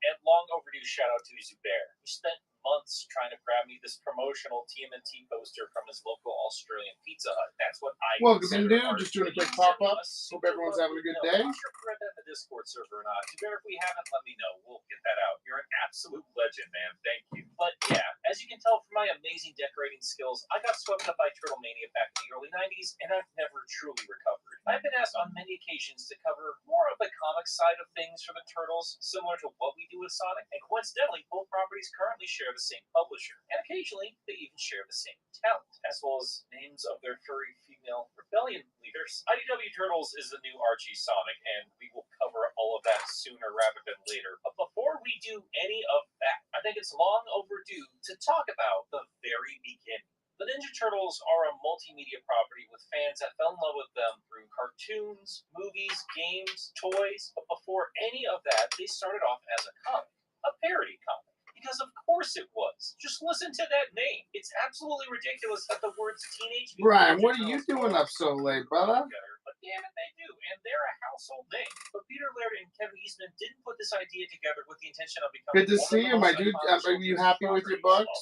And long overdue shout out to Zubair. He spent months trying to grab me this promotional TMNT poster from his local Australian Pizza Hut. That's what I Welcome in, dude. Just doing a quick pop-up. Hope everyone's having a good day. I'm not sure if we read that in the Discord server or not. Zubair, if we haven't, let me know. We'll get that out. You're an absolute legend, man. Thank you. But yeah, as you can tell from my amazing decorating skills, I got swept up by Turtle Mania back in the early 90s, and I've never truly recovered. I've been asked on many occasions to cover more of the comic side of things for the Turtles, similar to what we do with Sonic, and coincidentally, both properties currently share the same publisher, and occasionally they even share the same talent, as well as names of their furry female rebellion leaders. IDW Turtles is the new Archie Sonic, and we will cover all of that sooner rather than later. But before we do any of that, I think it's long overdue to talk about the very beginning. The Ninja Turtles are a multimedia property with fans that fell in love with them through cartoons, movies, games, toys, but before any of that, they started off as a comic, a parody comic. Because of course it was. Just listen to that name. It's absolutely ridiculous that the words teenage... Brian, what are you doing up so late, brother? But damn it, they do, and they're a household name. But Peter Laird and Kevin Eastman didn't put this idea together with the intention of becoming... Good to see you, my dude. Are you happy with your books?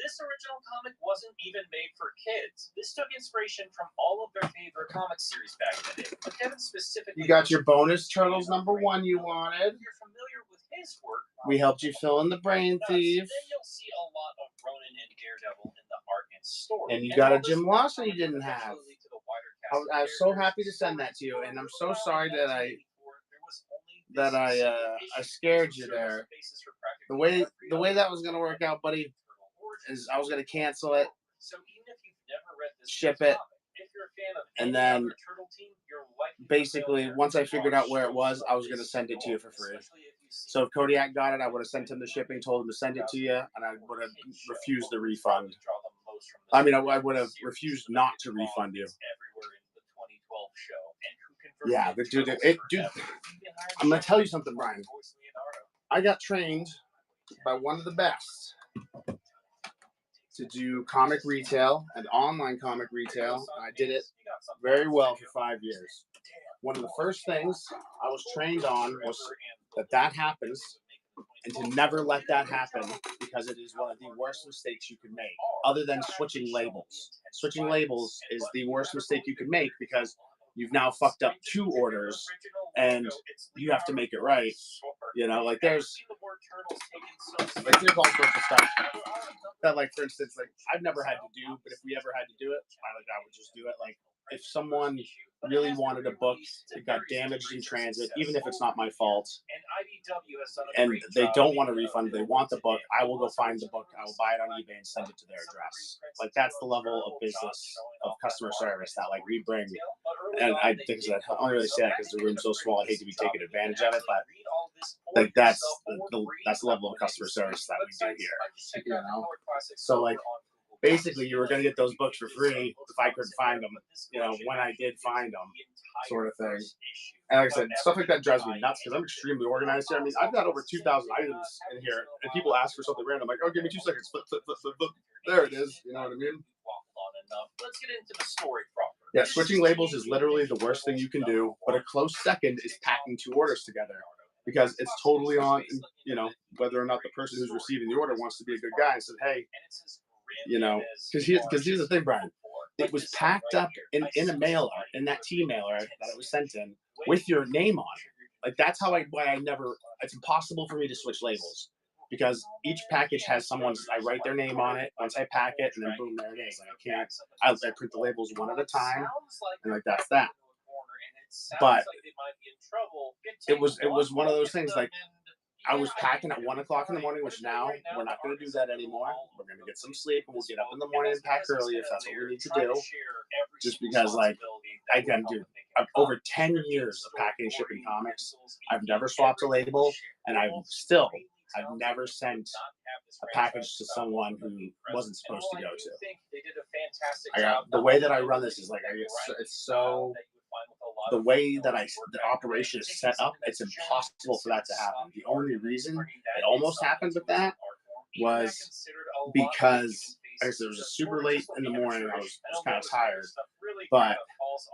This original comic wasn't even made for kids. This took inspiration from all of their favorite comic series back in the day. But Kevin specifically... You got your bonus Turtles #1 you wanted. If you're familiar with his work... We helped you fill in the Brain Thief. Then you'll see a lot of Ronin and Daredevil in the art and story. And you got a Jim Lawson you didn't have. I was so happy to send that to you, and I'm so sorry that I scared you there. The way that was gonna work out, buddy, is I was gonna cancel it, ship it, and then basically once I figured out where it was, I was gonna send it to you for free. So if Kodiak got it, I would have sent him the shipping, told him to send it to you, and I would have refused the refund. I mean, I would have refused not to refund you. Yeah, but dude, I'm gonna tell you something, Brian. I got trained by one of the best to do comic retail and online comic retail. I did it very well for 5 years. One of the first things I was trained on was that happens, and to never let that happen, because it is one of the worst mistakes you can make, other than switching labels. Switching labels is the worst mistake you can make, because you've now fucked up 2 orders, and you have to make it right. You know, like there's all sorts of stuff that, like, for instance, like I've never had to do, but if we ever had to do it, I would just do it. Like if someone really wanted a book, it got damaged in transit, even if it's not my fault, and they don't want a refund, they want the book, I will go find the book, I will buy it on eBay and send it to their address. Like that's the level of business, of customer service that like we bring. And I think I don't really say that because the room's so small, I hate to be taking advantage of it, but like that's the level of customer service that we do here. You know? So like basically you were going to get those books for free if I couldn't find them, you know, when I did find them, sort of thing. And like I said, stuff like that drives me nuts because I'm extremely organized here. I mean, I've got over 2,000 items in here, and people ask for something random. I'm like, oh, give me 2 seconds. Flip, flip, flip, flip, flip. There it is. You know what I mean? Let's get into the story proper. Yeah, switching labels is literally the worst thing you can do, but a close second is packing 2 orders together. Because it's totally on, you know, whether or not the person who's receiving the order wants to be a good guy and said, hey, you know, because here's the thing, Brian. It was packed up in a mailer, in that T-mailer that it was sent in, with your name on it. Like, that's how it's impossible for me to switch labels. Because each package has I write their name on it once I pack it, and then boom, there it is. Like, I print the labels one at a time, and like, that's that. But it was one of those things, like, I was packing at 1 o'clock in the morning, which now we're not going to do that anymore. We're going to get some sleep, and we'll get up in the morning and pack early if that's what we need to do. Just because, like, I can do over 10 years of packing and shipping comics. I've never swapped a label, and I've never sent a package to someone who wasn't supposed to go to. The way that I run this is like, it's so... The way that the operation is set up, it's impossible for that to happen. The only reason it almost happened with that was because I guess it was super late in the morning. I was kind of tired, but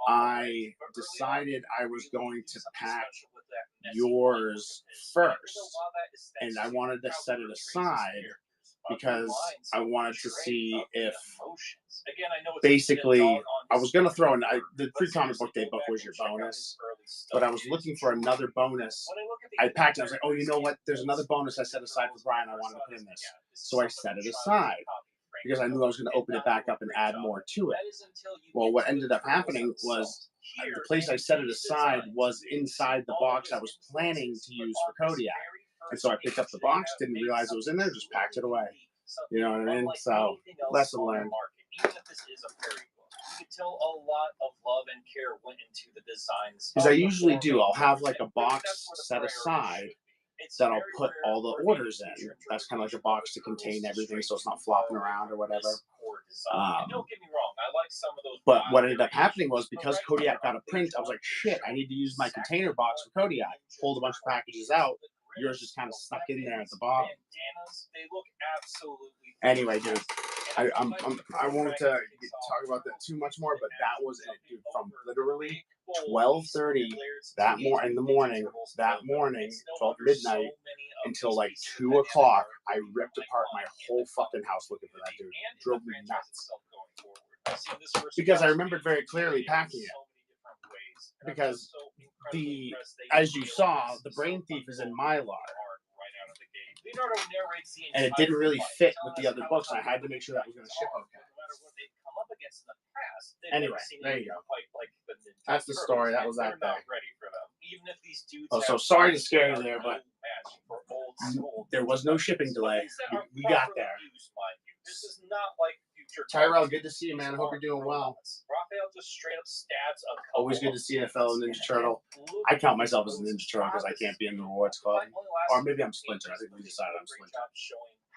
I decided I was going to pack yours first, and I wanted to set it aside because I wanted to see if basically I was going to throw in the free comic book day book was your bonus, but I was looking for another bonus. I packed it. I was like, oh, you know what? There's another bonus I set aside for Brian. I wanted to put in this, so I set it aside because I knew I was going to open it back up and add more to it. Well, what ended up happening was the place I set it aside was inside the box I was planning to use for Kodiak. And so I picked up the box, didn't realize it was in there, just packed it away. You know what I mean? So, lesson learned. Even if this is a fairy book, you can tell a lot of love and care went into the designs. Because I usually do. I'll have like a box set aside that I'll put all the orders in. That's kind of like a box to contain everything so it's not flopping around or whatever. Don't get me wrong, I like some of those. But what ended up happening was because Kodiak got a print, I was like, shit, I need to use my container box for Kodiak. Pulled a bunch of packages out. Yours just kind of stuck in there at the bottom. Anyway, dude, I won't talk about that too much more, but that was it, dude. From literally 12:30 in the morning, 12 midnight, until like 2 o'clock, I ripped apart my whole fucking house looking for that dude. It drove me nuts. Because I remembered very clearly packing it. Because as you saw, the Brain Thief is in Mylar. And it didn't really fit with the other books. I had to make sure that was going to ship okay. Anyway, there you go. That's the story. That was that day. Oh, so sorry to scare you there, but there was no shipping delay. We got there. This is not like Tyrell, good to see you, man. I hope you're doing well. Raphael just straight up stabs a always good to see a fellow Ninja Turtle. I count myself as a Ninja Turtle because I can't be in the rewards club. Or maybe I'm Splinter. I think we decided I'm Splinter.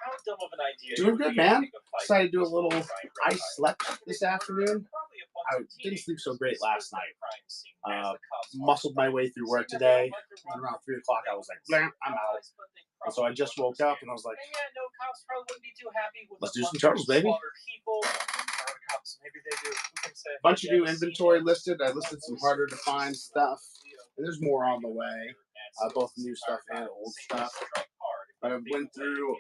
How dumb of an idea. Doing good, man. Decided to do a little. I slept this afternoon. I didn't sleep so great last night. Muscled my way through work today. And around 3 o'clock, I was like, blam, I'm out. And so I just woke up and I was like, let's do some turtles, baby. Bunch of new inventory listed. I listed some harder to find stuff. And there's more on the way. Both new stuff and old stuff. I went through,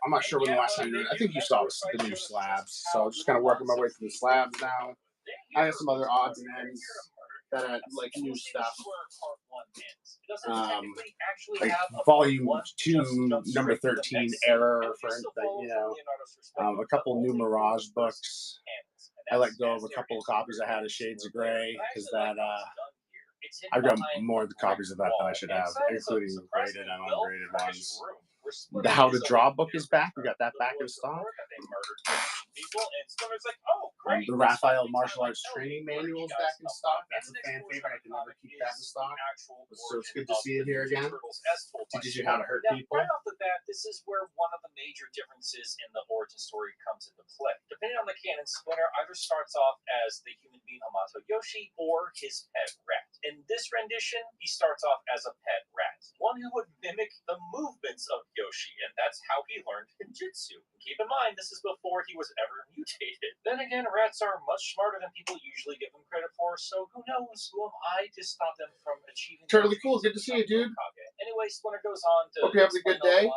I'm not sure when the last time you did it. I think you saw the new slabs. So I'm just kind of working my way through the slabs now. I have some other odds and ends that are like new stuff. Like volume 2, number 13 error for a couple new Mirage books. I let go of a couple of copies I had of Shades of Grey because that I've got more of the copies of that than I should have, including graded and ungraded ones. The How to Draw book is back. We got that back in stock. The Raphael Martial Arts Training Manual is back in stock. That's a fan favorite. I can never keep that in stock. So it's good to see it here again. Teaches you how to hurt people. Right off the bat, this is where one of the major differences in the origin story comes into play. Depending on the canon, Splinter either starts off as the human being Hamato Yoshi or his pet rat. In this rendition, he starts off as a pet rat, one who would mimic the movements of Yoshi, and that's how he learned ninjutsu. Keep in mind, this is before he was ever mutated. Then again, rats are much smarter than people usually give them credit for, so who knows? Who am I to stop them from achieving... Totally cool. Good to see you, dude. Anyway, Splinter goes on to... Hope you're having a good day.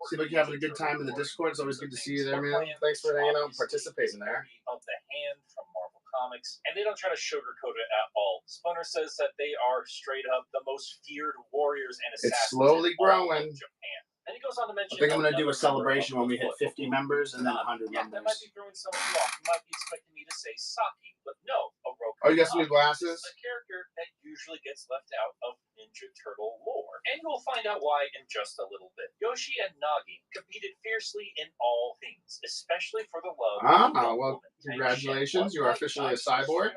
Seems like you're having a good time in the Discord. It's always good to see you there, man. Thanks for hanging out and participating there. Of the Hand from Marvel Comics, and they don't try to sugarcoat it at all. Splinter says that they are straight up the most feared warriors and assassins. It's slowly growing. Japan. And he goes on to mention, I think I'm going to do a celebration when we hit 50 members and then 100 members. That might be throwing some of you off. You might be expecting me to say Saki, but no. Oh, you got some new glasses? A character that usually gets left out of Ninja Turtle lore. And you'll find out why in just a little bit. Yoshi and Nagi competed fiercely in all things, especially for the love of well, congratulations. You are officially a cyborg.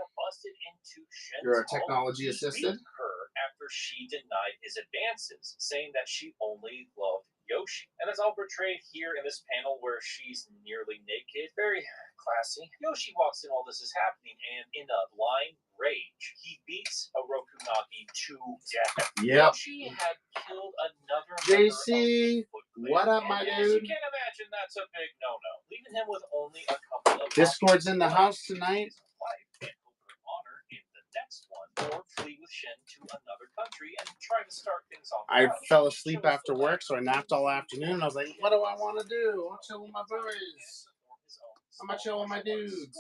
You're a technology assisted. Her after she denied his advances, saying that she only loved Yoshi. And that's all portrayed here in this panel where she's nearly naked. Very classy. Yoshi walks in while this is happening, and in a blind rage, he beats Oroku Nagi to death. Yep. Yoshi had killed another JC, what up, my dude? You can't imagine that's a big no-no. Leaving him with only a couple of... Discord's in the house tonight. Honor in the next one. or flee with Shen to another country and try to start things off. I fell asleep after work, so I napped all afternoon. And I was like, what do I want to do? I want to chill with my boys. I'm going to chill with my dudes.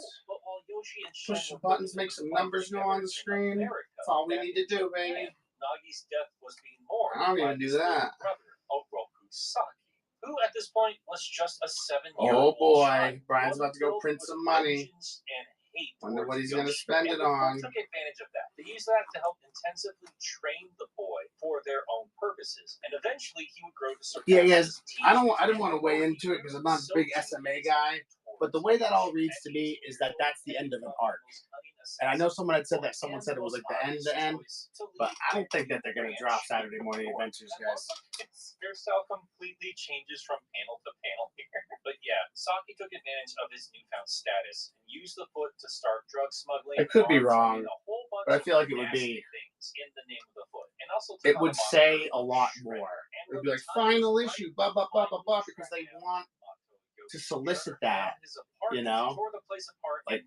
Push some buttons, make some numbers go on the screen. That's all we need to do, baby. Nagi's death was being mourned. I don't even do that. Who at this point was just a 7-year-old. Oh boy, Brian's about to go print some money. Wonder what he's going to spend it on. Took advantage of that. They used that to help intensively train the boy for their own purposes, and eventually he would grow to surpass. Yeah, yes. I didn't want to weigh into it because I'm not a big SMA guy, but the way that all reads to me is that that's the end of an arc. And I know someone had said that. Someone said it was like the end to end, but I don't think that they're going to drop Saturday Morning Adventures, guys. Their style completely changes from panel to panel here. But yeah, Saki took advantage of his newfound status and used the foot to start drug smuggling. It could be wrong, but I feel like it would be. In the name of the foot. And also it would say a lot more. It would be like final issue, blah blah blah blah blah, because they want to solicit that, you know, like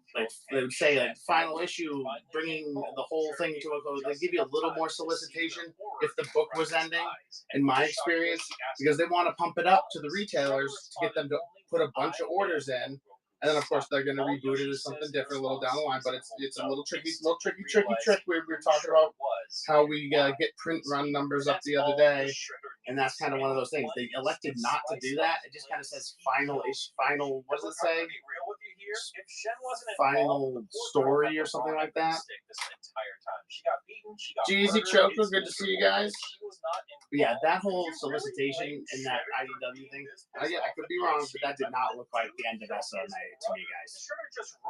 they would say like final issue, bringing the whole thing to a close. They give you a little more solicitation if the book was ending, in my experience, because they want to pump it up to the retailers to get them to put a bunch of orders in. And then, of course, they're going to reboot it as something different a little down the line. But it's a little tricky trick. We were talking about how we get print run numbers up the other day. And that's kind of one of those things. They elected not to do that. It just kind of says final, what does it say? Final story or something like that. Jeezy Choker, good to see you guys. But yeah, that whole solicitation in that IDW thing, yeah, I could be wrong, but that did not look like the end of SMA to me, guys.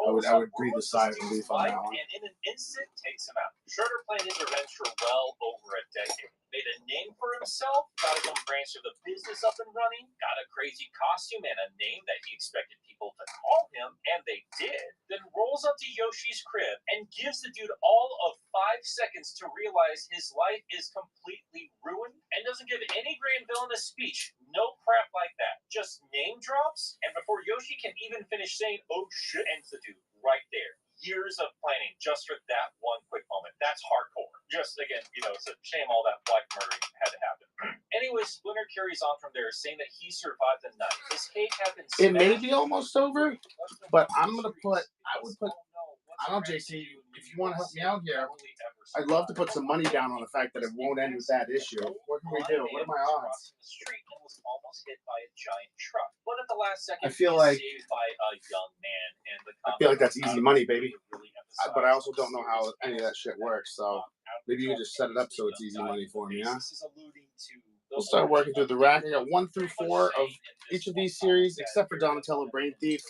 I would breathe a sigh of relief on that one. And in an instant, takes him out. Schroeder planned his revenge for well over a decade. Made a name for himself, got his own branch of the business up and running, got a crazy costume and a name that he expected people to call him, and they did. Then rolls up to Yoshi's crib and gives the dude all of 5 seconds to realize his life is completely ruined, and doesn't give any grand villainous speech. No crap like that. Just name drops, and before Yoshi can even finish saying, oh shit, ends the dude right there. Years of planning just for that one quick moment. That's hardcore. Just, again, it's a shame all that black murdering had to happen. Anyway, Splinter carries on from there, saying that he survived the night. His cake happened. It may be almost over, but I would put, I don't know, JC, if you want to help me out here, I'd love to put some money down on the fact that it won't end with that issue. What can we do? What are my odds? Almost hit by a giant truck, but at the last second, I feel like saved by a young man, and I feel like that's easy money, baby. But I also don't know how any of that shit works, so maybe you can just set it up so it's easy money for me, huh? We'll start working through the rack. I got 1 through 4 of each of these series, except for Donatello Brain Thief.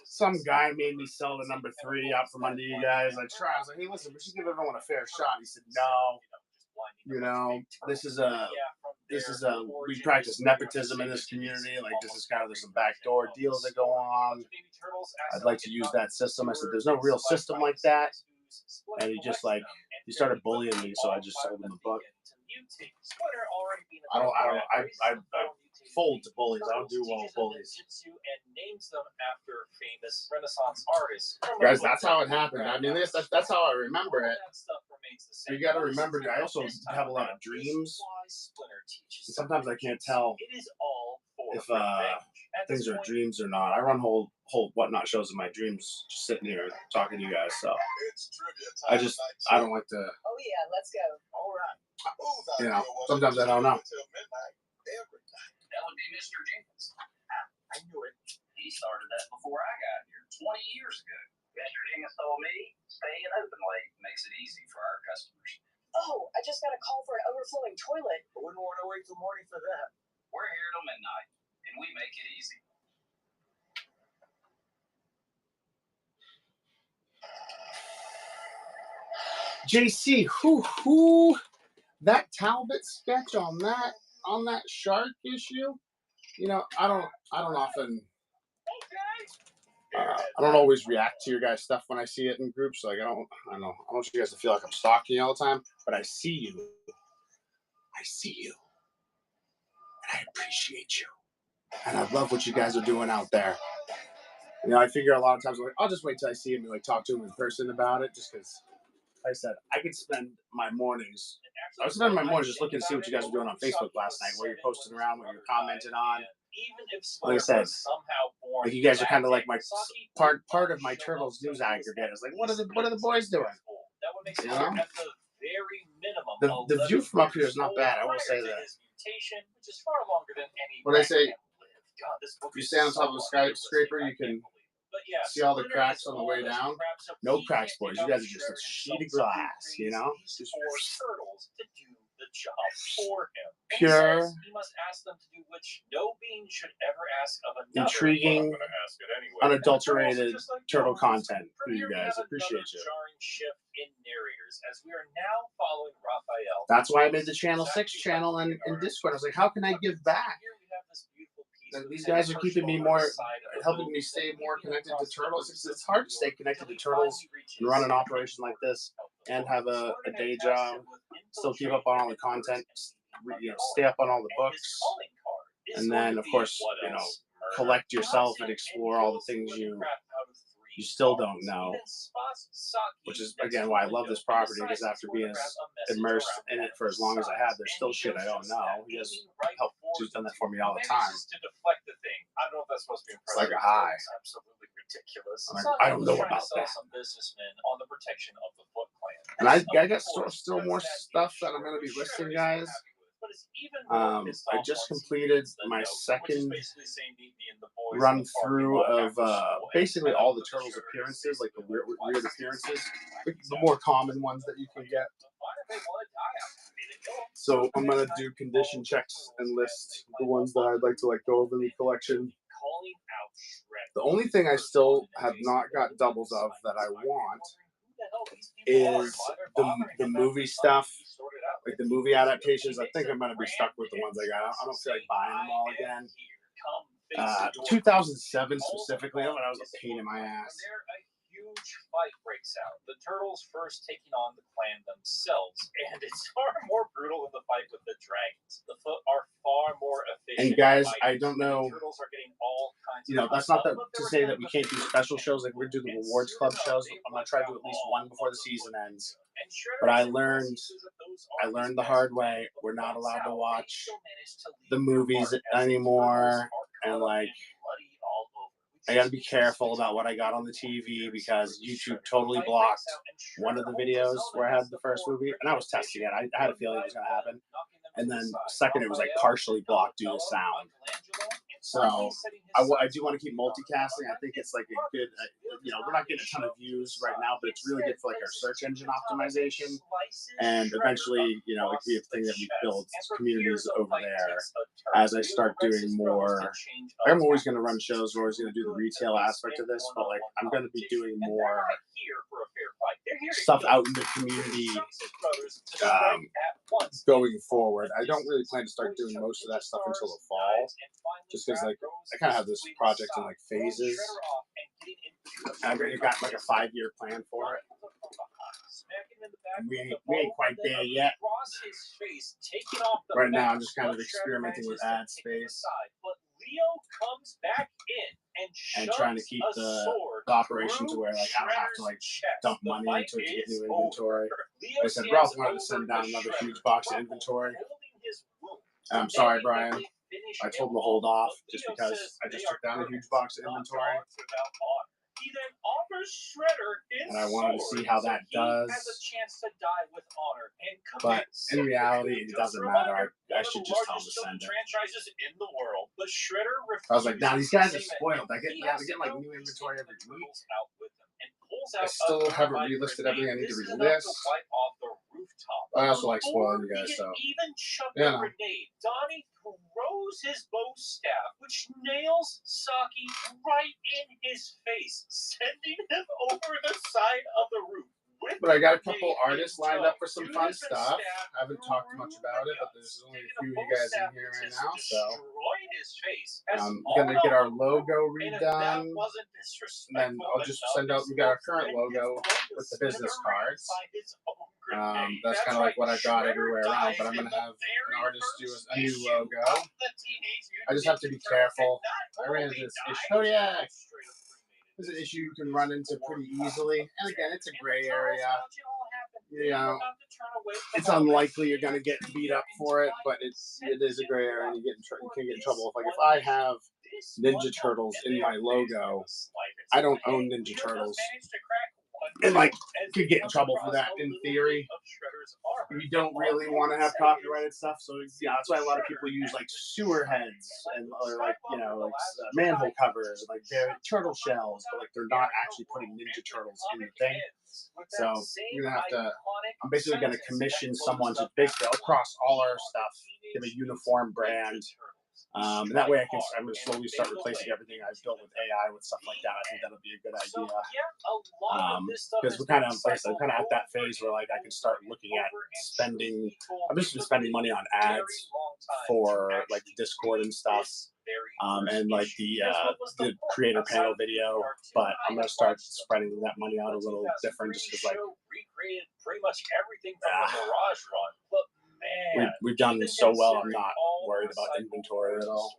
Some guy made me sell the number 3 out from under you guys. I tried. I was like, hey, listen, we should give everyone a fair shot. He said, no. This is we practice nepotism in this community. Like, this is kind of, there's some backdoor deals that go on. I'd like to use that system. I said, there's no real system like that. And he started bullying me, so I just sold him the book. I fold to bullies. I don't do well with bullies. And names them after famous Renaissance artists. Guys, that's how it happened. I mean, that's how I remember it. You got to remember, I also have a lot of dreams. Sometimes I can't tell if things are dreams or not. I run whole whatnot shows in my dreams, just sitting here talking to you guys. So I don't like to. Oh yeah, let's go. All You right. sometimes I don't know. That would be Mr. Jenkins. I knew it. He started that before I got here 20 years ago. Mr. Jenkins told me staying open late makes it easy for our customers. Oh, I just got a call for an overflowing toilet. I wouldn't want to wait till morning for that. We're here till midnight, and we make it easy. JC, that Talbot sketch on that shark issue, I don't often, I don't always react to your guys' stuff when I see it in groups. Like, I don't want you guys to feel like I'm stalking you all the time, but I see you, and I appreciate you, and I love what you guys are doing out there. I figure a lot of times, like, I'll just wait till I see him and talk to him in person about it, just because I said, I could spend my mornings. I was spending my mornings just looking to see what you guys were doing on Facebook last night, where you're posting around, what you're commenting on. Like I said, like you guys are kind of like my part of my Turtles news aggregate. It's like, what are the boys doing? You know? The view from up here is not bad. I will say that. When I say you stay on top of a skyscraper, you can see all the cracks on the way down. No cracks, boys. You guys are just a sheet of glass, you know? Just the job for him. Pure, he must ask them to do which no being should ever ask of another. intriguing, Ask it anyway. unadulterated turtle content for you guys. Appreciate you. Jarring shift in narrators as we are now following Raphael. That's why I made the Channel 6 channel in Discord. I was like, how can I give back? These guys are keeping me more, helping me stay more connected to turtles. It's hard to stay connected to turtles and run an operation like this and have a day job, still keep up on all the content, stay up on all the books, and then of course, collect yourself and explore all the things you still don't know, which is again why I love this property, because after being immersed in it for as long as I have, there's still shit I don't know. He has helped, he's done that for me all the time. I don't know if that's supposed to be it's like a high. It's absolutely ridiculous. Like, I don't know about that. Some businessmen on the protection of the Foot Clan. And I got still more stuff that I'm going to be listing, guys. I just completed my second run through of basically all the Turtles appearances, like the weird appearances, the more common ones that you can get. So I'm gonna do condition checks and list the ones that I'd like to go over the collection. The only thing I still have not got doubles of that I want is the movie stuff, like the movie adaptations. I think I'm gonna be stuck with the ones I got. I don't feel like buying them all again. 2007 specifically, when I was a pain in my ass. Fight breaks out. The Turtles first taking on the clan themselves, and it's far more brutal than the fight with the dragons. The Foot are far more efficient. And guys, I don't know. Turtles are getting all kinds that's not to say that we can't do special shows. Like we're doing the Rewards Club shows. I'm gonna try to do at least one before the season ends. But I learned the hard way. We're not allowed to watch the movies anymore, and I gotta be careful about what I got on the TV because YouTube totally blocked one of the videos where I had the first movie, and I was testing it. I had a feeling it was gonna happen. And then second, it was partially blocked due to sound. So I do want to keep multicasting. I think it's a good, we're not getting a ton of views right now, but it's really good for our search engine optimization. And eventually, it could be a thing that we build communities over there as I start doing more. I'm always going to run shows. We're always going to do the retail aspect of this, but I'm going to be doing more stuff out in the community going forward. I don't really plan to start doing most of that stuff until the fall, just because I kind of have this project in phases. I've got a 5-year plan for it. We ain't quite there yet. Right now, I'm just kind of experimenting with ad space and trying to keep the operation to where I don't have to dump money into it to get new inventory. Like I said, Ralph wanted to send down another huge box of inventory. I'm sorry, Brian. I told him to hold off just because I just took down a huge box of inventory. And I wanted to see how that does. But in reality, it doesn't matter. I should just tell him to send it. I was like, nah, these guys are spoiled. I get new inventory every week. I still haven't relisted everything I need to relist. I also like spoiling you guys, so yeah. Donnie throws his bow staff, which nails Saki right in his face, sending him over the side of the roof. But I got a couple artists lined up for some fun stuff. I haven't talked much about it, but there's only a few of you guys in here right now, so I'm gonna get our logo redone, and then I'll just send out. We got our current logo with the business cards. That's kind of what I got everywhere around, but I'm gonna have an artist do a new logo. I just have to be careful. I ran into this issue. Oh yeah. This is an issue you can run into pretty easily. And again, it's a gray area. you know, it's unlikely you're gonna get beat up for it, but it is a gray area, and you can get in trouble. Like if I have Ninja Turtles in my logo, I don't own Ninja Turtles, and like could get in trouble for that in theory. You don't really want to have copyrighted stuff, so yeah, that's why a lot of people use like sewer heads and or like like manhole covers, like they're turtle shells, but like they're not actually putting Ninja Turtles in the thing. So you're gonna have to. I'm basically gonna commission someone to basically across all our stuff, give a uniform brand. And that way I'm going to slowly start replacing everything I've built with AI with stuff like that. I think that'll be a good idea. Because we're kind of, like I said, kind of at that phase where like I can start looking at spending. I've just been spending money on ads for like Discord and stuff, and like the creator panel video. But I'm going to start spreading that money out a little different, just because like recreated pretty much everything from the Mirage run. But we've done so well. I'm not worried about inventory at all.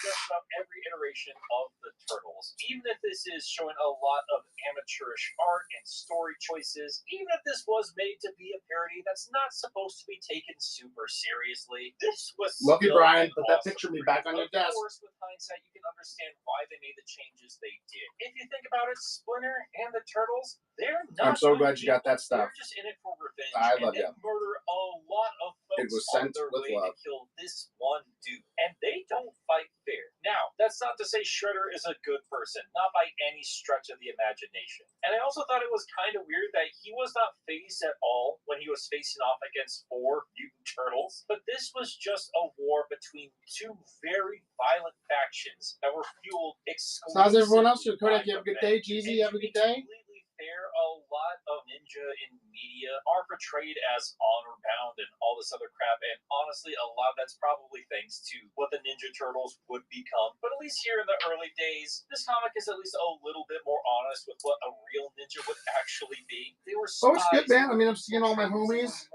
Just about every iteration of the Turtles, even if this is showing a lot of amateurish art and story choices, even if this was made to be a parody that's not supposed to be taken super seriously, this was love you, Brian. Put that picture of me back on your desk. Of course, with hindsight, you can understand why they made the changes they did. If you think about it, Splinter and the Turtles, they're not. I'm so glad you got that stuff. They're just in it for revenge. I love you. They murder a lot of folks. It was sent on their with way love. to kill this one dude, and they don't fight fair. Now, that's not to say Shredder is a good person, not by any stretch of the imagination. And I also thought it was kind of weird that he was not faced at all when he was facing off against 4 mutant turtles, but this was just a war between 2 very violent factions that were fueled exclusively. So how's everyone else? Kodak, you have a good day? Jeezy, you have a good day? Fair, a lot of ninja in media are portrayed as honor-bound and all this other crap, and honestly, a lot of that's probably thanks to what the Ninja Turtles would become. But at least here in the early days, this comic is at least a little bit more honest with what a real ninja would actually be. They were spies. Oh, it's good, man. I mean, I'm seeing all my homies.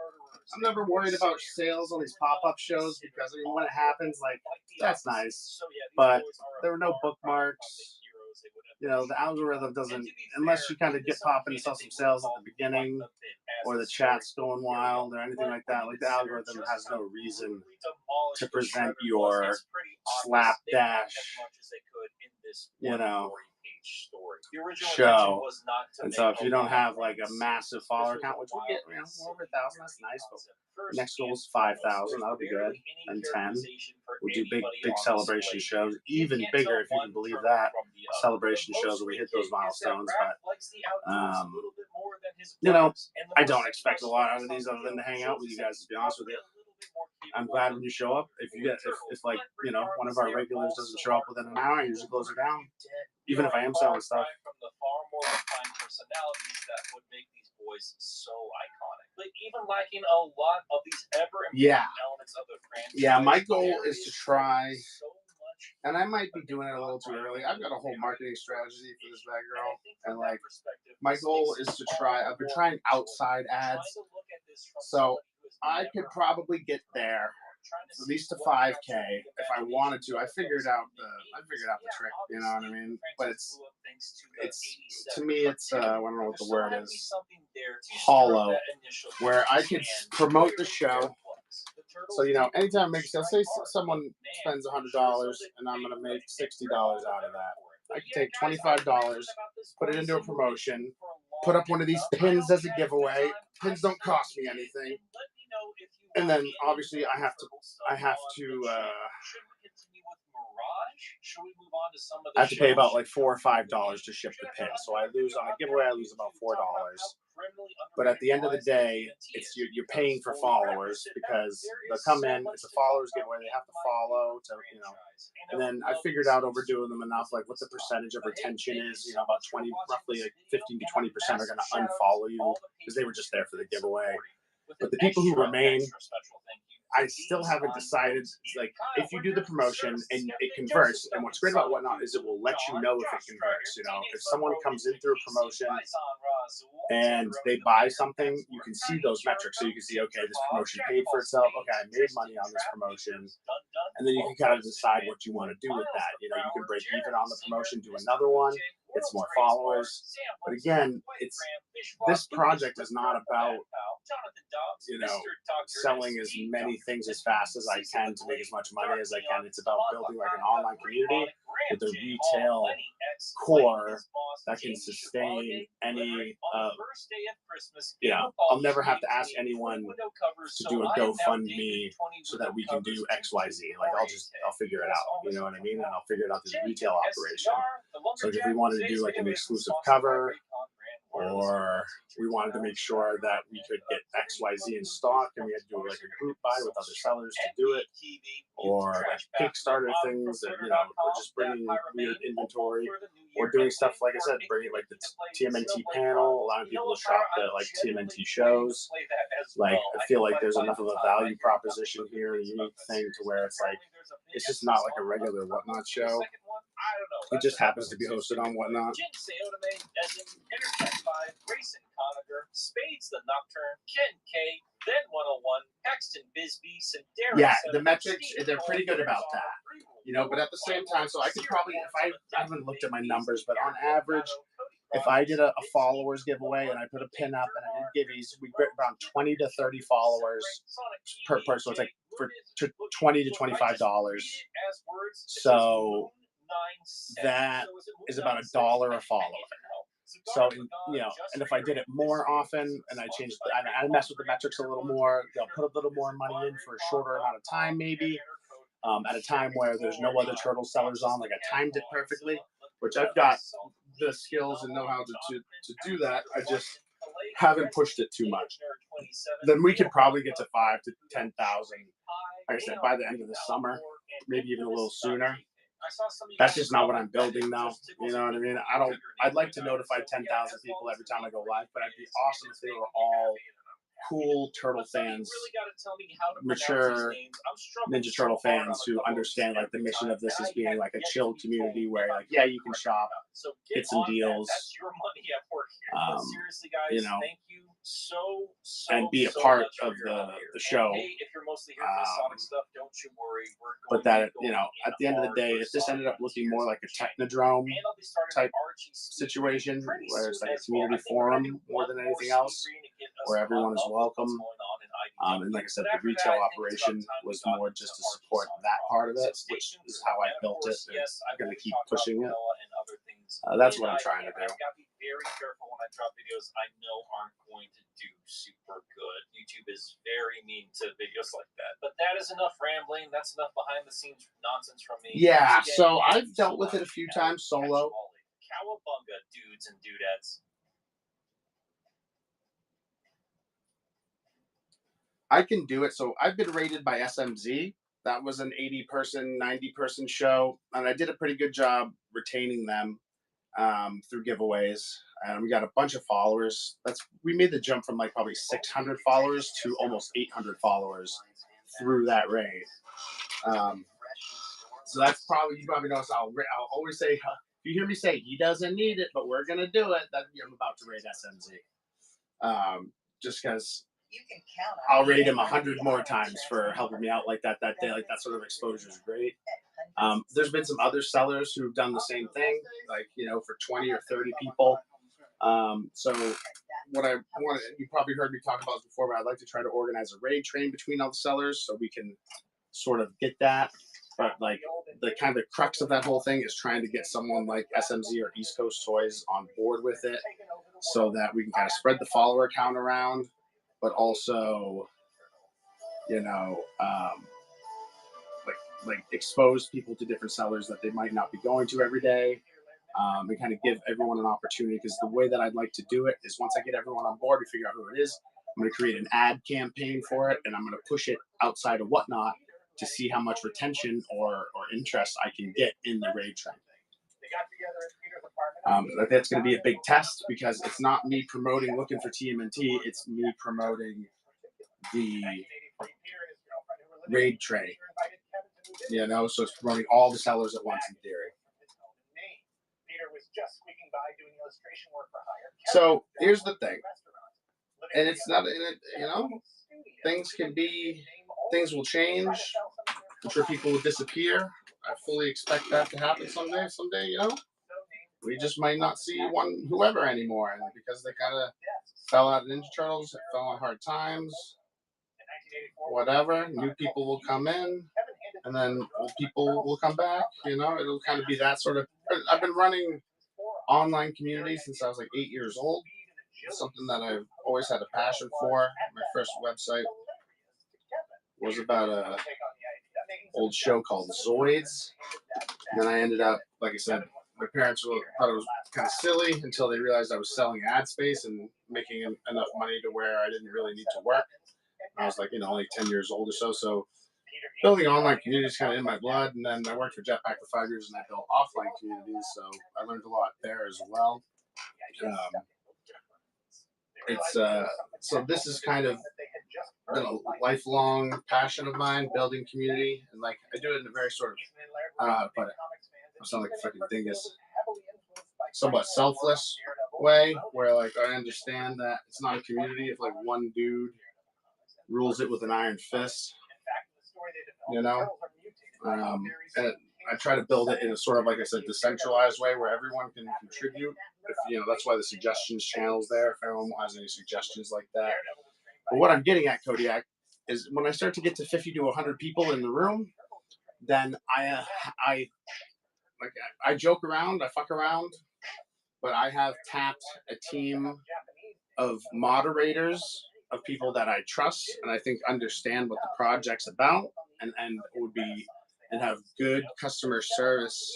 I'm never worried about sales on these pop-up shows because I mean, when it happens, like, that's nice. But there were no bookmarks. You know, the algorithm doesn't, unless you kind of get popping and sell some sales at the beginning, or the chat's going wild, or anything like that. Like, the algorithm has no reason to present your slapdash, you know, show. And so if you don't have like a massive follower count, which we get, you know, over 1,000, that's nice. But next goal is 5,000. That'll be good. And 10. We'll do big celebration shows, even bigger if you can believe that. Celebration shows where we hit those milestones. But you know, I don't expect a lot out of these other than to hang out with you guys. To be honest with you, I'm glad when you show up. If you get, if like, you know, one of our regulars doesn't show up within an hour, I usually close it down. Even if I am selling stuff. From the far more refined personalities that would make these boys so iconic, but even lacking a lot of these ever important elements of the franchise. Yeah, my goal is to try, and I might be doing it a little too early. I've got a whole marketing strategy for this bad girl, and like my goal is to try. I've been trying outside ads, so I could probably get there at least to 5K if I wanted to. I figured out the trick, you know what I mean? But it's to me it's I don't know what the word is, hollow, where I could promote the show. So, you know, anytime I make sales, say someone spends $100 and I'm gonna make $60 out of that. I could take $25, put it into a promotion, put up one of these pins as a giveaway. Pins don't cost me anything. And then obviously I have to pay about like $4 or $5 to ship the pin. So I lose on a giveaway, I lose about $4. But at the end of the day, it's you're paying for followers because they'll come in, it's a followers giveaway, they have to follow to, you know. And then I figured out overdoing them enough, like what the percentage of retention is, you know, about roughly like 15 to 20% are going to unfollow you because they were just there for the giveaway. But the people who remain, I still haven't decided. Like, if you do the promotion and it converts, and what's great about Whatnot is it will let you know if it converts. You know, if someone comes in through a promotion and they buy something, you can see those metrics. So you can see, okay, this promotion paid for itself. Okay, I made money on this promotion. and then you can kind of decide what you want to do with that. You know, you can break even on the promotion, do another one, get some more followers. But again, this project is not about, you know, selling as many things as fast as I can to make as much money as I can. It's about building like an online community with a retail core that can sustain any, you know, I'll never have to ask anyone to do a GoFundMe so that we can do XYZ. Like I'll figure it out. You know what I mean? And I'll figure it out through the retail operation. So if we wanted to do like an exclusive cover, or we wanted to make sure that we could get XYZ in stock and we had to do like a group buy with other sellers to do it, or like Kickstarter things that, you know, or just bringing weird inventory, or doing stuff, like I said, bringing like the TMNT panel, allowing people to shop at like TMNT shows. Like, I feel like there's enough of a value proposition here, a unique thing to where it's like, it's just not like a regular Whatnot show. It just happens to be hosted on Whatnot. Yeah, the metrics, they're pretty good about that. You know, but at the same time, so I could probably, if I haven't looked at my numbers, but on average, if I did a followers giveaway and I put a pin up and I did giveies, we get around 20 to 30 followers per person. So it's like for $20 to $25. So that is about $1 a follower. So, you know, and if I did it more often and I changed, I mess with the metrics a little more, they'll put a little more money in for a shorter amount of time, maybe, at a time where there's no other turtle sellers on. Like, I timed it perfectly, which I've got the skills and know-how to do that. I just haven't pushed it too much. Then we could probably get to 5,000 to 10,000, like I said, by the end of the summer, maybe even a little sooner. That's just not what I'm building now. You know what I mean? I'd like to notify 10,000 people every time I go live, but it'd be awesome if they were all cool turtle fans, mature Ninja Turtle fans who understand like the mission of this as being like a chill community where like, yeah, you can shop, get some deals, you know, and be a part of the show. But that, you know, at the end of the day, if this ended up looking more like a Technodrome type situation, where it's like a community forum more than anything else, where everyone is welcome. And like I said, the retail operation was more just to support that part of it, which is how I built it. I'm going to keep pushing it. That's what I'm trying to do. I've got to be very careful when I drop videos I know aren't going to do super good. YouTube is very mean to videos like that. But that is enough rambling. That's enough behind the scenes nonsense from me. Yeah, so I've dealt with it a few times solo. Cowabunga, dudes and dudettes. I can do it. So I've been rated by SMZ. That was an 80-person, 90-person show, and I did a pretty good job retaining them through giveaways. And we got a bunch of followers. We made the jump from like probably 600 followers to almost 800 followers through that raid. So that's probably, you probably notice I'll always say, if you hear me say he doesn't need it, but we're gonna do it, that I'm about to raid SMZ. Just because I'll raid him 100 more times for helping me out like that day. Like, that sort of exposure is great. There's been some other sellers who've done the same thing, like, you know, for 20 or 30 people. So what I want, you probably heard me talk about this before, but I'd like to try to organize a raid train between all the sellers so we can sort of get that. But like, the kind of crux of that whole thing is trying to get someone like SMZ or East Coast Toys on board with it, so that we can kind of spread the follower count around, but also, you know, like expose people to different sellers that they might not be going to every day, and kind of give everyone an opportunity. Because the way that I'd like to do it is, once I get everyone on board, we figure out who it is, I'm going to create an ad campaign for it, and I'm going to push it outside of Whatnot to see how much retention or interest I can get in the raid train. That's going to be a big test, because it's not me promoting looking for TMNT, it's me promoting the raid tray. You know, so it's promoting all the sellers at once in theory. So here's the thing, and it's not, you know, things will change. I'm sure people will disappear. I fully expect that to happen someday. Someday, you know, we just might not see whoever anymore, and because they kind of fell out of Ninja Turtles, fell on hard times, whatever. New people will come in, and then old people will come back. You know, it'll kind of be that sort of. I've been running online communities since I was like 8 years old. It's something that I've always had a passion for. My first website was about a old show called Zoids. And then I ended up, like I said, my parents thought it was kind of silly until they realized I was selling ad space and making enough money to where I didn't really need to work. I was like, only 10 years old or so. So building online communities kind of in my blood. And then I worked for Jetpack for 5 years and I built offline communities. So I learned a lot there as well. So this is kind of been a lifelong passion of mine, building community, and like I do it in a very sort of but I sound like a fucking dingus, somewhat selfless way, where like I understand that it's not a community if like one dude rules it with an iron fist, and I try to build it in a sort of, like I said, decentralized way where everyone can contribute. If that's why the suggestions channel's there. If anyone has any suggestions like that. But what I'm getting at, Kodiak, is when I start to get to 50 to 100 people in the room, then I joke around, I fuck around, but I have tapped a team of moderators, of people that I trust and I think understand what the project's about and have good customer service.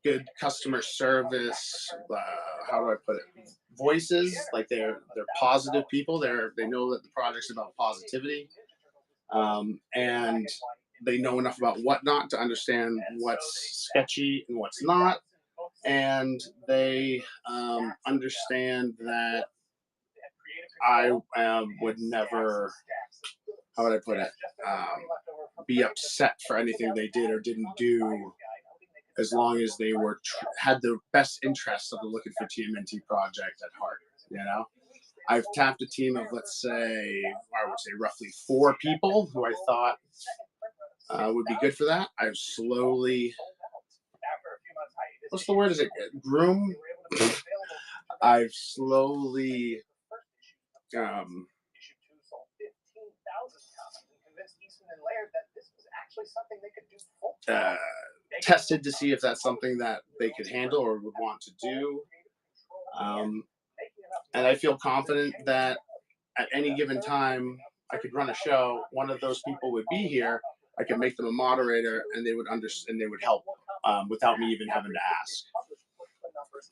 Good customer service. How do I put it? Voices, like they're positive people. They know that the project's about positivity, and they know enough about whatnot to understand what's sketchy and what's not, and they understand that I would never. How would I put it? Be upset for anything they did or didn't do, as long as they had the best interests of the Looking for TMNT project at heart. I've tapped a team of, let's say, I would say roughly 4 people who I thought would be good for that. I've slowly, what's the word? Is it groom? I've slowly tested to see if that's something that they could handle or would want to do. And I feel confident that at any given time I could run a show, one of those people would be here. I could make them a moderator and they would understand, they would help without me even having to ask.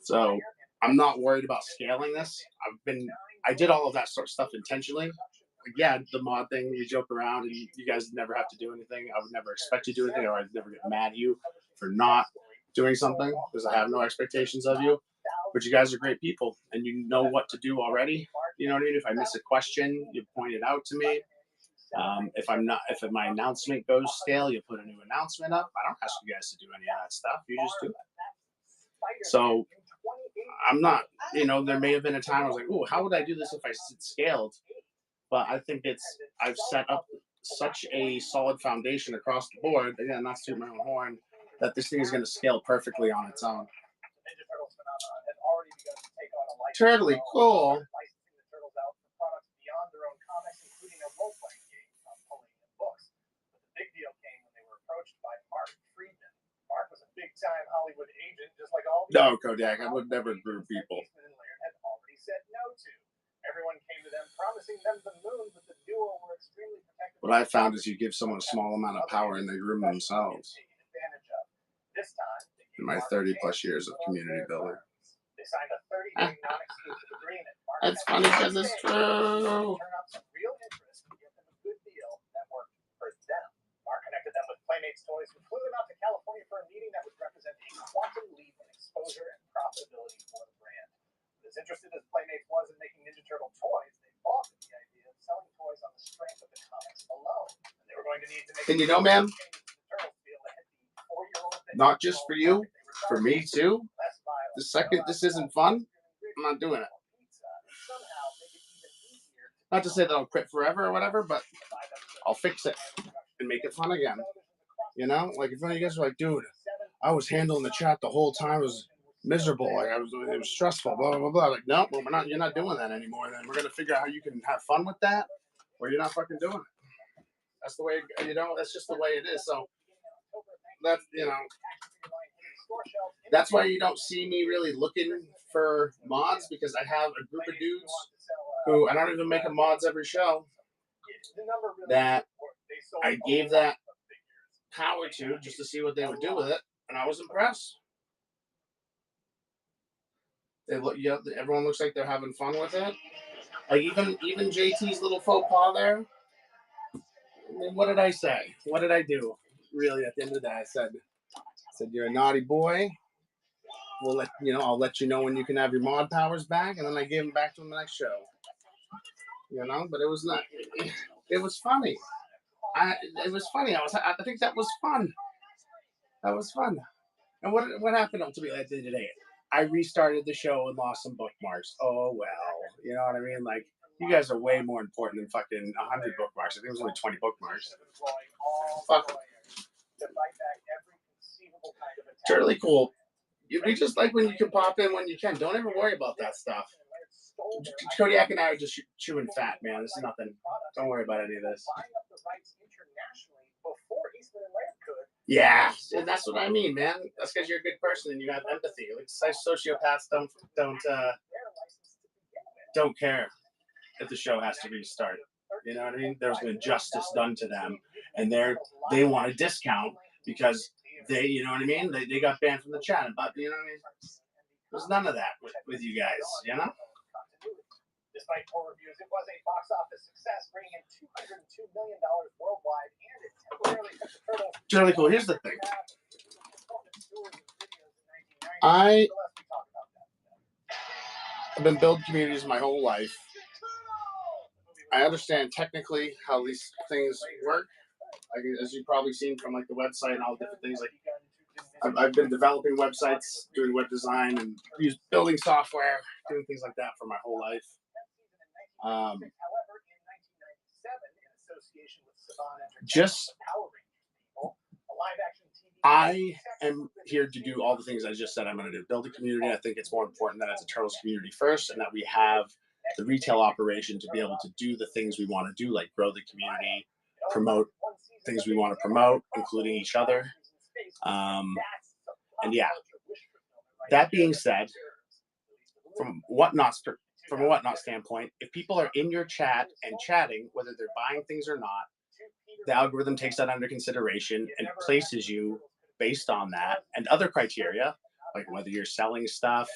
So I'm not worried about scaling this. I did all of that sort of stuff intentionally. Yeah, the mod thing, we joke around and you guys never have to do anything. I would never expect you to do anything, or I'd never get mad at you for not doing something because I have no expectations of you. But you guys are great people and you know what to do already. You know what I mean? If I miss a question, you point it out to me. If my announcement goes stale, you put a new announcement up. I don't ask you guys to do any of that stuff. You just do it. So I'm not, there may have been a time I was like, oh, how would I do this if I scaled? But I think I've set up such a solid foundation across the board, again, not to toot my own horn, that this thing is going to scale perfectly on its own. Totally cool. No, Kodak, I would never group people. Everyone came to them, promising them the moon, but the duo were extremely protective. What I found is you give someone a small amount of power and they groom themselves. In my 30 plus years of community building. That's funny because it's true. Playmates toys, we flew them out to California for a meeting that would represent a quantum leap in exposure and profitability for the brand. As interested as Playmates was in making Ninja Turtle toys, they balked at the idea of selling toys on the strength of the comics alone. And they were going to need to make. And man, not just for you, for me too. The second this isn't fun, I'm not doing it. Not to say that I'll quit forever or whatever, but I'll fix it and make it fun again. You know, like if one of you guys are like, dude, I was handling the chat the whole time. It was miserable. Like it was stressful. Blah blah blah. Like no, well, we're not. You're not doing that anymore. Then we're gonna figure out how you can have fun with that, or you're not fucking doing it. That's the way. You know, that's just the way it is. So that's that's why you don't see me really looking for mods, because I have a group of dudes who I don't even make them mods every show that I gave that power to just to see what they would do with it, and I was impressed. They look, everyone looks like they're having fun with it. Like even JT's little faux pas there. I mean, what did I say? What did I do? Really, at the end of the day, I said you're a naughty boy. I'll let you know when you can have your mod powers back, and then I gave them back to him the next show. You know, but it was not. It was funny. It was funny. I think that was fun. That was fun. And what happened to me at the end of the day? I restarted the show and lost some bookmarks. Oh well, you know what I mean? Like, you guys are way more important than fucking 100 bookmarks. I think it was only 20 bookmarks. Fuck. It's really cool. We just like when you can pop in when you can. Don't ever worry about that stuff. Kodiak and I are just chewing fat, man. This is nothing. Don't worry about any of this. Yeah, and that's what I mean, man. That's because you're a good person and you have empathy. Like sociopaths don't care if the show has to restart. You know what I mean? There's been justice done to them, and they want a discount because they, you know what I mean? They got banned from the chat, but you know what I mean? There's none of that with you guys, you know? Despite poor reviews, it was a box office success, bringing in $202 million worldwide, and it temporarily took the Turtles. It's really cool. Here's the thing. I've been building communities my whole life. I understand technically how these things work. Like, as you've probably seen from like the website and all the different things. Like, I've been developing websites, doing web design, and building software, doing things like that for my whole life. I am here to do all the things I just said I'm going to do. Build a community. I think it's more important that it's a Turtles community first, and that we have the retail operation to be able to do the things we want to do, like grow the community, promote things we want to promote, including each other. And yeah, that being said, from a whatnot standpoint, if people are in your chat and chatting, whether they're buying things or not, the algorithm takes that under consideration and places you based on that and other criteria, like whether you're selling stuff,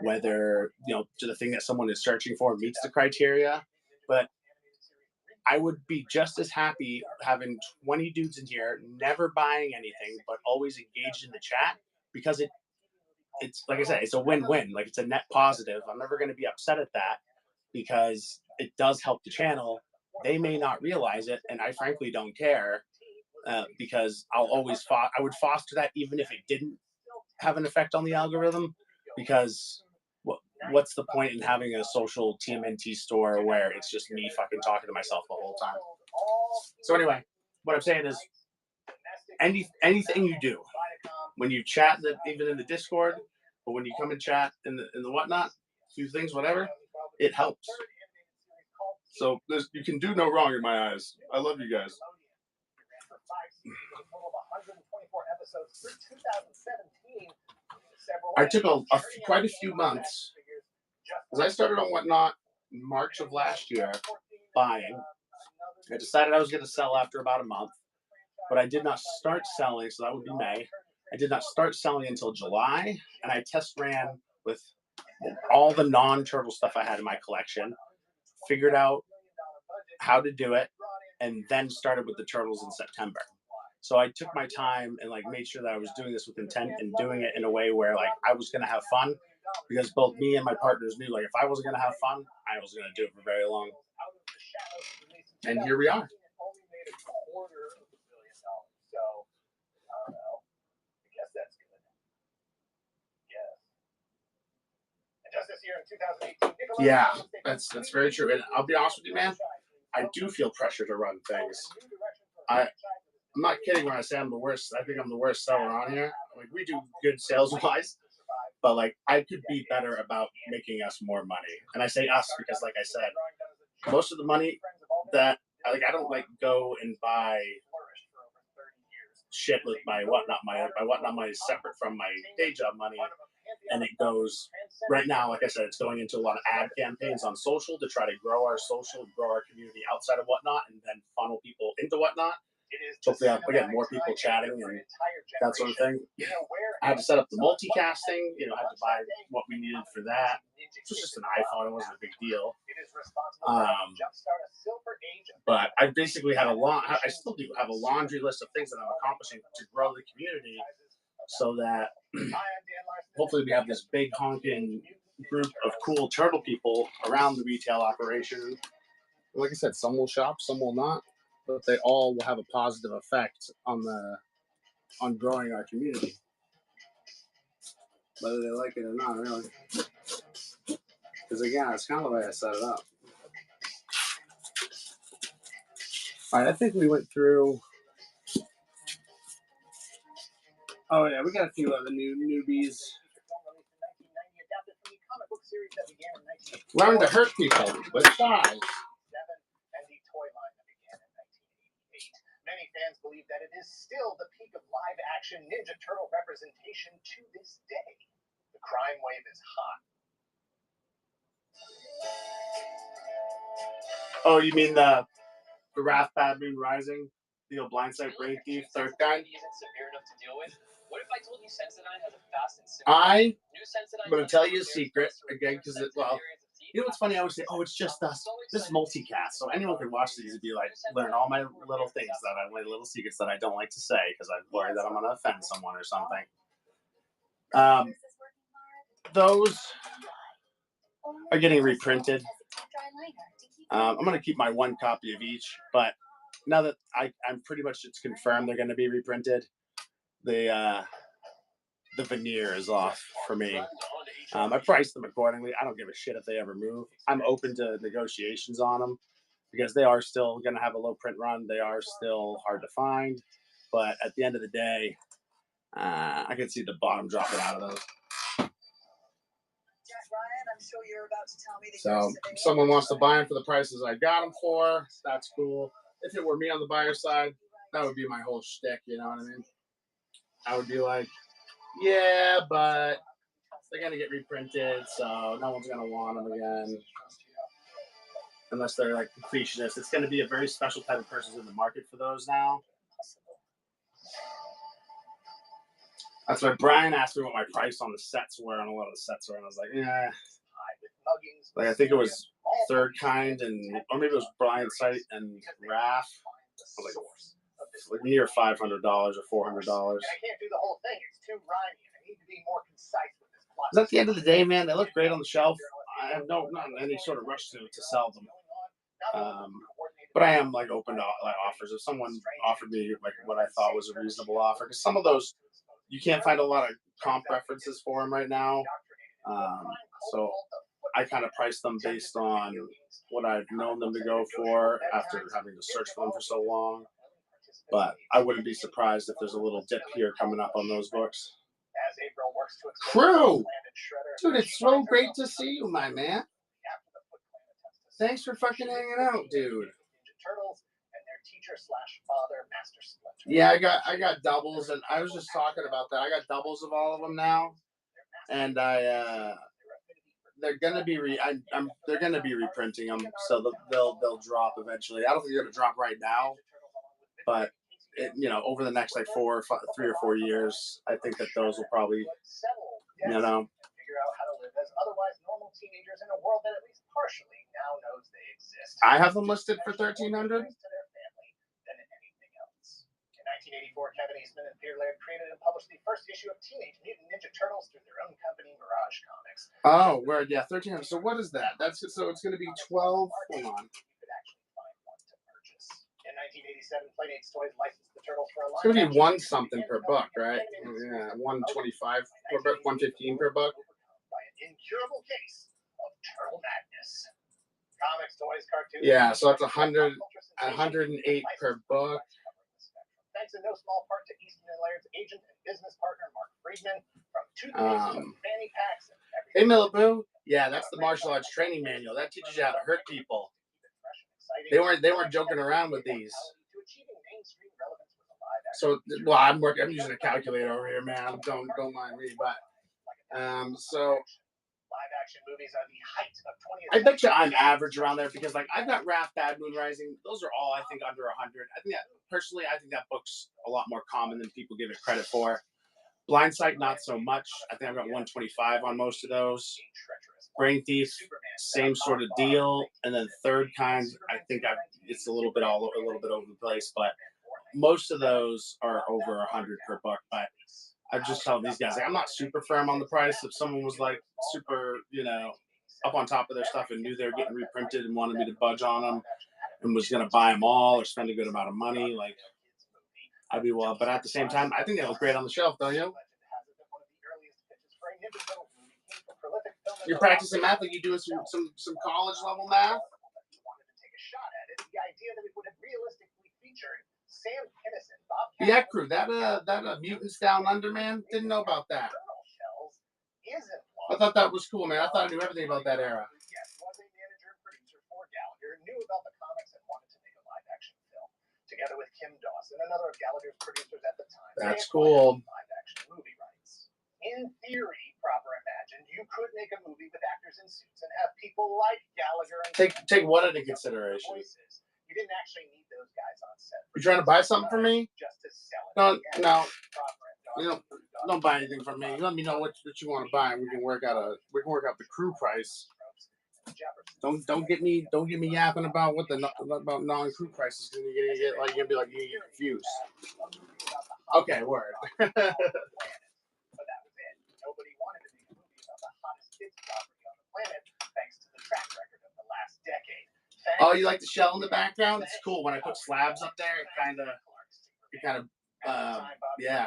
whether, the thing that someone is searching for meets the criteria. But I would be just as happy having 20 dudes in here, never buying anything, but always engaged in the chat, because it's like I said, it's a win-win. Like, it's a net positive. I'm never going to be upset at that because it does help the channel. They may not realize it, and I frankly don't care, because I would foster that even if it didn't have an effect on the algorithm, because what's the point in having a social TMNT store where it's just me fucking talking to myself the whole time? So anyway, what I'm saying is, anything you do, when you chat, even in the Discord, but when you come and chat in the whatnot, do things, whatever, it helps. So you can do no wrong in my eyes. I love you guys. I took quite a few months, because I started on Whatnot in March of last year, buying. I decided I was going to sell after about a month, but I did not start selling, so that would be May. I did not start selling until July, and I test ran with all the non-turtle stuff I had in my collection, figured out how to do it, and then started with the turtles in September. So I took my time and made sure that I was doing this with intent and doing it in a way where I was going to have fun, because both me and my partners knew if I wasn't going to have fun, I was going to do it for very long. And here we are. Yeah, that's very true. And I'll be honest with you, man. I do feel pressure to run things. I'm not kidding when I say I'm the worst. I think I'm the worst seller on here. Like, we do good sales wise, but like, I could be better about making us more money. And I say us because, like I said, most of the money that like, I don't like go and buy shit with my whatnot. My whatnot money is separate from my day job money, and it goes right now. Like I said, it's going into a lot of ad campaigns on social to try to grow our social, grow our community outside of whatnot, and then funnel people into whatnot. Hopefully, have again more people chatting and that sort of thing. I had to set up the multicasting. I had to buy what we needed for that. It was just an iPhone. It wasn't a big deal. But I basically had I still do have a laundry list of things that I'm accomplishing to grow the community, so that hopefully we have this big honking group of cool turtle people around the retail operation. Like I said, some will shop, some will not, but they all will have a positive effect on growing our community, whether they like it or not, really. Because again, it's kind of the way I set it up. All right, I think we went through. Oh yeah, we got a few other newbies. Learn to hurt people with size. Many fans believe that it is still the peak of live-action Ninja Turtle representation to this day. The crime wave is hot. Oh, you mean the Wrath Bad Moon Rising? The old Blindside Brain Thief, third guy? Severe enough to deal with? What if I told you Sensodyne has a fast and simple... I'm going to tell you a secret, again, because you know what's funny? I always say, oh, it's just us. This is multicast, so anyone can watch these and be like, learn all my little things my little secrets that I don't like to say because I'm worried that I'm going to offend someone or something. Those are getting reprinted. I'm going to keep my one copy of each, but now that I'm pretty much, it's confirmed they're going to be reprinted, the veneer is off for me. I priced them accordingly. I don't give a shit if they ever move. I'm open to negotiations on them because they are still going to have a low print run. They are still hard to find, but at the end of the day, I can see the bottom dropping out of those. I'm sure you're about to tell me that So if someone wants to buy them for the prices I got them for, that's cool. If it were me on the buyer side, that would be my whole shtick, you know what I mean? I would be like, yeah, but they're going to get reprinted, so no one's going to want them again. Unless they're like completionists. It's going to be a very special type of person in the market for those now. That's why Brian asked me what my price on the sets were, and a lot of the sets were, and I was like, yeah. Like, I think it was Third Kind, or maybe it was Brian's site and Raph. I was like near $500 or $400. I can't do the whole thing. It's too grimy. I need to be more concise with this plot. Because at the end of the day, man, they look great on the shelf. I have not any sort of rush to sell them. But I am like open to offers. If someone offered me like what I thought was a reasonable offer, because some of those you can't find a lot of comp references for them right now. So I kind of price them based on what I've known them to go for after having to search for them for so long. But I wouldn't be surprised if there's a little dip here coming up on those books. Crew! Dude, it's so great to see you, my man. Thanks for fucking hanging out, dude. Yeah, I got doubles, and I was just talking about that. I got doubles of all of them now, and they're gonna be they're gonna be reprinting them, so they'll drop eventually. I don't think they're gonna drop right now, but over the next like 3 or 4 years, I think that those will probably, figure out how to live as otherwise normal teenagers in a world that at least partially now knows they exist. I have them listed for $1,300. 1984, Kevin Eastman and Peter Laird created and published the first issue of Teenage Mutant Ninja Turtles through their own company, Mirage Comics. Oh, word, yeah, 1,300. So what is that? So it's going to be 12. Hold on. You could actually find one to purchase. In 1987, Playdates Toys licensed the Turtles for a line. It's going to be one something per book, right? Yeah, 125 per book, 115 per book. By an incurable case of turtle madness. Comics, toys, cartoons. Yeah, so that's 108 per book. Thanks in no small part to Easton and Laird's agent and business partner, Mark Friedman, from fanny packs and everything. Hey, Milliboo. Yeah, that's the martial arts training manual. That teaches you how to hurt people. They weren't joking around with these. So, well, I'm using a calculator over here, man. Don't mind me, but so live action movies are the height of 20th. I bet you I'm average around there because, like, I've got Wrath, Bad Moon Rising. Those are all I think under 100. I think that book's a lot more common than people give it credit for. Blindside, not so much. I think I've got 125 on most of those. Brain Thief, same sort of deal. And then Third Kind, I think it's a little bit over the place, but most of those are over 100 per book. But I just tell these guys, like, I'm not super firm on the price. If someone was like super, up on top of their stuff and knew they were getting reprinted and wanted me to budge on them and was going to buy them all or spend a good amount of money, like, I'd be well. But at the same time, I think they look great on the shelf, don't you? You're practicing math, like you doing some college level math? Yeah, crew. That Mutants Down Under, man. Didn't know about that. I thought that was cool, man. I thought I knew everything about that era. Knew about the comics and wanted to make a live action film together with Kim Dawson, another of Gallagher's producers at the time. That's cool. Live action movie rights. In theory, proper imagined, you could make a movie with actors in suits and have people like Gallagher and take what into consideration? Voices. You didn't actually need those guys on set. You trying to buy something for me? Just to sell it. No. Don't buy anything from me. Let me know what you want to buy, and we can work out the crew price. Don't get me yapping about about non-crew prices because you're gonna be confused. Okay, word. But that was it. Nobody wanted to make a movie about the hottest kids property on the planet, thanks to the track record of the last decade. Oh, you like the shell in the background? It's cool. When I put slabs up there, it kind of, yeah.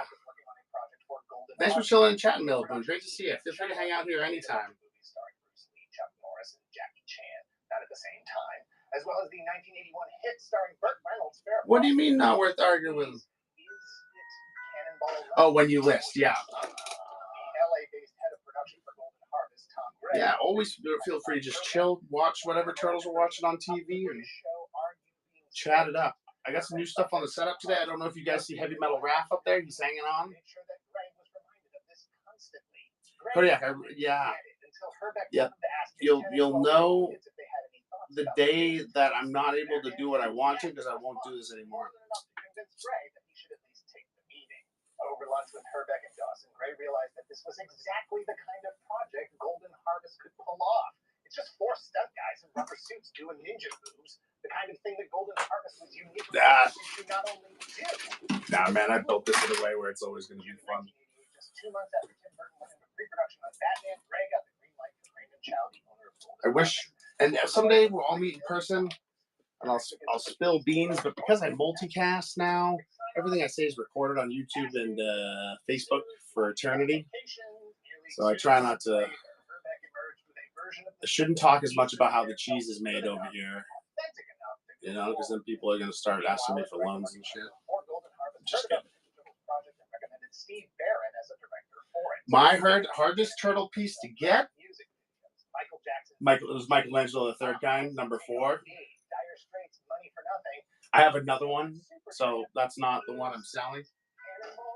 Thanks for chilling and chatting, Milliboo. Great to see you. Feel free to hang out here anytime. Not at the same time, as well as the 1981 hit starring Burt Reynolds. What do you mean not worth arguing with? Oh, when you list, yeah. The LA-based head of production for Golden Harvest, Tom Gray. Yeah, always feel free to just chill, watch whatever turtles we're watching on TV, and chat it up. I got some new stuff on the setup today. I don't know if you guys see Heavy Metal Raph up there. He's hanging on. Oh yeah. Yeah. You'll know the day that I'm not able to do what I want to because I won't do this anymore. Over lunch with Herbeck and Dawson, Gray realized that this was exactly the kind of project Golden Harvest could pull off. It's just 4 stunt guys in rubber suits doing ninja moves, the kind of thing that Golden Harvest was unique to not only do. Nah, man, I built this in a way where it's always going to be fun. Just 2 months after Tim Burton went into pre-production on Batman, Gray got the green light from Raymond Chow, the owner of Golden I wish, and someday we'll all meet in person, and I'll spill beans. But because I multicast now, everything I say is recorded on YouTube and Facebook for eternity. So I try not to. I shouldn't talk as much about how the cheese is made over here, because then people are going to start asking me for loans and shit. Just kidding. My hardest turtle piece to get. It was Michelangelo the Third Kind, number 4. I have another one, so that's not the one I'm selling.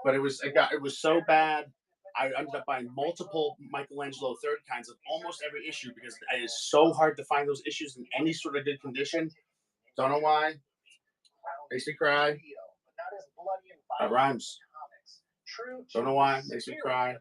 But it was so bad. I ended up buying multiple Michelangelo Third Kinds of almost every issue because it is so hard to find those issues in any sort of good condition. Don't know why. Makes me cry. That rhymes. Don't know why. Makes me cry.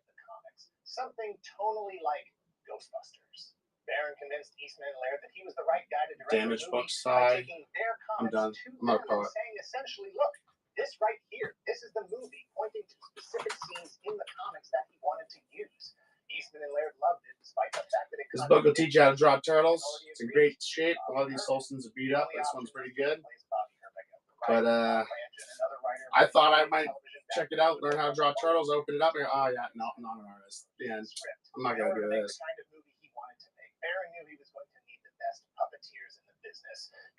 Something tonally like Ghostbusters. Barron convinced Eastman and Laird that he was the right guy to direct Damage the book movie side. by taking their I'm done. comics to I'm not them poet. and saying essentially, look, this right here, this is the movie, pointing to specific scenes in the comics that he wanted to use. Eastman and Laird loved it, despite the fact that it This book will teach you how to draw turtles. It's in great shape. A lot of these Solstons are beat up. This one's pretty good. But I thought I might check it out, learn how to draw turtles, open it up, and oh yeah, no, I'm not an artist. The end. I'm not gonna do this. Barron knew he was going to need the best puppeteers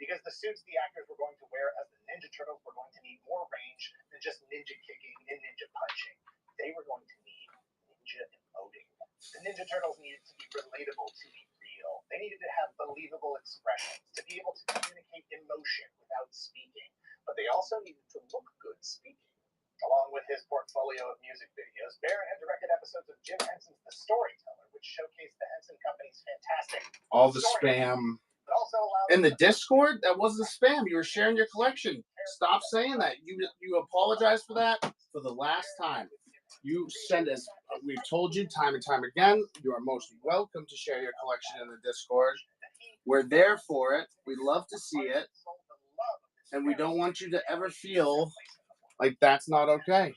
because the suits the actors were going to wear as the Ninja Turtles were going to need more range than just ninja kicking and ninja punching. They were going to need ninja emoting. The Ninja Turtles needed to be relatable to be real. They needed to have believable expressions, to be able to communicate emotion without speaking. But they also needed to look good speaking. Along with his portfolio of music videos, Barron had directed episodes of Jim Henson's The Storyteller, which showcased the Henson Company's fantastic all the spam. but also allowed In the Discord, that wasn't spam. You were sharing your collection. Stop saying that. You apologize for that for the last time. You send us, we've told you time and time again, you are most welcome to share your collection in the Discord. We're there for it. We love to see it. And we don't want you to ever feel like that's not okay.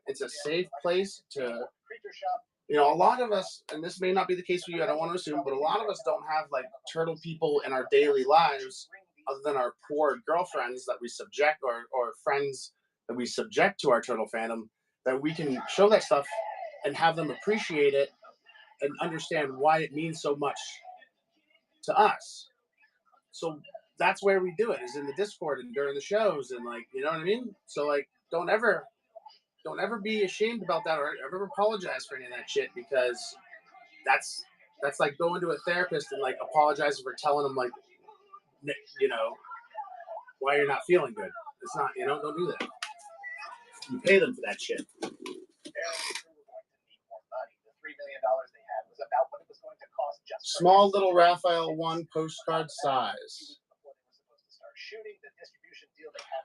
It's a safe place to, you know, a lot of us, and this may not be the case for you, I don't want to assume, but a lot of us don't have like turtle people in our daily lives other than our poor girlfriends that we subject or friends that we subject to our turtle fandom, that we can show that stuff and have them appreciate it and understand why it means so much to us. So that's where we do it, is in the Discord and during the shows, and like, you know what I mean? So like, don't ever be ashamed about that or ever apologize for any of that shit, because that's like going to a therapist and like apologizing for telling them like, you know, why you're not feeling good. It's not, you know, don't do that. You pay them for that shit. $3 million they had was about what it was going to cost just Small little Raphael 1 postcard size.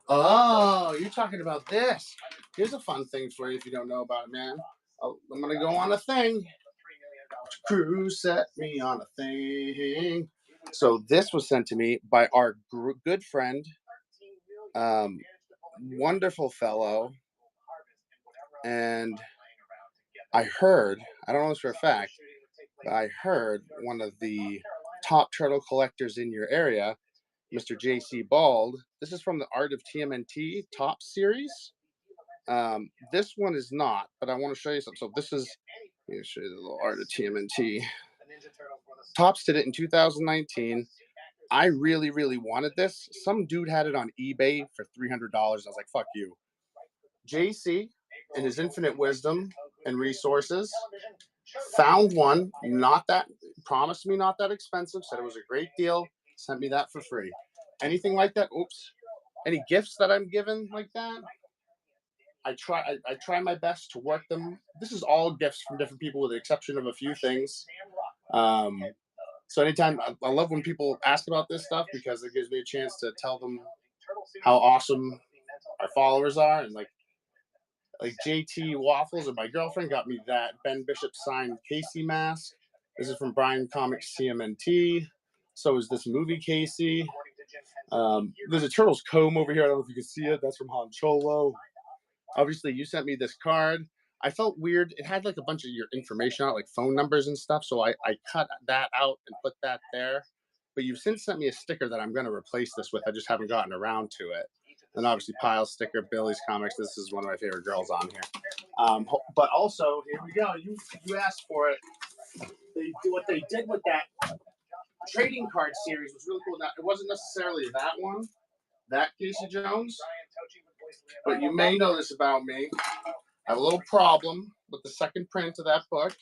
Oh, you're talking about this. Here's a fun thing for you if you don't know about it, man. I'm going to go on a thing. Crew set me on a thing. So this was sent to me by our good friend, wonderful fellow, and I heard, I don't know this for a fact, but I heard one of the top turtle collectors in your area, Mr. J.C. Bald. This is from the Art of TMNT Top series. This one is not, but I want to show you something. So this is, let me show you the little Art of TMNT. Tops did it in 2019. I really, really wanted this. Some dude had it on eBay for $300. I was like, fuck you. JC, in his infinite wisdom and resources, found one, promised me not that expensive, said it was a great deal, sent me that for free. Anything like that, any gifts that I'm given like that, I try my best to work them. This is all gifts from different people with the exception of a few things. So anytime, I love when people ask about this stuff, because it gives me a chance to tell them how awesome our followers are. And like JT Waffles and my girlfriend got me that Ben Bishop signed Casey mask. This is from Brian Comics CMNT. So is this movie Casey. There's a Turtles comb over here. I don't know if you can see it. That's from Han Cholo. Obviously, you sent me this card. I felt weird. It had like a bunch of your information out, like phone numbers and stuff. So I cut that out and put that there. But you've since sent me a sticker that I'm going to replace this with. I just haven't gotten around to it. And obviously, Pyle's sticker, Billy's Comics. This is one of my favorite girls on here. But also, here we go. You asked for it. What they did with that trading card series was really cool. Now, it wasn't necessarily that one, that Casey Jones. But you may know this about me. I have a little problem with the second print of that book.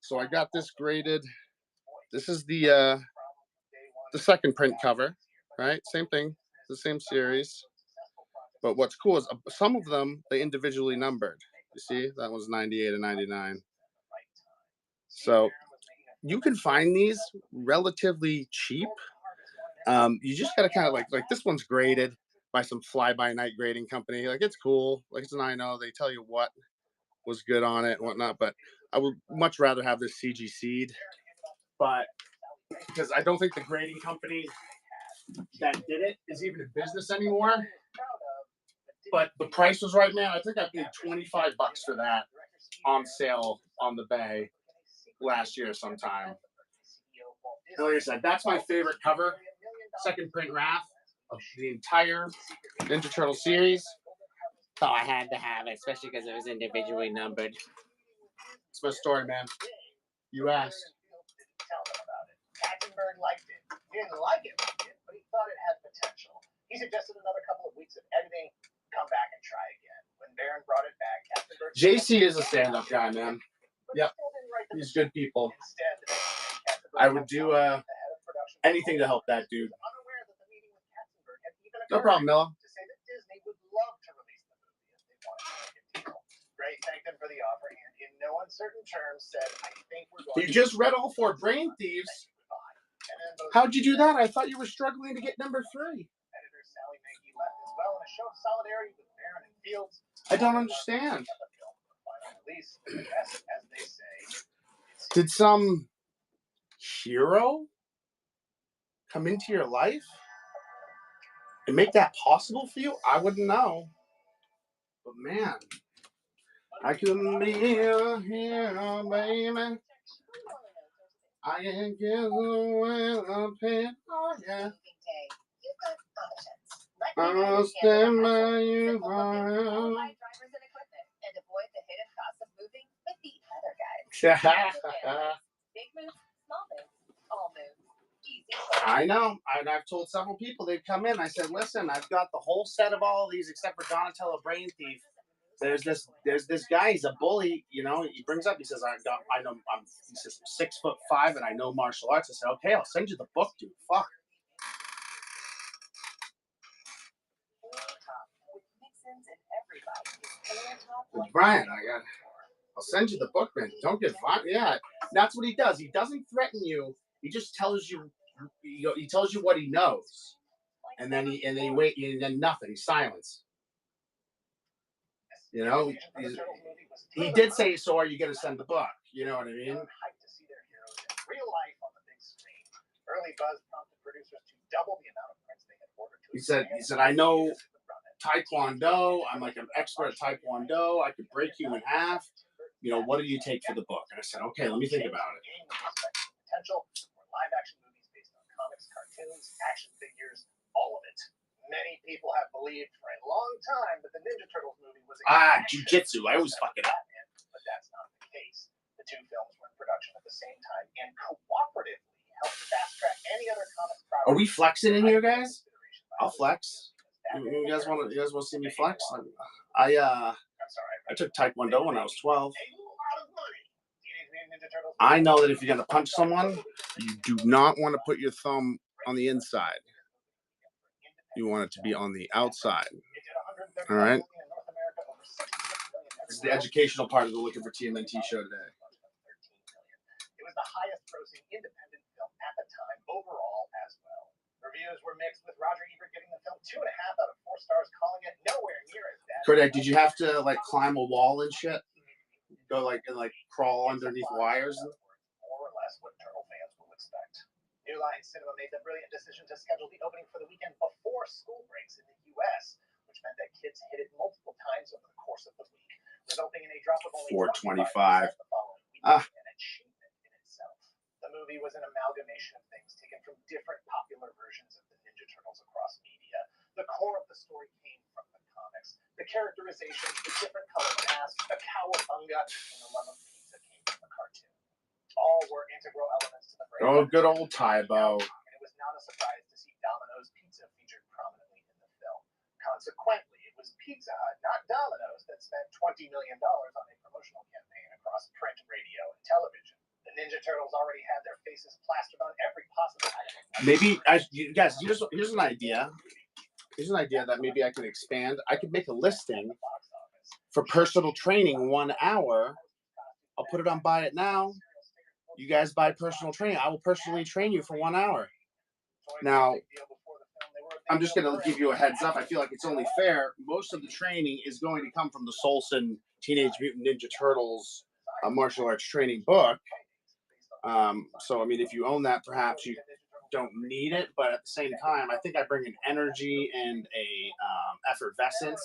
So I got this graded. This is the second print cover, right? Same thing, the same series. But what's cool is some of them, they individually numbered. You see, that was 98 and 99. So you can find these relatively cheap. You just got to kind of like this one's graded by some fly-by-night grading company. Like, it's cool. Like, it's an I know. They tell you what was good on it and whatnot. But I would much rather have this CGC'd. But because I don't think the grading company that did it is even in business anymore. But the price was right, man. I think I paid $25 for that on sale on the Bay last year sometime. And like I said, that's my favorite cover. Second print Wrath of the entire Ninja Turtle series. So I had to have it, especially because it was individually numbered. It's my story, man. You asked. Katzenberg liked it. He didn't like it, but he thought it had potential. He suggested another couple of weeks of editing, come back and try again. When Barron brought it back, Katzenberg JC is a stand-up guy, man. Yep. He's good people. I would do anything to help that dude. No problem, Miller. To say that Disney would love to release the movie if they wanted to make a deal. Gray thanked him for the offer and in no uncertain terms said, I think we're going You just read all 4 Brain Thieves. How'd you do that? I thought you were struggling to get number 3. Editor Sally Maggie left as well in a show of solidarity with Barron and Fields. I don't understand. Release, as they say. Did some hero come into your life and make that possible for you? I wouldn't know. But man, I couldn't be a hero, baby. I can give away a pen. Oh, yeah. I'll stand by you forever. I know. I've told several people they've come in. I said, listen, I've got the whole set of all of these except for Donatello Brain Thief. There's this guy. He's a bully. You know, he brings up. He says, I know. He says, I'm 6'5" and I know martial arts. I said, okay, I'll send you the book, dude. Fuck. Brian, I'll send you the book, man. Don't get violent. Yeah, that's what he does. He doesn't threaten you. He just tells you. He tells you what he knows, and then he wait, and then nothing. He's silence. You know, he did say, so are you going to send the book? You know what I mean? He said, I know Taekwondo. I'm like an expert at Taekwondo. I could break you in half. You know, what do you take for the book? And I said, okay, let me think about it. Potential for live action movies based on comics, cartoons, action figures, all of it. Many people have believed for a long time that the Ninja Turtles movie was jiu-jitsu. I always fuck it up. But that's not the case. The 2 films were in production at the same time and cooperatively helped fast track any other comics project. Are we flexing in here, guys? I'll flex. You guys want to see me flex? I took Taekwondo when I was 12. I know that if you're gonna punch someone, you do not want to put your thumb on the inside. You want it to be on the outside. All right. This is the educational part of the Looking for TMNT show today. It was the highest grossing independent film at the time overall as well. Reviews were mixed, with Roger Ebert giving the film 2.5 out of 4 stars, calling it nowhere near as bad. Kodak, did you have to like climb a wall and shit? Go like crawl underneath wires? More or less what Turtle fans will expect. New Line Cinema made the brilliant decision to schedule the opening for the weekend before school breaks in the U.S., which meant that kids hit it multiple times over the course of the week, resulting in a drop of only 425 the following week, an achievement in itself. The movie was an amalgamation of things taken from different popular versions of the Ninja Turtles across media. The core of the story came from the comics. The characterizations, the different colored masks, the cowabunga, and the love of pizza came from the cartoon. All were integral elements to the brand. Oh, good old Tybo. And it was not a surprise to see Domino's Pizza featured prominently in the film. Consequently, it was Pizza Hut, not Domino's, that spent $20 million on a promotional campaign across print, radio, and television. The Ninja Turtles already had their faces plastered on every possible item. Maybe, guys, here's an idea. Here's an idea that maybe I can expand. I could make a listing for personal training 1 hour. I'll put it on Buy It Now. You guys buy personal training. I will personally train you for 1 hour. Now, I'm just going to give you a heads up. I feel like it's only fair. Most of the training is going to come from the Solson Teenage Mutant Ninja Turtles martial arts training book. So, I mean, if you own that, perhaps you don't need it. But at the same time, I think I bring an energy and a effervescence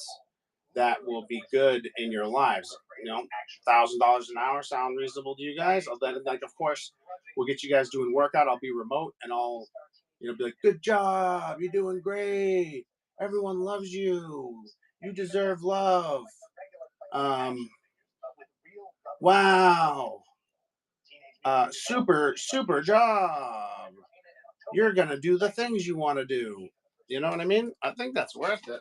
that will be good in your lives. You know, $1,000 an hour sound reasonable to you guys? Then, like, of course, we'll get you guys doing workout. I'll be remote, and I'll, be like, good job, you're doing great. Everyone loves you. You deserve love. Wow. Super job. you're gonna do the things you want to do. You know what I mean? I think that's worth it.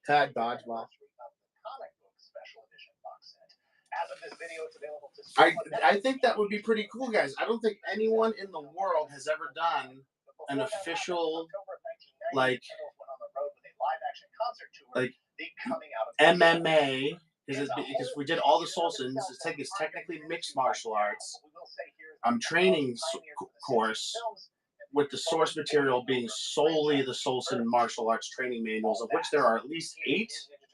Tag dodgeball. I think that would be pretty cool, guys. I don't think anyone in the world has ever done an official like MMA because we did all the Solsons. It's technically mixed martial arts. Training course with the source material being solely the Solson martial arts training manuals, of which there are at least 8,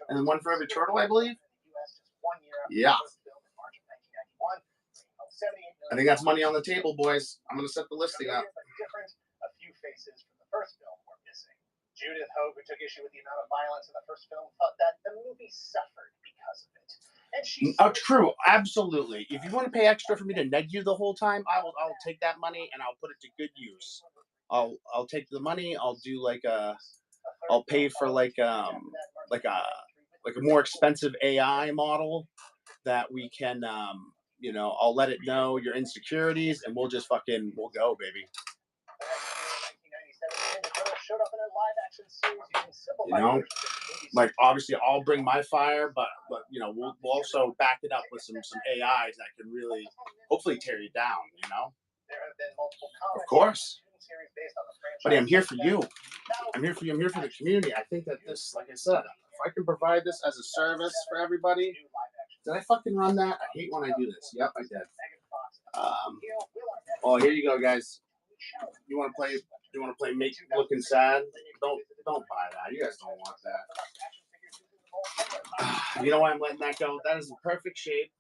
and then one for every turtle, I believe. Yeah. I think that's money on the table, boys. I'm gonna set the listing up. A few faces from the first film were missing. Judith Hogue, who took issue with the amount of violence in the first film, thought that the movie suffered because of it. And she true, absolutely. If you want to pay extra for me to neg you the whole time, I'll take that money and I'll put it to good use. I'll take the money. I'll do I'll pay for like a more expensive AI model that we can I'll let it know your insecurities and we'll just we'll go, baby. Like obviously I'll bring my fire, but we'll also back it up with some AIs that can really hopefully tear you down. Of course. Buddy, I'm here for you. I'm here for you. I'm here for the community. I think that this, like I said, if I can provide this as a service for everybody. Did I fucking run that? I hate when I do this. Yep, I did. Oh, here you go, guys. You want to play? You want to play Make Looking Sad? Don't buy that. You guys don't want that. You know why I'm letting that go? That is in perfect shape.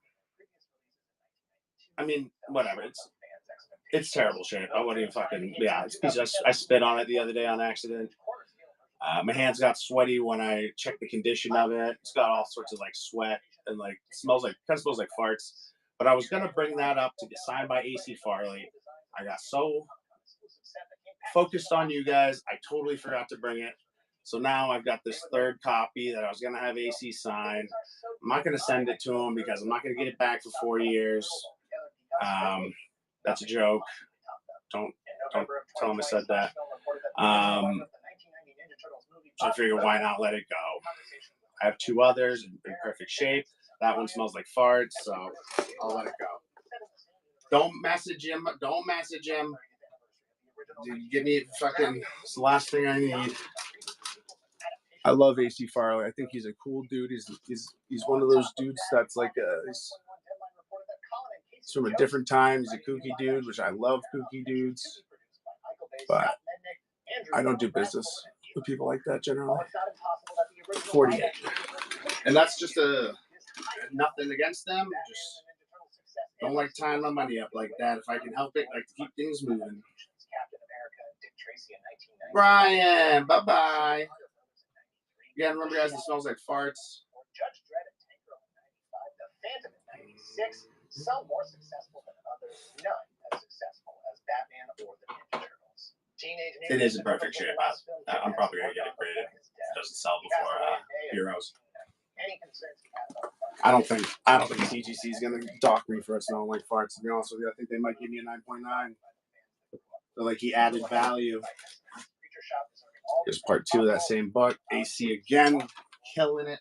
I mean, whatever. It's terrible shape. I wouldn't even fucking I spit on it the other day on accident. My hands got sweaty when I checked the condition of it. It's got all sorts of sweat and kind of smells like farts. But I was gonna bring that up to get signed by AC Farley. I got so focused on you guys, I totally forgot to bring it. So now I've got this third copy that I was gonna have AC sign. I'm not gonna send it to him because I'm not gonna get it back for 4 years. That's a joke. Don't tell him I said that. So I figured, why not let it go? I have 2 others in perfect shape. That one smells like farts, so I'll let it go. Don't message him. Dude, give me fucking. It's the last thing I need. I love AC Farley. I think he's a cool dude. He's one of those dudes that's he's from a different time. He's a kooky dude, which I love kooky dudes. But I don't do business with people like that generally. 48. And that's just nothing against them. Just don't like tying my money up like that. If I can help it, I like to keep things moving. Brian, bye-bye. Yeah, remember, guys, it smells like farts. Some more successful than others, none as successful as Batman or the Ninja Turtles. It is in perfect shape. I'm probably gonna get it graded. It doesn't sell before Heroes. I don't think TGC is gonna dock me for it smelling like farts. To be honest with you, I think they might give me a 9.9. So he added value. Here's part 2 of that same book. AC again, killing it.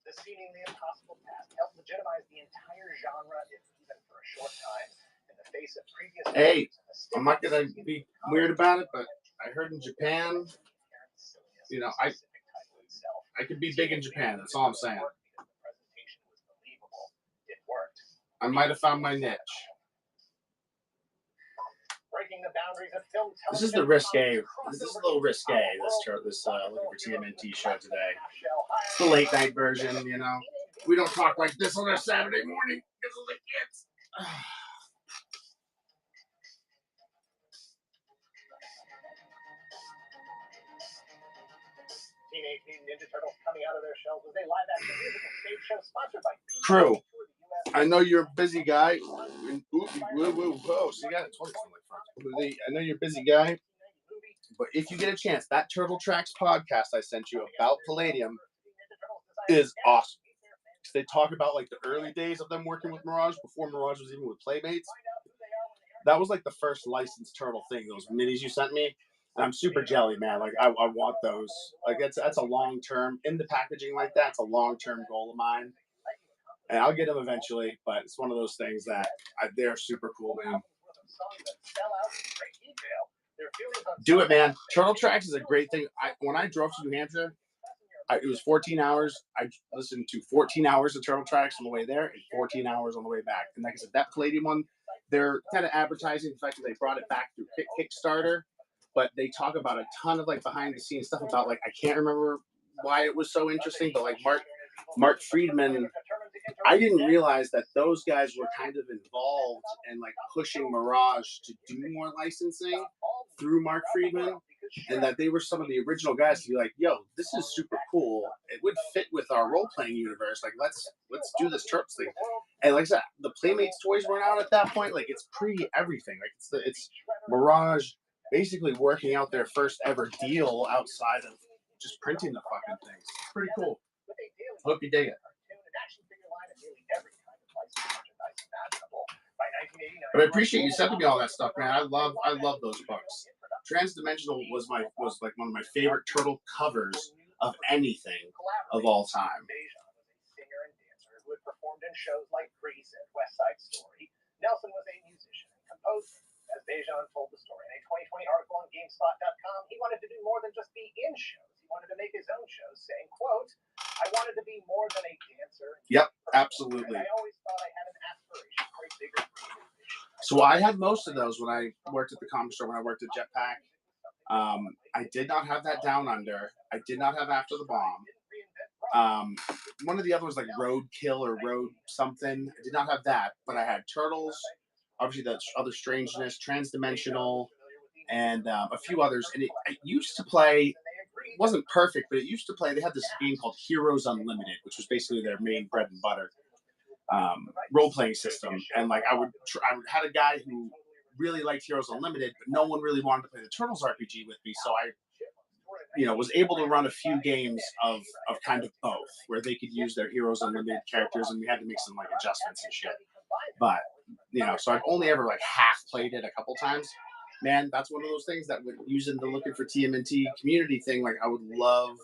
This seemingly impossible task helped legitimize the entire genre, if even for a short time, in the face of previous. Hey, I'm not gonna be weird about it, but I heard in Japan, I could be big in Japan. That's all I'm saying. I might have found my niche. This is the risque. This is a little risque. This looking for TMNT show today. It's the late night version. We don't talk like this on a Saturday morning because of the kids. Teenage Mutant Ninja Turtles coming out of their shells was a live-action musical stage show sponsored by Crew. I know you're a busy guy. Whoa, so you got it 20. I know you're a busy guy, but if you get a chance, that Turtle Tracks podcast I sent you about Palladium is awesome. they talk about like the early days of them working with Mirage before Mirage was even with Playmates. That was like the first licensed turtle thing. Those minis you sent me, and I'm super jelly, man. Like I want those. Like that's a long term in the packaging like that. It's a long term goal of mine, and I'll get them eventually. But it's one of those things that they're super cool, man. Do it, man. Turtle Tracks is a great thing. When I drove to New Hampshire, it was 14 hours. I listened to 14 hours of Turtle Tracks on the way there and 14 hours on the way back. And like I said, that Palladium one, they're kind of advertising the fact that they brought it back through Kickstarter, but they talk about a ton of like behind the scenes stuff about like, I can't remember why it was so interesting, but like Mark Friedman, I didn't realize that those guys were kind of involved in like pushing Mirage to do more licensing through Mark Friedman, and that they were some of the original guys to be like, yo, this is super cool. It would fit with our role-playing universe. Like, let's do this Turtles thing. And like I said, the Playmates toys weren't out at that point. Like, it's pre-everything. Like, it's Mirage basically working out their first ever deal outside of just printing the fucking things. It's pretty cool. Hope you dig it. But I appreciate you sending me all that stuff, man. I love those books. Transdimensional was like one of my favorite turtle covers of anything of all time. Singer and dancer who had performed in shows like Grease and West Side Story. Nelson was a musician and composer. As Dejan told the story in a 2020 article on GameSpot.com, he wanted to do more than just be in shows. He wanted to make his own shows, saying, quote, I wanted to be more than a dancer. Yep, absolutely. And I always thought I had an aspiration for a bigger vision. So I had most of those when I worked at the comic store, when I worked at Jetpack. I did not have that Down Under. I did not have After the Bomb. One of the other was like Roadkill or Road something. I did not have that, but I had Turtles, obviously the other Strangeness, Transdimensional, and a few others. And it used to play, it wasn't perfect, but it used to play, they had this game called Heroes Unlimited, which was basically their main bread and butter role-playing system. And like I had a guy who really liked Heroes Unlimited, but no one really wanted to play the Turtles RPG with me, so I was able to run a few games of kind of both, where they could use their Heroes Unlimited characters, and we had to make some like adjustments and shit. But so I've only ever like half played it a couple times. Man, that's one of those things that using the Looking for TMNT community thing, like I would love.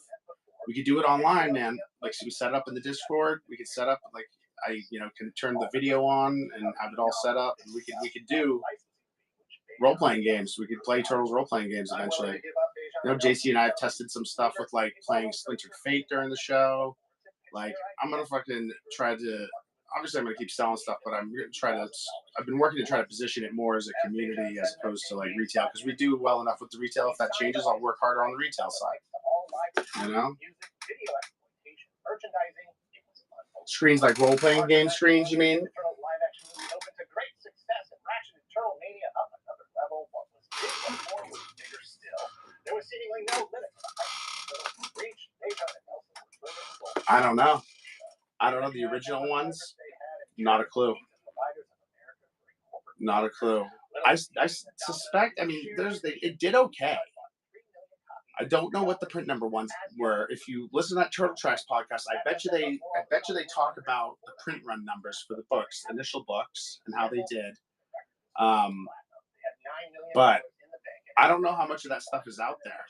We could do it online, man. Like, so we set up in the Discord. We could set up like I can turn the video on and have it all set up, and we could do role-playing games. We could play Turtles role-playing games eventually. JC and I have tested some stuff with like playing Splintered Fate during the show. Like, I'm gonna fucking try to. Obviously, I'm gonna keep selling stuff, but I'm gonna try to. I've been working to try to position it more as a community as opposed to like retail, because we do well enough with the retail. If that changes, I'll work harder on the retail side. Screens like role-playing game screens, you mean? I don't know. The original ones, not a clue. Not a clue. I suspect. I mean, it did okay. I don't know what the print number ones were. If you listen to that Turtle Tracks podcast, I bet you they talk about the print run numbers for the books, initial books, and how they did. But I don't know how much of that stuff is out there.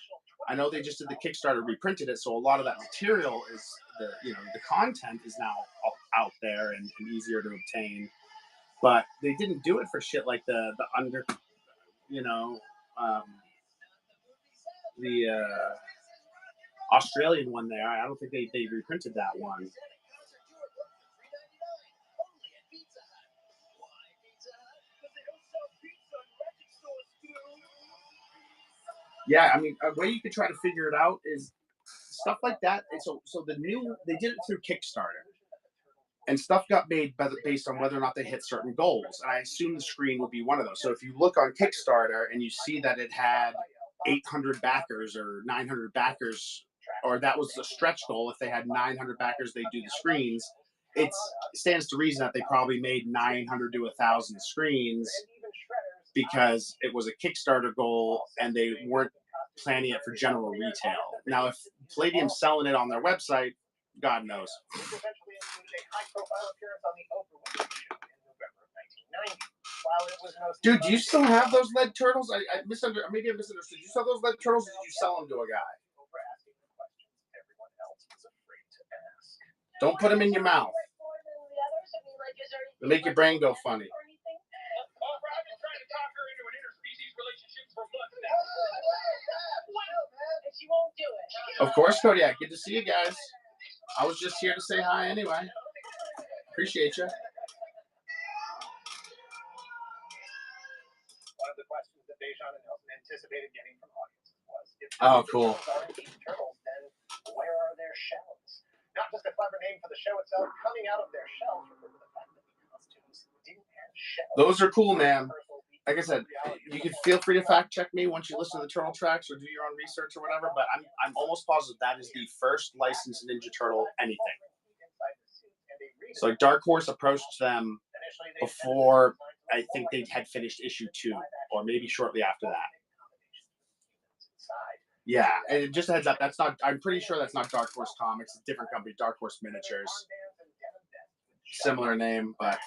I know they just did the Kickstarter, reprinted it, so a lot of that material is the content is now out there and easier to obtain. But they didn't do it for shit like the under, the Australian one there. I don't think they reprinted that one. Yeah, I mean, a way you could try to figure it out is stuff like that. And so they did it through Kickstarter, and stuff got made based on whether or not they hit certain goals. And I assume the screen would be one of those. So if you look on Kickstarter and you see that it had 800 backers or 900 backers, or that was the stretch goal. If they had 900 backers, they do the screens. It stands to reason that they probably made 900 to 1,000 screens because it was a Kickstarter goal and they weren't planning it for general retail. Now, if Palladium's selling it on their website, God knows. a high-profile appearance on the Oprah Winfrey Show in November of 1990. While it was most Dude, do you still have those lead turtles? Maybe I misunderstood. Did you sell those lead turtles, or did you sell them to a guy? Oprah asking the questions everyone else was afraid to ask. Don't put them in your mouth. They make your brain go funny. Oprah, I've been trying to talk her into an interspecies relationship for months now. And she won't do it. Of course, Kodiak. Good to see you guys. I was just here to say hi anyway. Appreciate you. One of the questions that Dejan and Nelson anticipated getting from audiences was, if Oh, cool. are indeed turtles, then where are their shells? Not just a clever name for the show itself, coming out of their shells referred to the fact that the costumes didn't have shells. Those are cool, man. Like I said, you can feel free to fact check me once you listen to the Turtle Tracks or do your own research or whatever, but I'm almost positive that is the first licensed Ninja Turtle anything. So like Dark Horse approached them before I think they had finished issue 2, or maybe shortly after that. Yeah, and just a heads up, that's not. I'm pretty sure that's not Dark Horse Comics. It's a different company, Dark Horse Miniatures. Similar name, but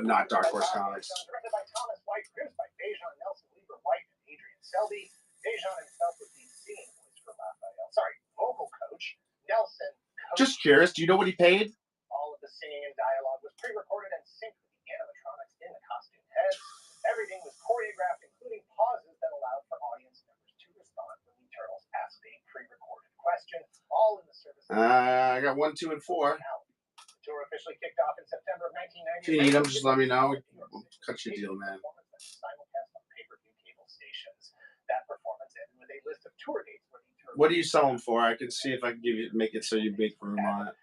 not Dark Horse Comics. Directed by Thomas White, produced by Dejan, Nelson, Lieber, White, and Adrian Selby. Dejan himself was the singing voice for Raphael. Sorry, vocal coach. Nelson. Just curious, do you know what he paid? All of the singing and dialogue was pre-recorded and synced with the animatronics in the costume heads. Everything was choreographed, including pauses that allowed for audience members to respond when the turtles asked a pre-recorded question, all in the service of I got 1, 2, and 4. The tour officially kicked off in September of 1990. If you need them, just let me know. We'll cut your deal, man. Simulcast on pay-per-view cable stations. That performance ended with a list of tour dates where the turtles. What do you sell them for? I can see if I can make it so you make room on it.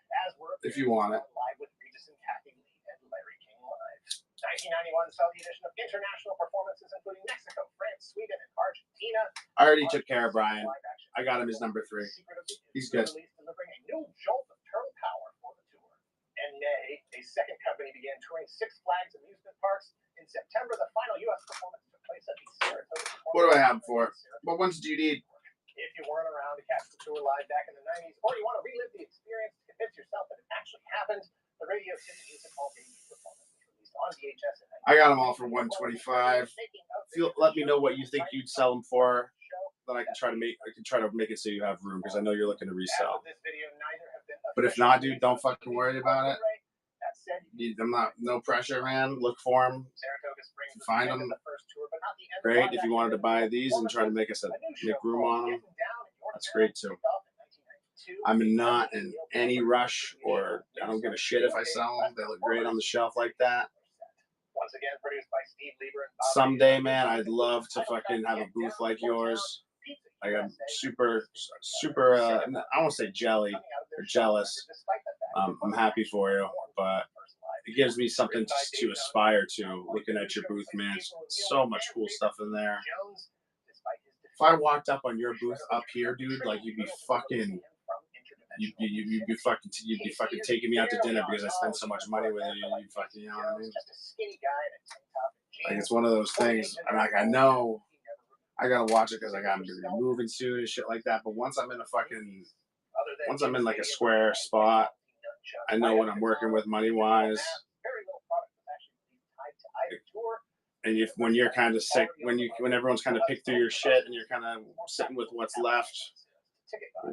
If you want it. Live with Regis and Kathy Lee and Larry King Live. 1991 saw the addition of international performances including Mexico, France, Sweden, and Argentina. I already took care of Brian. I got him his number 3. He's good. Delivering a new jolt of turtle power for the tour. In May, a second company began touring Six Flags amusement parks. In September, the final U.S. performance took place at the Saratoga. What do I have for it? What ones do you need? If you weren't around to catch the tour live back in the 90s, or you want to relive the experience to convince yourself that it actually happened, the Radio City Music Hall debut performance was released on VHS. I got them all for $125. Let me know what you think you'd sell them for. Then I can try to make it so you have room because I know you're looking to resell. But if not, dude, don't fucking worry about it. I'm not, no pressure, man. Look for them. Find them. Great. If you wanted to buy these and try to make room on them, that's great too. I'm not in any rush, or I don't give a shit if I sell them. They look great on the shelf like that. Once again, produced by Steve Lieber and Someday, man, I'd love to fucking have a booth like yours. Like I'm super, I won't say jelly or jealous. I'm happy for you, but it gives me something to aspire to. Looking at your booth, man, so much cool stuff in there. If I walked up on your booth up here, dude, like you'd be fucking taking me out to dinner because I spend so much money with you. You fucking, you know what I mean? Like it's one of those things. I'm like, I know I gotta watch it because I gotta be moving soon and shit like that. But once I'm in like a square spot, I know what I'm working with money wise. And when you're kind of sick, when everyone's kind of picked through your shit and you're kind of sitting with what's left,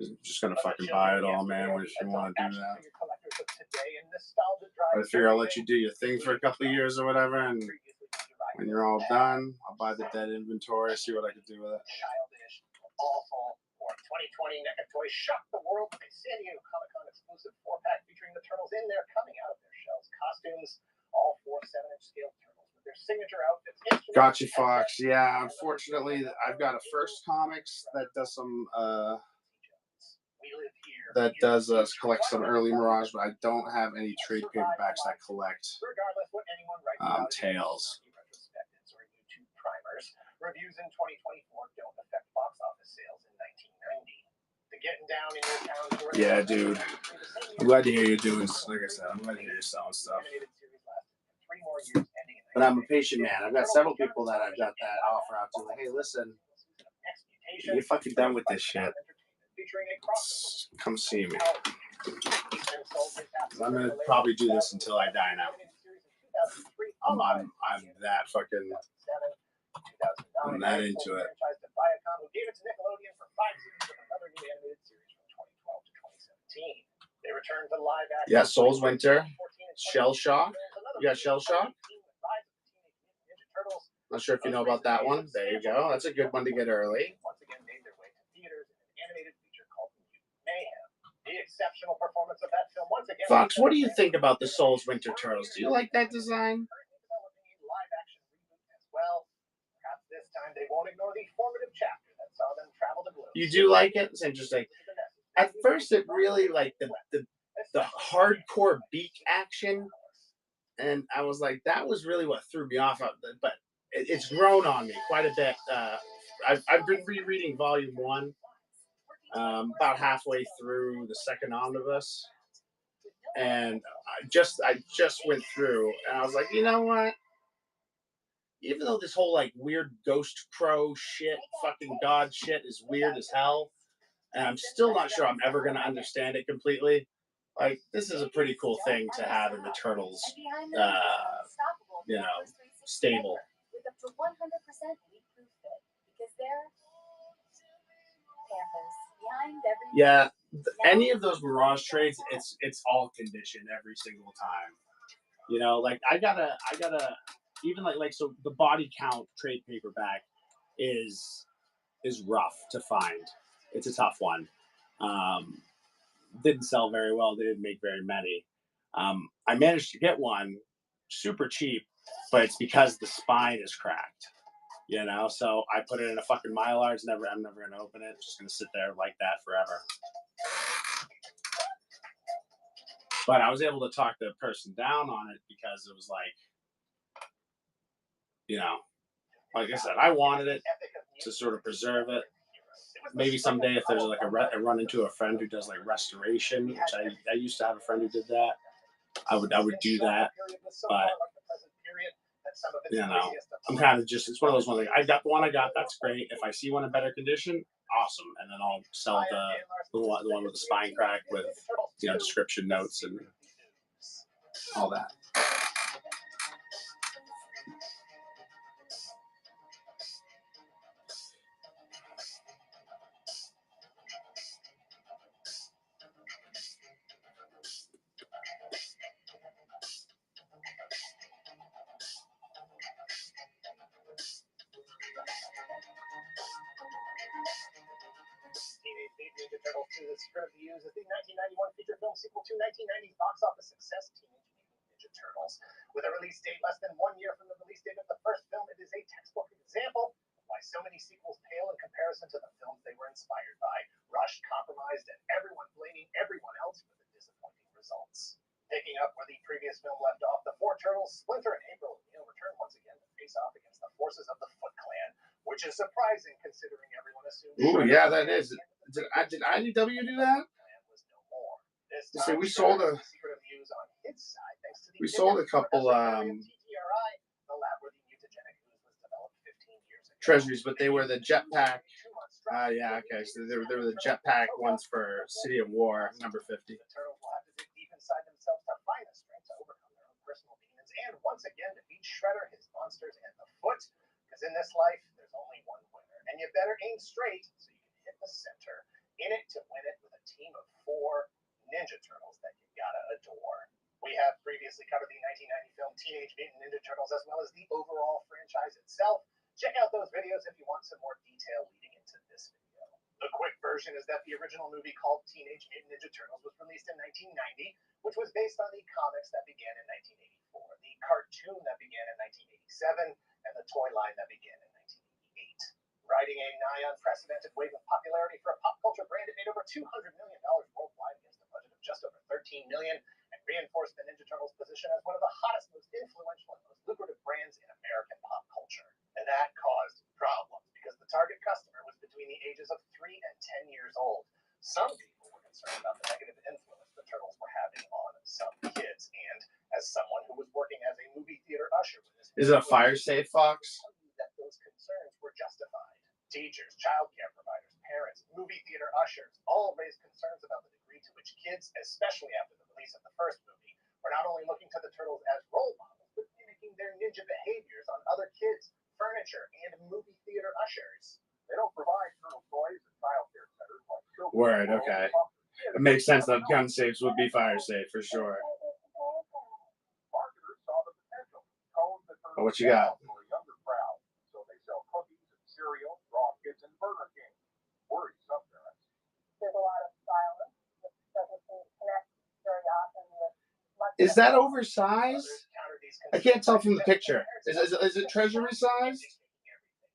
you're just gonna fucking buy it all, man. If you want to do that, but I figure I'll let you do your thing for a couple of years or whatever, and when you're all done, I'll buy the dead inventory, see what I can do with it. Childish, awful, or 2020 NECA toys shocked the world with a San Diego Comic-Con exclusive 4-pack featuring the turtles in there coming out of their shells. Costumes, all 4 7-inch scale turtles with their signature outfits. Gotcha, Fox. Yeah, unfortunately, I've got a First Comics that does some collect some early Mirage, but I don't have any trade paperbacks that collect Tales. Reviews in 2024 don't affect box office sales in 1990. The Getting Down in Your Town tour. Yeah, dude. I'm glad to hear you're doing. Like I said, I'm glad to hear you're selling stuff. But I'm a patient man. I've got several people that I've got that offer out to. Like, hey, listen, you're fucking done with this shit. Come see me. I'm gonna probably do this until I die now. I'm that fucking. I'm that into it. Yeah, Soul's Winter, Shell Shock. You got Shell Shock? Not sure if you know about that one. There you go. That's a good one to get early. Fox, what do you think about the Soul's Winter Turtles? Do you like that design? You do like it? It's interesting. At first, it really like the hardcore beak action, and I was like, that was really what threw me off. But it's grown on me quite a bit. I've been rereading Volume 1, about halfway through the second omnibus, and I just went through, and I was like, you know what? Even though this whole like weird ghost crow shit, fucking god shit is weird as hell, and I'm still not sure I'm ever gonna understand it completely. Like, this is a pretty cool thing to have in the Turtles, stable. Yeah, any of those Mirage trades, it's all conditioned every single time. You know, like I gotta even like so the body count trade paperback is rough to find. It's a tough one. Didn't sell very well. They didn't make very many. I managed to get one super cheap, but it's because the spine is cracked. You know, so I put it in a fucking Mylar. I'm never gonna open it. It's just gonna sit there like that forever. But I was able to talk the person down on it because it was like, you know, like I said, I wanted it to sort of preserve it. Maybe someday if there's like I run into a friend who does like restoration, which I used to have a friend who did that. I would do that, but you know, I'm kind of just, it's one of those ones like I got the one I got, that's great. If I see one in better condition, awesome, and then I'll sell the one with the spine crack with description notes and all that. Ninja Turtles 2 is currently used as the 1991 feature film sequel to 1990's box office success Teenage Mutant Ninja Turtles. With a release date less than 1 year from the release date of the first film, it is a textbook example of why so many sequels pale in comparison to the films they were inspired by, rushed, compromised, and everyone blaming everyone else for the disappointing results. Picking up where the previous film left off, the four turtles, Splinter and April O'Neil, return once again to face off against the forces of the Foot Clan, which is surprising considering everyone assumed. Ooh, yeah, that is. Did IDW do that? So we sold a couple treasuries, but they were the jetpack. Yeah, okay. So they were the jetpack ones for City of War, number 50. The turtles will have to dig deep inside themselves to find the strength to overcome their own personal demons and once again defeat Shredder, his monsters, and the Foot. Because in this life, there's only one winner, and you better aim straight so you can hit the center. In it to win it with a team of 4 Ninja Turtles that you gotta adore. We have previously covered the 1990 film Teenage Mutant Ninja Turtles as well as the overall franchise itself. Check out those videos if you want some more detail leading into this video. The quick version is that the original movie called Teenage Mutant Ninja Turtles was released in 1990, which was based on the comics that began in 1984, the cartoon that began in 1987, and the toy line that began in 1988. Riding a nigh unprecedented wave of popularity for a pop culture brand, it made over $200 million worldwide against a budget of just over $13 million and reinforced the Ninja Turtles' position as one of the hottest, most influential, and most lucrative brands in American pop culture. And that caused problems because the target customer was between the ages of 3 and 10 years old. Some people were concerned about the negative influence the Turtles were having on some kids, and as someone who was working as a movie theater usher with this, is it a fire safe, Fox? That those concerns were justified. Teachers, child care providers, parents, movie theater ushers, all raised concerns about the degree to which kids, especially after the release of the first movie, were not only looking to the turtles as role models, but mimicking their ninja behaviors on other kids, furniture, and movie theater ushers. They don't provide turtle toys at childcare centers like children's. Word, okay. It makes sense that gun safes would be fire safe for sure. Marketers saw the potential. Cones that turn What you got? for a younger crowd, so they sell cookies and cereal, raw kids, and Burger King. Worries some parents. There's a lot of violence, which doesn't seem to connect very often with much. Is that oversized? I can't tell from the picture. Is it treasury size?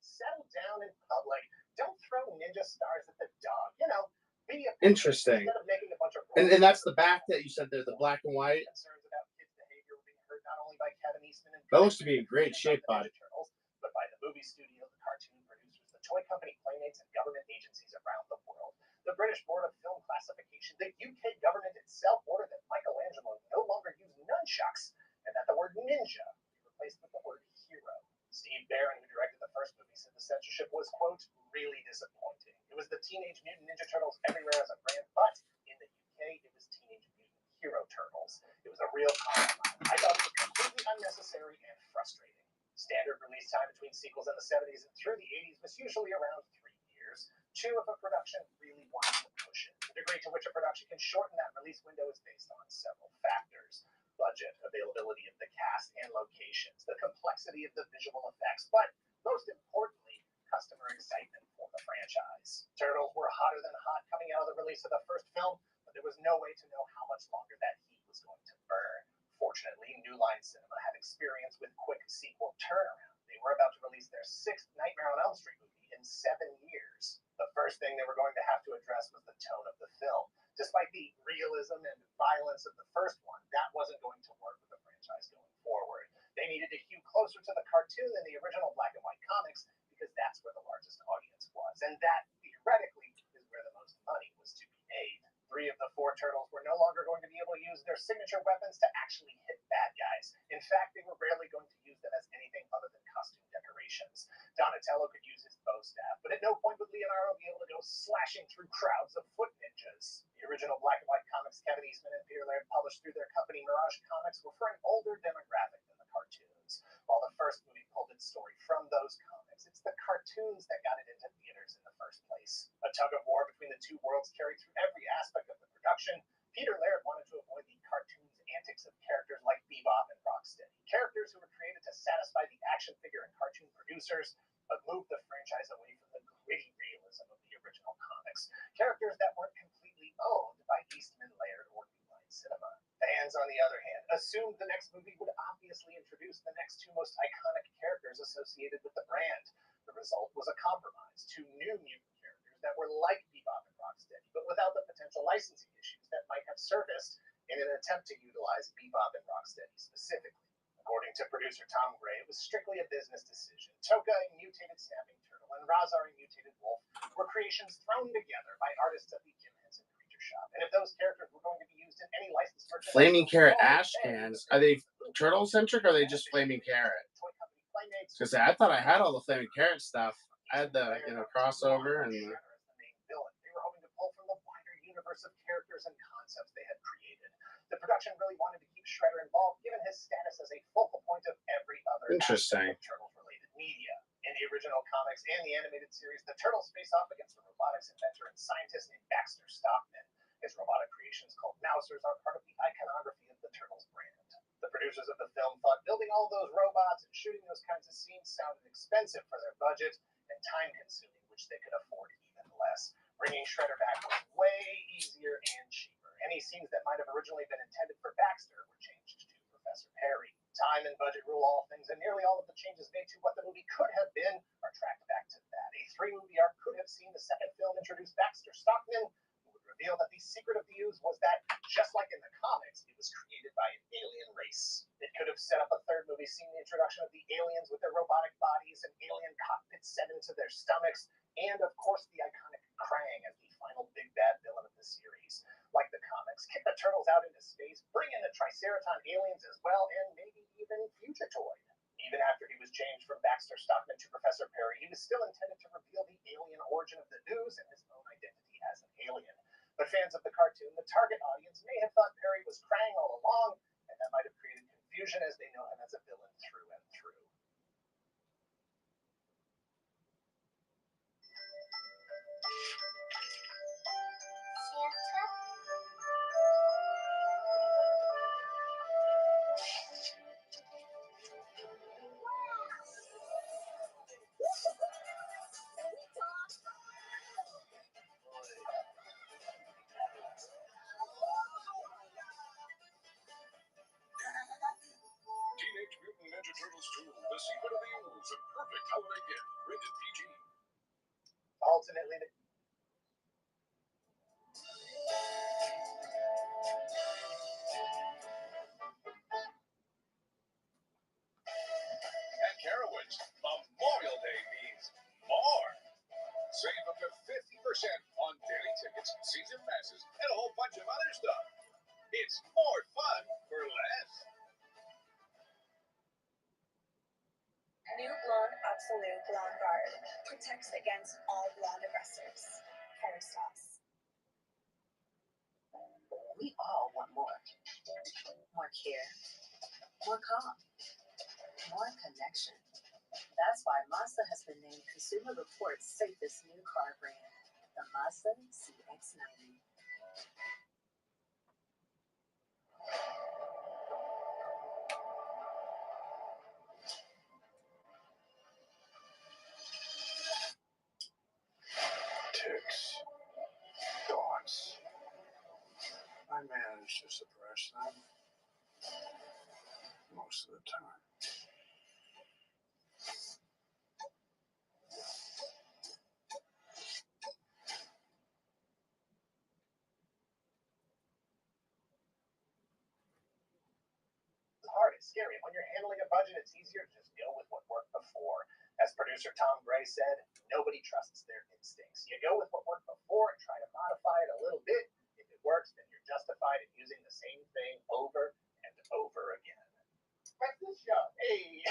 Settle down in public. Don't throw ninja stars at the dog. You know, be a Interesting. instead of making a bunch of And that's the back that you said there, the black and white. Concerns about kids' behavior were being heard not only by Kevin Eastman and That looks to be in great shape, bud. Turtles, but by the movie studio, the cartoon producers, the toy company Playmates, and government agencies around the world. The British Board of Film Classification, the UK government itself ordered that Michelangelo no longer use nunchucks, and that the word ninja be replaced with the word hero. Steve Barron, who directed the first movie, said the censorship was, quote, really disappointing. It was the Teenage Mutant Ninja Turtles everywhere as a brand, but in the UK, it was Teenage Mutant Hero Turtles. It was a real compromise. I thought it was completely unnecessary and frustrating. Standard release time between sequels in the 70s and through the 80s was usually around 3 years. Two if a production really wanted to push it. The degree to which a production can shorten that release window is based on several factors. Budget, availability of the cast and locations, the complexity of the visual effects, but most importantly, customer excitement for the franchise. Turtles were hotter than hot coming out of the release of the first film, but there was no way to know how much longer that heat was going to burn. Fortunately, New Line Cinema had experience with quick sequel turnaround. They were about to release their 6th Nightmare on Elm Street movie in 7 years. The first thing they were going to have to address was the tone of the film. Despite the realism and violence of the first one, that wasn't going to work with the franchise going forward. They needed to hew closer to the cartoon than the original black and white comics because that's where the largest audience was. And that, theoretically, is where the most money was to be made. 3 of the 4 turtles were no longer going to be able to use their signature weapons to actually hit bad guys. In fact, they were rarely going to use them as anything other than costume decorations. Donatello could use his bow staff, but at no point would Leonardo be able to go slashing through crowds of foot ninjas. The original black and white comics Kevin Eastman and Peter Laird published through their company Mirage Comics were for an older demographic than the cartoons. While the first movie pulled its story from those comics, it's the cartoons that got it into theaters in the first place. A tug of war between the two worlds carried through every aspect of the production. Peter Laird wanted to avoid the cartoon's antics of characters like Bebop and Rocksteady, characters who were created to satisfy the action figure and cartoon producers, but moved the franchise away from the gritty realism of the original comics, characters that weren't completely owned by Eastman, Laird, or New Line Cinema. Fans, on the other hand, assumed the next movie would obviously introduce the next 2 most iconic characters associated with the brand. The result was a compromise, 2 new mutant characters that were like Bebop and Rocksteady, but without the potential licensing issues that might have surfaced in an attempt to utilize Bebop and Rocksteady specifically. According to producer Tom Gray, it was strictly a business decision. Toka, a mutated snapping turtle, and Razar, a mutated wolf, were creations thrown together by artists at the Jim Henson Creature Shop. And if those characters were going to be used in any licensed merchandise, Flaming Carrot ash cans. Are they turtle centric or are they just Flaming Carrot? Because I thought I had all the Flaming Carrot stuff. I had the crossover and the... They were hoping to pull from the wider universe of characters and concepts they had created. The production really wanted to keep Shredder involved, given his status as a focal point of every other Interesting. Turtles-related media. In the original comics and the animated series, the Turtles face off against the robotics inventor and scientist named Baxter Stockman. His robotic creations called Mousers are part of the iconography of the Turtles brand. The producers of the film thought building all those robots and shooting those kinds of scenes sounded expensive for their budget and time-consuming, which they could afford even less. Bringing Shredder back was way easier and cheaper. Any scenes that might have originally been intended for Baxter were changed to Professor Perry. Time and budget rule all things, and nearly all of the changes made to what the movie could have been are tracked back to that. A 3-movie arc could have seen the second film introduce Baxter Stockman, who would reveal that the secret of the ooze was that, just like in the comics, it was created by an alien race. It could have set up a 3rd movie seeing the introduction of the aliens with their robotic bodies and alien cockpits set into their stomachs, and of course the iconic Krang as the final big bad villain of the series. Like the comics, kick the Turtles out into space, bring in the Triceraton aliens as well, and maybe even Fugitoid. Even after he was changed from Baxter Stockman to Professor Perry, he was still intended to reveal the alien origin of the news and his own identity as an alien. But fans of the cartoon, the target audience, may have thought Perry was Krang all along, and that might have created confusion as they know him as a villain through and through. Teenage Mutant Ninja Turtles 2: The Secret of the Ooze, a perfect holiday gift. Rated PG. Ultimately, At Carowinds, Memorial Day means more. Save up to 50% on daily tickets, season passes, and a whole bunch of other stuff. It's more fun for less. New Blonde Absolute Blonde Guard protects against all blonde aggressors. Kerastase. We all want more. More care. More calm. More connection. That's why Mazda has been named Consumer Reports' safest new car brand, the Mazda CX-90. Tics. Thoughts. I manage to suppress them. Most of the time. hard, it's scary. When you're handling a budget, it's easier to just go with what worked before. As producer Tom Gray said, nobody trusts their instincts. You go with what worked before and try to modify it a little bit. If it works, then you're justified in using the same thing over and over again. That's this show. Hey.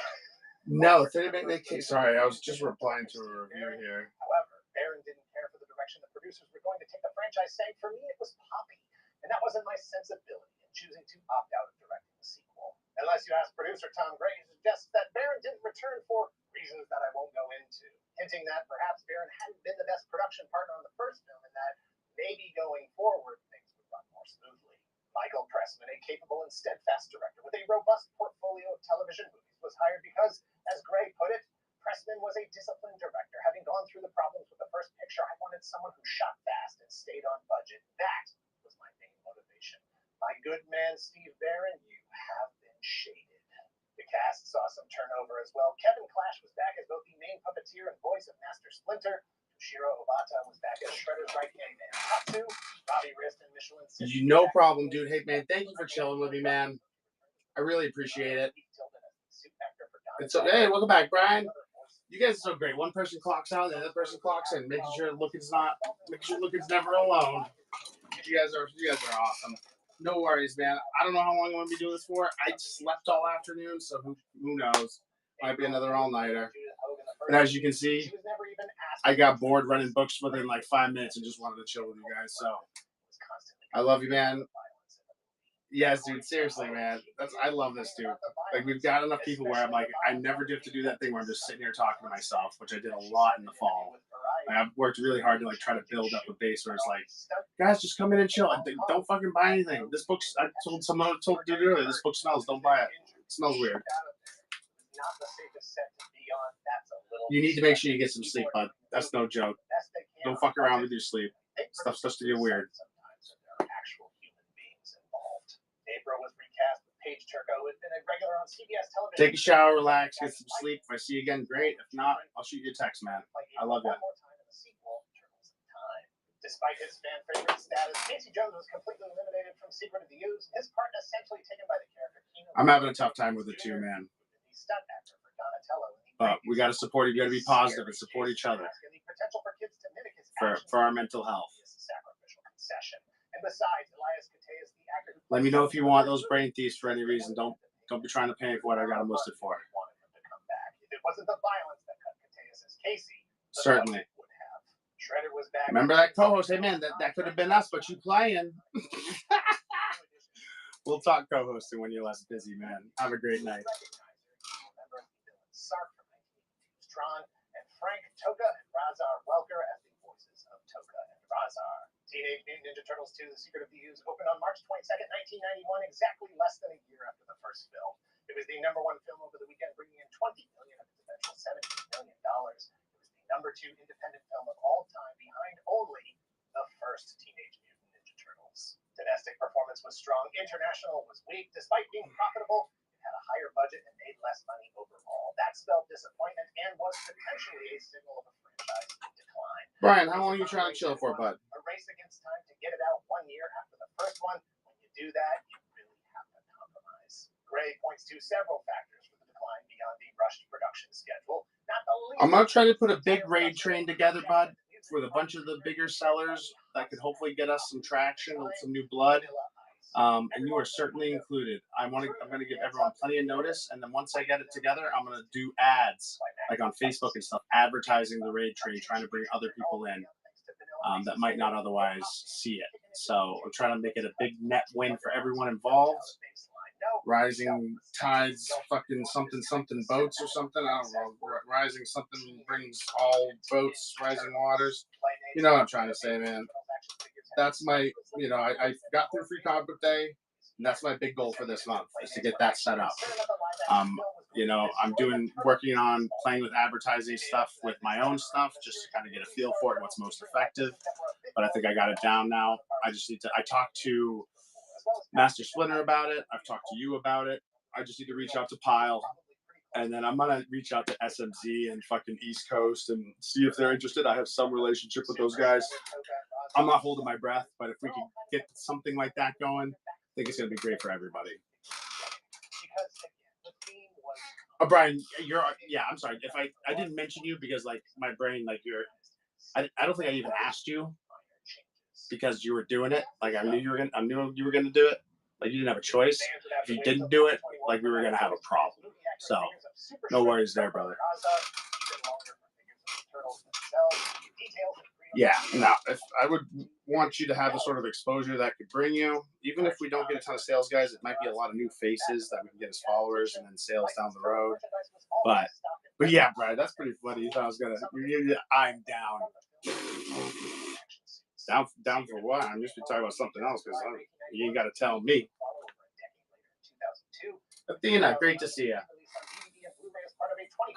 No, sorry, I was just replying to a review here. However, Barron didn't care for the direction the producers were going to take the franchise, saying, for me, it was poppy. And that wasn't my sensibility in choosing to opt out of directing the sequel. Unless you ask producer Tom Gray, who suggests that Barron didn't return for reasons that I won't go into, hinting that perhaps Barron hadn't been the best production partner on the first film and that maybe going forward things would run more smoothly. Michael Pressman, a capable and steadfast director with a robust portfolio of television movies, was hired because, as Gray put it, Pressman was a disciplined director. Having gone through the problems with the first picture, I wanted someone who shot fast and stayed on budget. That was my main motivation. My good man, Steve Barron, you have been shaded. The cast saw some turnover as well. Kevin Clash was back as both the main puppeteer and voice of Master Splinter. Toshiro Obata was back as Shredder's right-hand man. Tatsu, Bobby Rist, and Michelin. No problem, dude. Hey, man, thank you for chilling with me, man. I really appreciate it. And so, hey, welcome back, Brian. You guys are so great. One person clocks out, the other person clocks in, making sure Looking's never alone. You guys are awesome. No worries, man. I don't know how long I'm gonna be doing this for. I slept all afternoon, so who knows? Might be another all-nighter. And as you can see, I got bored running books within like 5 minutes and just wanted to chill with you guys. So I love you, man. Yes, dude. Seriously, man. I love this, dude. Like, we've got enough people where I'm like, I never do have to do that thing where I'm just sitting here talking to myself, which I did a lot in the fall. I've worked really hard to like try to build up a base where it's like, guys, just come in and chill. Don't fucking buy anything. This book's. I told dude earlier, this book smells. Don't buy it. It smells weird. You need to make sure you get some sleep, bud. That's no joke. Don't fuck around with your sleep. Stuff's supposed to get weird. April was recast with Paige Turco, who had been a regular on CBS television. Take a shower, relax, get some sleep. If I see you again, great. If not, I'll shoot you a text, man. I love you. Despite his fan favorite status, Casey Jones was completely eliminated from Secret of the Ooze. His part essentially taken by the character Keno. I'm having a tough time with it too, man. But we got to support. You got to be positive and support each other for our mental health. And besides, Elias Kate is the actor who let me know if you want those brain thieves for any reason. Don't be trying to pay for what I got them listed for. it wasn't the violence that cut Kateas' Casey, the Certainly. budget would have. Shredder was back. Remember that co-host? Hey, man, that could have been us, but you playing. We'll talk co-hosting when you're less busy, man. Have a great night. Remember Sark from 1982's Tron, and Frank, Toka, and Razar Welker as the voices of Toka and Razar. Teenage Mutant Ninja Turtles 2: The Secret of the Ooze opened on March 22nd, 1991, exactly less than a year after the first film. It was the #1 film over the weekend, bringing in $20 million of its eventual $17 million. It was the #2 independent film of all time, behind only the first Teenage Mutant Ninja Turtles. Domestic performance was strong. International was weak. Despite being profitable, it had a higher budget and made less money overall. That spelled disappointment and was potentially a signal of a franchise decline. Brian, how long are you trying to chill for, bud? A race against time to get it out 1 year after the first one. When you do that, you really have to compromise. Gray points to several factors for the decline beyond the rushed production schedule. Not the least. I'm going to try to put a big raid train together, bud, with a bunch of the bigger sellers that could hopefully get us some traction and some new blood. And you are certainly included. I'm going to give everyone plenty of notice, and then once I get it together, I'm going to do ads, like on Facebook and stuff, advertising the raid train, trying to bring other people in that might not otherwise see it. So I'm trying to make it a big net win for everyone involved. Rising tides, fucking something boats or something. I don't know. Rising something brings all boats, rising waters. You know what I'm trying to say, man. That's my, I got through Free Comic Book Day, and that's my big goal for this month, is to get that set up. I'm working on playing with advertising stuff with my own stuff, just to kind of get a feel for it, what's most effective. But I think I got it down now. I talked to Master Splinter about it. I've talked to you about it. I just need to reach out to Pile. And then I'm going to reach out to SMZ and fucking East Coast and see if they're interested. I have some relationship with those guys. I'm not holding my breath, but if we can get something like that going, I think it's going to be great for everybody. Oh, Brian, I'm sorry. If I didn't mention you because, like, my brain, like, I don't think I even asked you because you were doing it. Like, I knew you were going to do it. Like, you didn't have a choice. If you didn't do it, like, we were going to have a problem. So, no worries there, brother. Yeah, no. If I would want you to have the sort of exposure that could bring you, even if we don't get a ton of sales guys, it might be a lot of new faces that we can get as followers and then sales down the road. But yeah, Brian, that's pretty funny. You thought I was gonna. I'm down. Down for what? I'm just talking about something else because you ain't got to tell me. Athena, great to see you.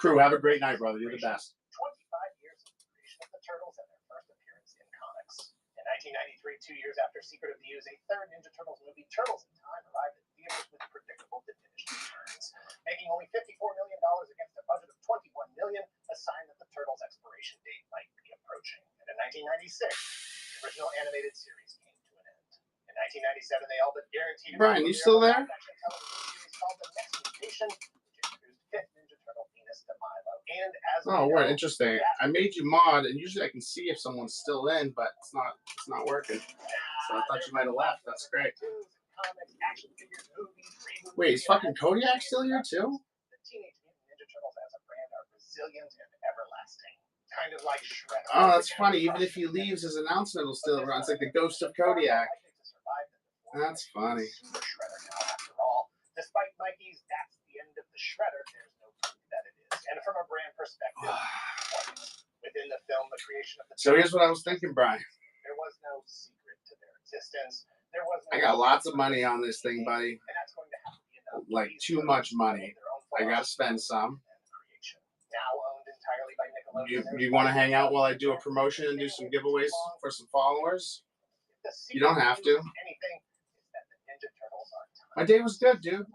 Crew, have a great night, brother. You're the best. 25 years of the creation of the Turtles and their first appearance in comics. In 1993, 2 years after Secret of the Ooze, a third Ninja Turtles movie, Turtles in Time, arrived at theaters with predictable diminished returns, making only $54 million against a budget of $21 million, a sign that the Turtles' expiration date might be approaching. And in 1996, the original animated series came to an end. In 1997, they all but guaranteed. Brian, you still there? Called The Next Mutation, which introduced fifth Ninja Turtle Venus de Milo. And as word, interesting. I made you mod, and usually I can see if someone's still in, but it's not working. So I thought you might have left. That's great. Wait, is fucking Kodiak still here too? The Teenage Mutant Ninja Turtles as a brand are resilient and everlasting. Kind of like Shredder. Oh, that's funny. Even if he leaves, his announcement will still run. It's like the ghost of Kodiak. That's funny. After all, despite Mikey's "that's the end of the Shredder," there's no proof that it is. And from a brand perspective, within the film, the creation of the So here's what I was thinking, Brian. There was no secret to their existence. There was no. I got lots of money on this thing, buddy. And that's going to have to be enough. Like too much money. I got to spend some. Now owned entirely by Nickelodeon. You want to hang out while I do a promotion and do some giveaways for some followers? You don't have to. Anything is that the Ninja Turtles are time. My day was good, dude.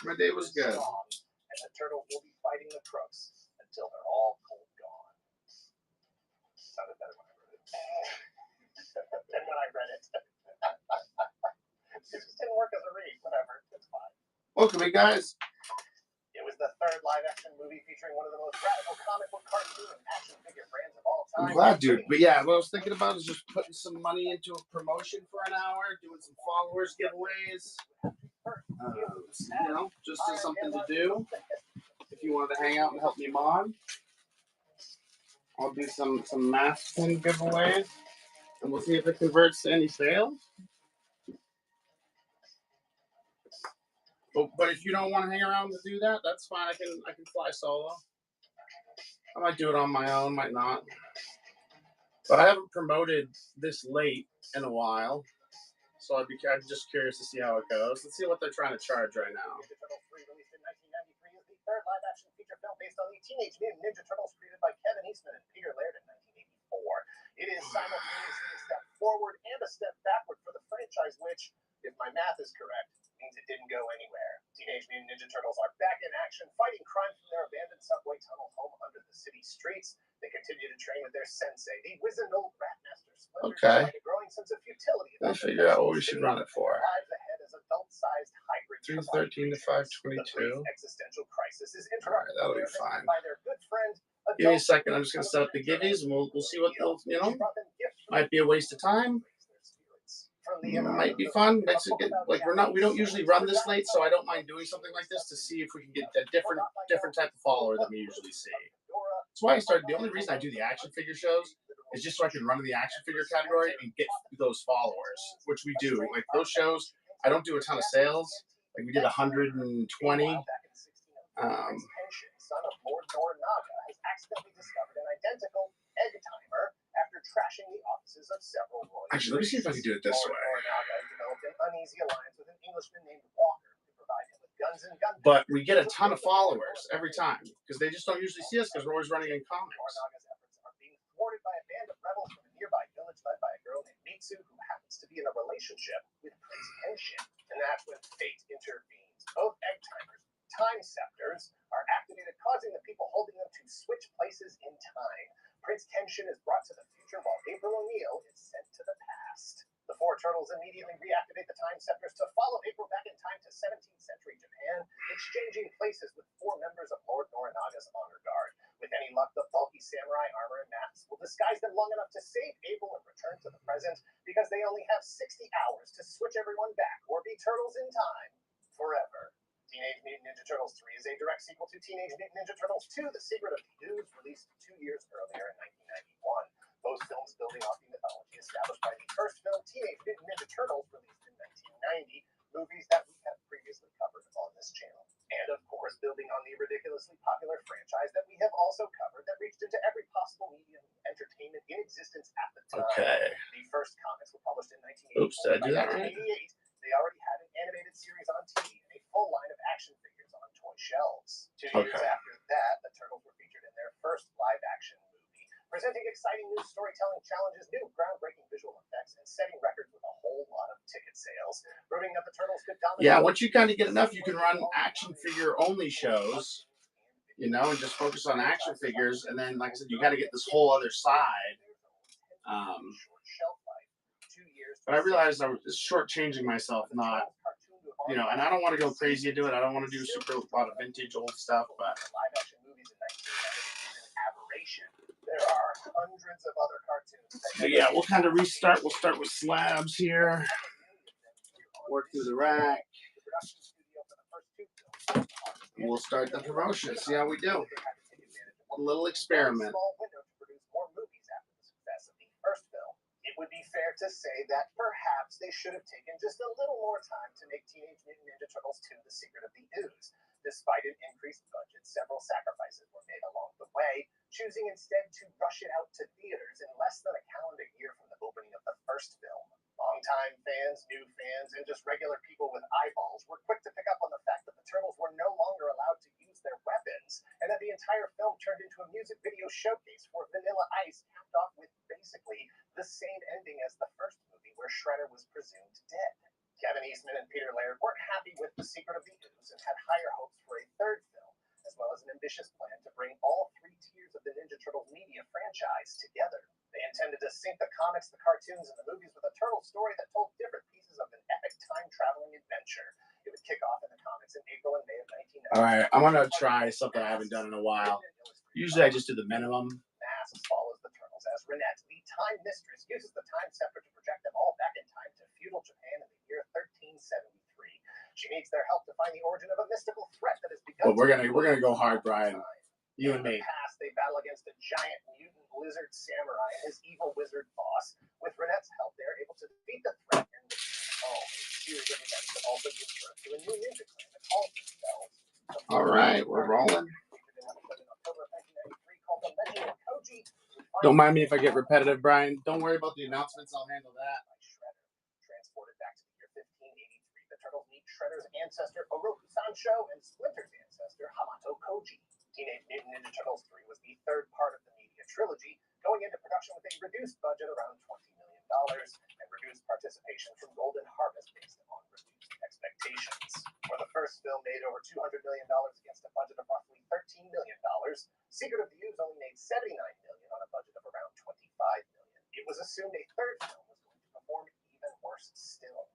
My day was good. And the Turtles will be fighting the crooks until they're all cold gone. Sounded better when I wrote it than when I read it. It just didn't work as a read. Whatever. It's fine. Welcome in, guys. It was the third live-action movie featuring one of the most radical comic book cartoon and action figure brands of all time. I'm glad, dude. But yeah, what I was thinking about is just putting some money into a promotion for an hour, doing some followers giveaways. Just something to do. if you wanted to hang out and help me mod. I'll do some mask pin giveaways, and we'll see if it converts to any sales. But if you don't want to hang around to do that, that's fine. I can fly solo. I might do it on my own, might not. But I haven't promoted this late in a while, so I'm just curious to see how it goes. Let's see what they're trying to charge right now. Ninja Turtles 3, released in 1993, is the third live-action feature film based on the Teenage Mutant Ninja Turtles created by Kevin Eastman and Peter Laird in 1984. It is simultaneously a step forward and a step backward for the franchise, which, if my math is correct, means it didn't go anywhere. Teenage Mutant Ninja Turtles are back in action, fighting crime from their abandoned subway tunnel home under the city streets. They continue to train with their sensei, the wizened old Ratmaster Splinter, Okay. despite a growing sense of futility. Let's figure out what we should run it for. Arrives ahead as adult-sized hybrid 313 to 522. The existential crisis is All right, interrupted that'll be fine. by their good friend. Give me a second. I'm just gonna set up the givvies, and we'll see what they'll, might be a waste of time. Might be fun. Makes it get, like we don't usually run this late, so I don't mind doing something like this to see if we can get a different type of follower than we usually see. That's why I started. The only reason I do the action figure shows is just so I can run in the action figure category and get those followers, which we do. Like those shows, I don't do a ton of sales. Like we did 120. Son of Lord Noranaga has accidentally discovered an identical egg timer after trashing the offices of several royal. Actually, let me see if I can do it this way. Noranaga developed an uneasy alliance with an Englishman named Walker to provide him with guns and gun. But we get a ton of followers every time because they just don't usually see us because we're always running in comics. Noranaga's efforts are being thwarted by a band of rebels from a nearby village led by a girl named Mitsu who happens to be in a relationship with Prince Kenshin. And that's when fate intervenes. Both egg timers, time scepters, are activated, causing the people holding them to switch places in time. Prince Kenshin is brought to the future while April O'Neil is sent to the past. The four turtles immediately reactivate the time scepters to follow April back in time to 17th century Japan, exchanging places with four members of Lord Noranaga's honor guard. With any luck, the bulky samurai armor and masks will disguise them long enough to save April and return to the present, because they only have 60 hours to switch everyone back or be turtles in time forever. Teenage Mutant Ninja Turtles 3 is a direct sequel to Teenage Mutant Ninja Turtles 2, The Secret of the Ooze, released 2 years earlier in 1991. Both films building off the mythology established by the first film, Teenage Mutant Ninja Turtles, released in 1990, movies that we have previously covered on this channel. And of course, building on the ridiculously popular franchise that we have also covered that reached into every possible medium of entertainment in existence at the time. Okay. The first comics were published in 1988. Oops, did I do that right? They already had an animated series on TV and a full line of action figures on toy shelves. 2 years after that, the Turtles were featured in their first live-action movie, presenting exciting new storytelling challenges, new groundbreaking visual effects, and setting records with a whole lot of ticket sales, proving that the Turtles could dominate. Yeah, once you kind of get enough, you can run action figure only shows, you know, and just focus on action figures. And then, like I said, you got to get this whole other side. But I realized I was just shortchanging myself, not, you know, and I don't want to go crazy into it. I don't want to do super a lot of vintage old stuff, but. There are hundreds of other cartoons. But yeah, we'll kind of restart. We'll start with slabs here. Work through the rack. And we'll start the promotion. See how we do. A little experiment. It would be fair to say that perhaps they should have taken just a little more time to make Teenage Mutant Ninja Turtles 2: The Secret of the Ooze. Despite an increased budget, several sacrifices were made along the way, choosing instead to rush it out to theaters in less than a calendar year from the opening of the first film. Longtime fans, new fans, and just regular people with eyeballs were quick to pick up on the fact that the Turtles were no longer allowed to use their weapons, and that the entire film turned into a music video showcase for Vanilla Ice, capped off with basically the same ending as the first movie, where Shredder was presumed dead. Kevin Eastman and Peter Laird weren't happy with The Secret of the Ooze and had higher hopes for a third film, as well as an ambitious plan to bring all three tiers of the Ninja Turtles media franchise together. They intended to sync the comics, the cartoons, and the movies with a turtle story that told different pieces of an epic time-traveling adventure. It would kick off in the comics in April and May of 1990. All right, I'm going to try something I haven't done in a while. Usually I just do the minimum. Masks follows the Turtles as Renette, the Time Mistress, uses the Time Scepter to project them all back in time to feudal Japan in the year 1373. She needs their help to find the origin of a mystical threat that has begun. But we're gonna go hard, Brian. You and me. In the past, they battle against a giant mutant lizard samurai and his evil wizard boss. With Renette's help, they are able to defeat the threat and a series of events that also give birth to a new ninja clan that calls themselves. All right, we're rolling. Don't mind me if I get repetitive, Brian. Don't worry about the announcements. I'll handle that. Transported back to the year 1583, the Turtles meet Shredder's ancestor Oroku Sancho and Splinter's ancestor Hamato Koji. Teenage Mutant Ninja Turtles 3 was the third part of the media trilogy, going into production with a reduced budget around $20 million and reduced participation from Golden Harvest based on reduced expectations. For the first film made over $200 million against a budget of roughly $13 million, Secret of the Ooze only made $79 million on a budget of around $25 million. It was assumed a third film was going to perform even worse still.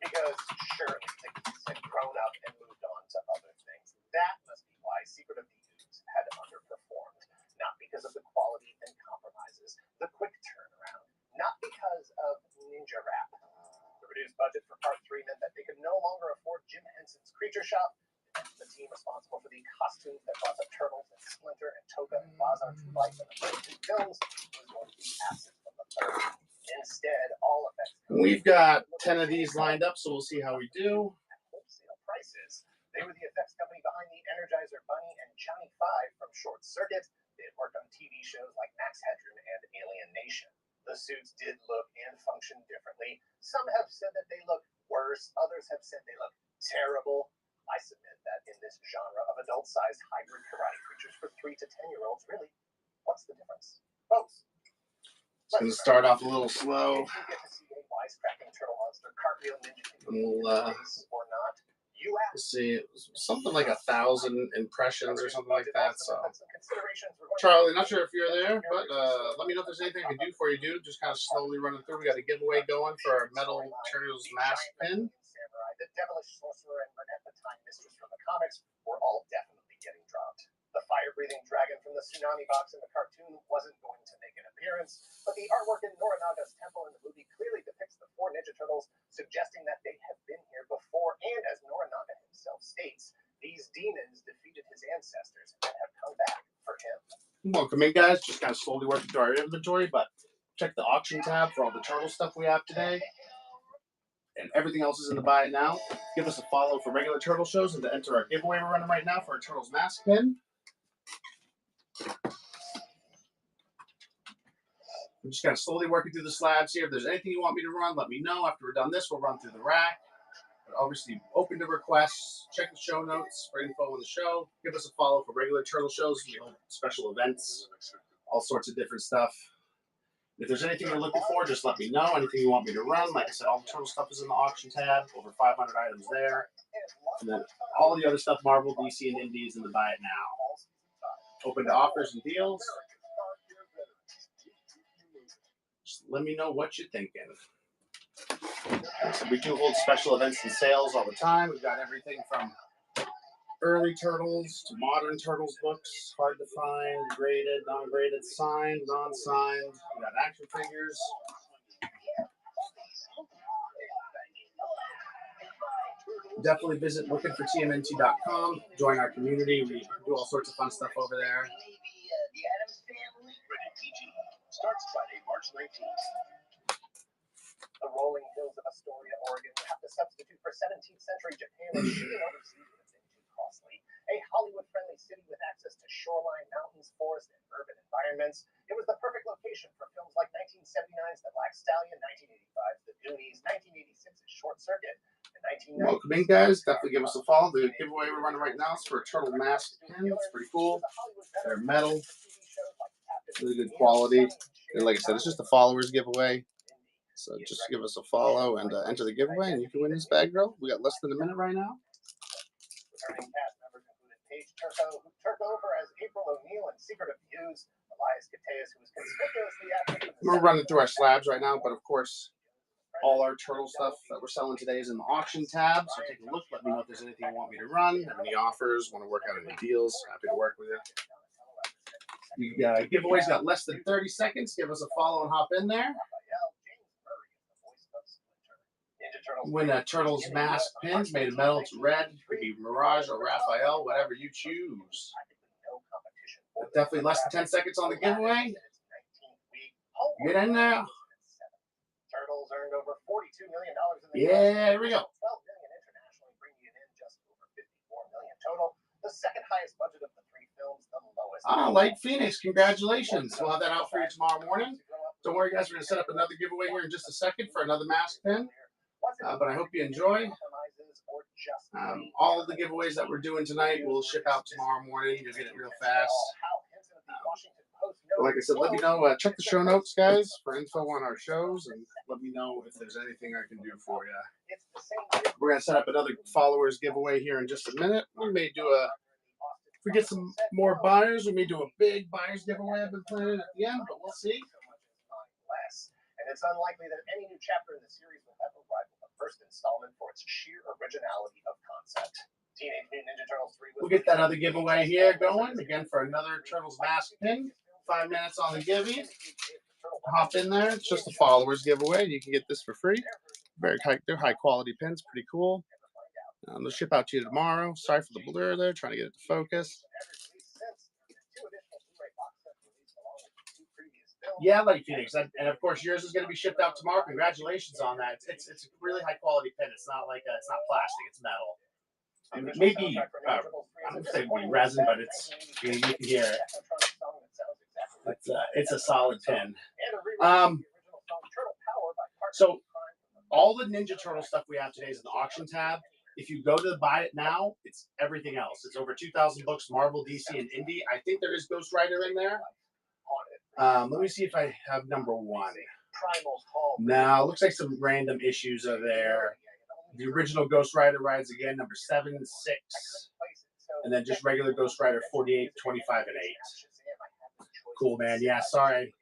Because surely the kids had grown up and moved on to other things. That must be why Secret of the Ooze had underperformed. Not because of the quality and compromises, the quick turnaround, not because of Ninja Rap. The reduced budget for Part 3 meant that they could no longer afford Jim Henson's Creature Shop. The team responsible for the costumes that brought the Turtles and Splinter and Toga and Bazar to life in the first two films was going to be absent from the third. Instead, all effects. We've got 10 of these lined up, so we'll see how we do. At wholesale prices. They were the effects company behind the Energizer Bunny and Johnny Five from Short Circuit. They had worked on TV shows like Max Headroom and Alien Nation. The suits did look and function differently. Some have said that they look worse. Others have said they look terrible. I submit that in this genre of adult-sized hybrid karate creatures for 3 to 10-year-olds, really, what's the difference? Folks. It's going to start off a little slow. Did you get to see a wisecracking turtle monster cartwheel ninja We'll, or not? You asked. Let's see, it was something like 1,000 impressions or something like that. So, Charlie, not sure if you're there, but let me know if there's anything I can do for you, dude. Just kind of slowly running through. We got a giveaway going for our Metal Turtles mask pin. The devilish sorcerer and Renette, the time mistress from the comics, were all definitely getting dropped. The fire-breathing dragon from the tsunami box in the cartoon wasn't going to make an appearance, but the artwork in Norinaga's temple in the movie clearly depicts the 4 Ninja Turtles, suggesting that they have been here before, and as Norinaga himself states, these demons defeated his ancestors and have come back for him. Welcome in, guys. Just kind of slowly working through our inventory, but check the auction tab for all the turtle stuff we have today. And everything else is in the buy it now. Give us a follow for regular turtle shows and to enter our giveaway we're running right now for our Turtles mask pin. I'm just kind of slowly working through the slabs here. If there's anything you want me to run, let me know. After we're done this, we'll run through the rack. But obviously, open to requests. Check the show notes for info on the show. Give us a follow for regular turtle shows, special events, all sorts of different stuff. If there's anything you're looking for, just let me know. Anything you want me to run. Like I said, all the turtle stuff is in the auction tab. Over 500 items there. And then all the other stuff, Marvel, DC, and Indie, is in the buy it now. Open to offers and deals. Just let me know what you're thinking. So we do hold special events and sales all the time. We've got everything from early Turtles to modern Turtles books, hard to find, graded, non-graded, signed, non-signed. We got action figures. Definitely visit lookingfortmnt.com. Join our community. We do all sorts of fun stuff over there. Starts Friday, March 19th. The rolling hills of Astoria, Oregon would have to substitute for 17th century Japan and shooting overseas would have been too costly. A Hollywood-friendly city with access to shoreline, mountains, forests, and urban environments, it was the perfect location for films like 1979's The Black Stallion, 1985's The Goonies, 1986's Short Circuit, and 1990's... Welcome in, guys. Definitely give us a follow. The giveaway we're running right now is for a turtle mask pin. It's pretty cool. They're metal. Really good quality. And like I said, it's just a followers giveaway. So just give us a follow and enter the giveaway, and you can win this bag, girl. We got less than a minute right now. Returning cast members included Paige Turco, who took over as April O'Neil in Secret of the Ooze, Elias Cateas, who was conspicuously absent. We're running through our slabs right now, but of course, all our turtle stuff that we're selling today is in the auction tab. So take a look. Let me know if there's anything you want me to run, have any offers, want to work out any deals. Happy to work with you. The giveaway's got less than 30 seconds. Give us a follow and hop in there. Ninja Win a Turtles mask pins made of metal to red. It could be Mirage or Raphael, whatever you choose. Definitely less than 10 seconds on the giveaway. Get in there. Turtles earned over $42 million in the Yeah, here we go. $12 million internationally, bringing in just over $54 million total. The second highest budget of the three films, the lowest. Light Phoenix, congratulations. We'll have that out for you tomorrow morning. Don't worry, guys. We're going to set up another giveaway here in just a second for another mask pin. But I hope you enjoy. All of the giveaways that we're doing tonight will ship out tomorrow morning. You'll get it real fast. Like I said, let me know. Check the show notes, guys, for info on our shows, and let me know if there's anything I can do for you. We're going to set up another followers giveaway here in just a minute. We may do if we get some more buyers, we may do a big buyers giveaway I've been planning at the end, but we'll see. And it's unlikely that any new chapter in the series will ever rival the first installment for its sheer originality of concept. Teenage Mutant Ninja Turtles 3 We'll get that other giveaway here going again for another Turtles mask pin. 5 minutes on the givey. Hop in there. It's just a followers giveaway. You can get this for free. They're high quality pins. Pretty cool. They'll ship out to you tomorrow. Sorry for the blur there. Trying to get it to focus. Yeah, Light Phoenix, and of course yours is going to be shipped out tomorrow. Congratulations on that. It's a really high quality pin. It's not like it's not plastic. It's metal. Maybe I don't say resin, but you can hear it. It's a solid pin. So all the Ninja Turtle stuff we have today is in the auction tab. If you go to buy it now, it's everything else. It's over 2,000 books, Marvel, DC, and Indie. I think there is Ghost Rider in there. Let me see if I have number 1. Now, looks like some random issues are there. The original Ghost Rider rides again, number 7 and 6. And then just regular Ghost Rider 48, 25, and 8. Cool, man. Yeah, sorry.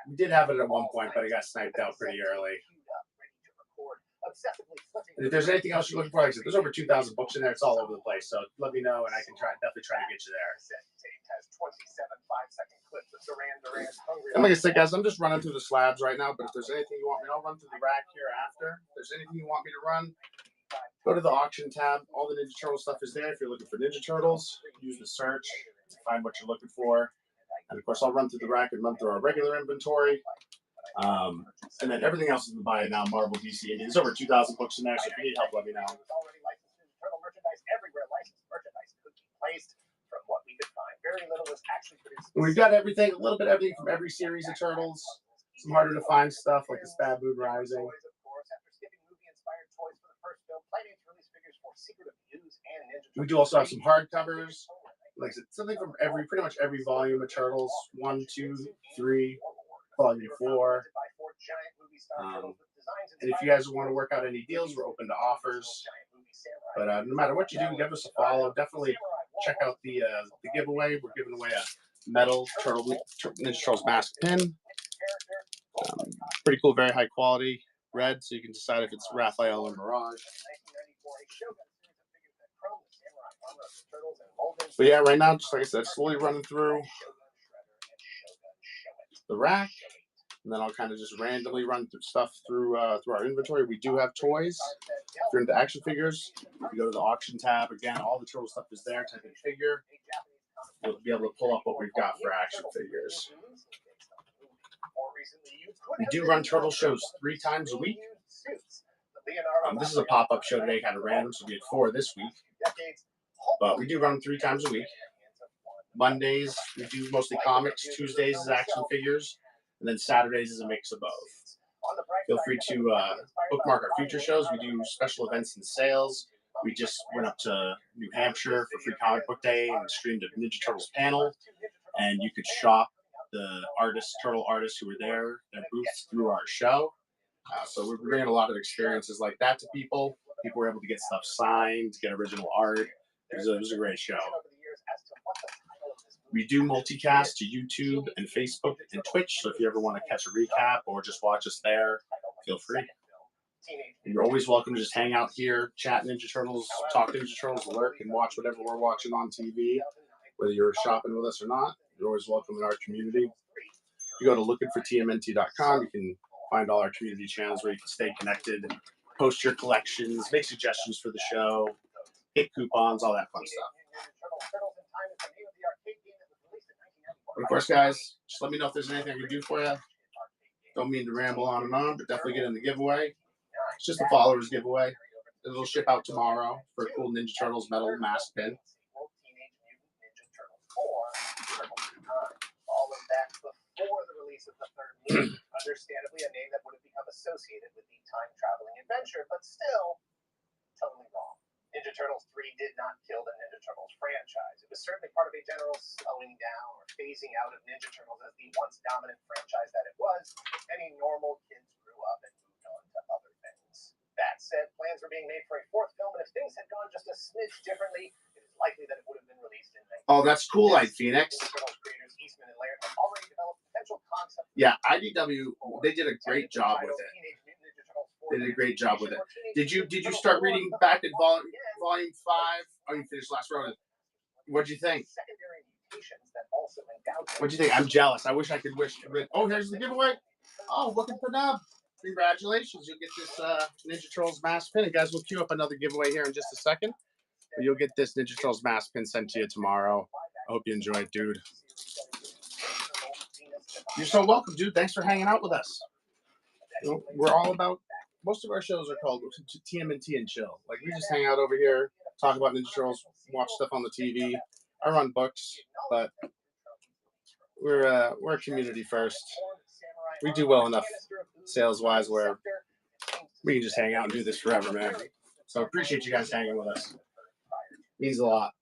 We did have it at one point, but it got sniped out pretty early. And if there's anything else you're looking for, like I said, there's over 2,000 books in there. It's all over the place. So let me know, and I can definitely try to get you there. And like I said, guys, I'm just running through the slabs right now. But if there's anything you want me, I'll run through the rack here after. If there's anything you want me to run, go to the auction tab. All the Ninja Turtle stuff is there. If you're looking for Ninja Turtles, use the search to find what you're looking for. And of course, I'll run through the rack and run through our regular inventory. And then everything else is to buy it now. Marvel, DC, Indie. There's over 2,000 books in there. So if you need help, let me know. We've got everything, a little bit of everything from every series of Turtles. Some harder to find stuff like the Stab Moon Rising. We do also have some hardcovers. Like I said, something from pretty much every volume of Turtles. 1, 2, 3, volume 4. And if you guys want to work out any deals, we're open to offers. But no matter what you do, give us a follow. Definitely check out the giveaway. We're giving away a metal Ninja Turtles mask pin. Pretty cool, very high quality. Red, so you can decide if it's Raphael or Mirage. But yeah, right now, just like I said, slowly running through the rack. And then I'll kind of just randomly run through stuff through our inventory. We do have toys. If you're into action figures, you go to the auction tab. Again, all the Turtle stuff is there. Type in figure. You'll be able to pull up what we've got for action figures. We do run Turtle shows 3 times a week. This is a pop-up show today, kind of random, so we had 4 this week. But we do run 3 times a week. Mondays, we do mostly comics. Tuesdays is action figures. And then Saturdays is a mix of both. Feel free to bookmark our future shows. We do special events and sales. We just went up to New Hampshire for Free Comic Book Day and streamed a Ninja Turtles panel. And you could shop the turtle artists who were there, their booths through our show. So we're bringing a lot of experiences like that to people. People were able to get stuff signed, get original art. It was a great show. We do multicast to YouTube and Facebook and Twitch, so if you ever want to catch a recap or just watch us there, feel free. And you're always welcome to just hang out here, chat Ninja Turtles, talk Ninja Turtles, lurk, and watch whatever we're watching on TV, whether you're shopping with us or not. You're always welcome in our community. If you go to lookingfortmnt.com, you can find all our community channels where you can stay connected post your collections, make suggestions for the show, hit coupons, all that fun stuff. But of course, guys, just let me know if there's anything I can do for you. Don't mean to ramble on and on, but definitely get in the giveaway. It's just a followers giveaway. It'll ship out tomorrow for a cool Ninja Turtles metal mask pin. All of that before the release of the third movie. Understandably, a name that would have become associated with the time-traveling adventure, but still totally wrong. Ninja Turtles 3 did not kill the Ninja Turtles franchise. It was certainly part of a general slowing down or phasing out of Ninja Turtles as the once dominant franchise that it was. Many normal kids grew up and moved on to other things. That said, plans were being made for a fourth film, and if things had gone just a smidge differently, it is likely that it would have been released in 19. Oh, that's cool, like Phoenix. Yeah, IDW, they did a great job with it. They did a great job with it. Did you start reading back in volume 5? Oh, you finished Last Ronin. What'd you think? What'd you think? I'm jealous. I wish I could wish. Oh, here's the giveaway. Oh, looking for Nub. Congratulations. You'll get this Ninja Turtles mask pin. And guys, we'll queue up another giveaway here in just a second. But you'll get this Ninja Turtles mask pin sent to you tomorrow. I hope you enjoy it, dude. You're so welcome, dude. Thanks for hanging out with us. You know, we're all about, most of our shows are called TMNT and Chill. Like, we just hang out over here, talk about Ninja Turtles, watch stuff on the TV. I run books, but we're a community first. We do well enough sales-wise where we can just hang out and do this forever, man. So I appreciate you guys hanging with us. Means a lot.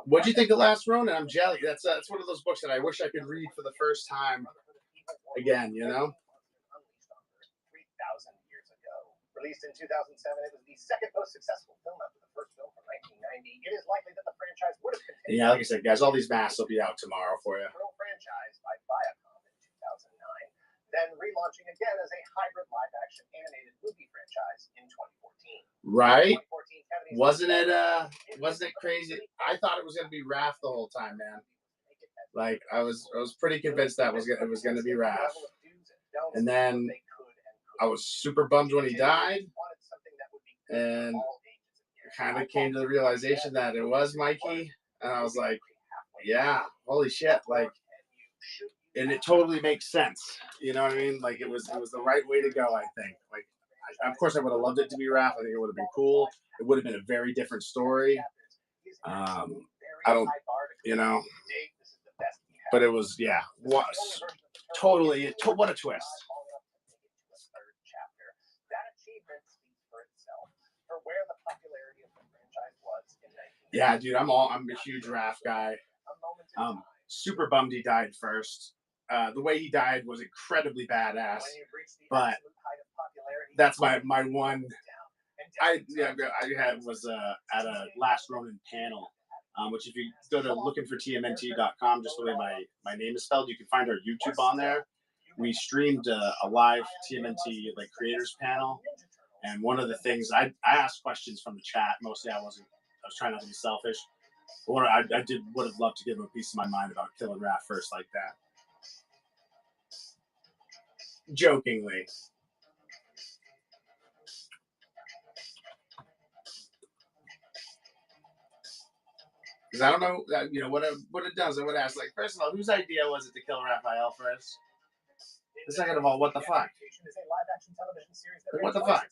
What do you think of Last Ronin? I'm jelly. That's one of those books that I wish I could read for the first time again, you know? 3,000 years ago. Released in 2007, it was the second most successful film after the first film from 1990. It is likely that the franchise would have continued. Yeah, like I said, guys, all these masks will be out tomorrow for you. Franchise by Viacom in 2009, then relaunching again as a hybrid live-action animated movie franchise in 2014. Right? Wasn't it crazy? I thought it was gonna be Raph the whole time, man. Like I was pretty convinced that it was gonna be Raph. And then I was super bummed when he died. And kind of came to the realization that it was Mikey. And I was like, yeah, holy shit. Like, and it totally makes sense. You know what I mean? Like it was the right way to go, I think. Like of course I would have loved it to be Raph. I think it would have been cool. It would have been a very different story. I don't, you know, but it was, yeah, totally, what a twist. Yeah, dude, I'm a huge Raph guy. Super bummed he died first. The way he died was incredibly badass, but that's my one. I was at a Last Ronin panel, which if you go to lookingfortmnt.com, just the way my name is spelled, you can find our YouTube on there. We streamed a live TMNT like creators panel, and one of the things I asked questions from the chat. Mostly I was trying not to be selfish. But would have loved to give him a piece of my mind about killing Raph first like that. Jokingly. Because I don't know, you know, what it does. I would ask, like, first of all, whose idea was it to kill Raphael first? The second of all, what the fuck? Like, what the fuck?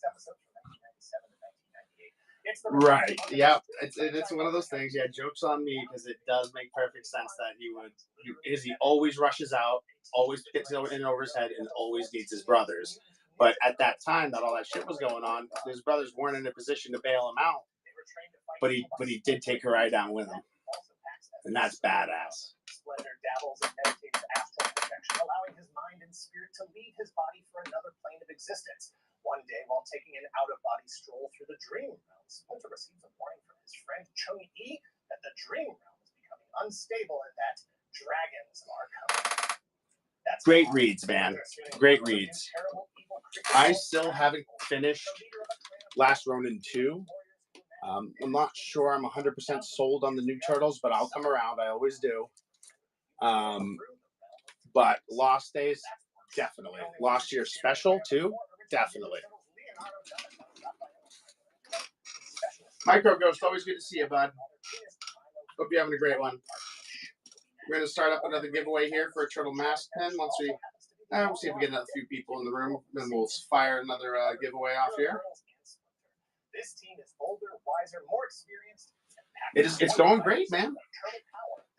Right. Yeah. It's one of those things. Yeah, joke's on me because it does make perfect sense that he always rushes out, always gets in over his head, and always needs his brothers. But at that time that all that shit was going on, his brothers weren't in a position to bail him out. But he did take her eye down with him. And that's badass. Splendor dabbles and meditates astral projection, allowing his mind and spirit to leave his body for another plane of existence. One day, while taking an out-of-body stroll through the dream realm, Splinter receives a warning from his friend Chung-Yi that the dream realm is becoming unstable and that dragons are coming. That's great reads, man. Great reads. I still haven't finished Last Ronin 2. I'm not sure I'm 100% sold on the new Turtles, but I'll come around. I always do. But Lost Days, definitely. Lost Year Special, too. Definitely. Micro Ghost, always good to see you, bud. Hope you're having a great one. We're going to start up another giveaway here for a turtle mask pin. Once we'll see if we get a few people in the room, then we'll fire another giveaway off here. This team is older, wiser, more experienced. It's going great, man.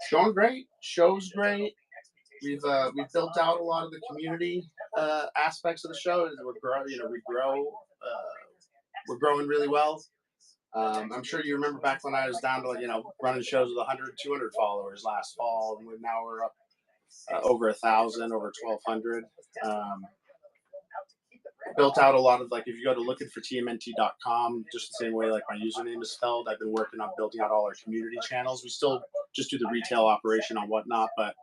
It's going great. Show's great. We've built out a lot of the community aspects of the show. We're growing really well. I'm sure you remember back when I was down to running shows with 100, 200 followers last fall, and now we're up over 1,000, over 1,200. Built out a lot of if you go to lookingfortmnt.com, just the same way my username is spelled. I've been working on building out all our community channels. We still just do the retail operation on whatnot, but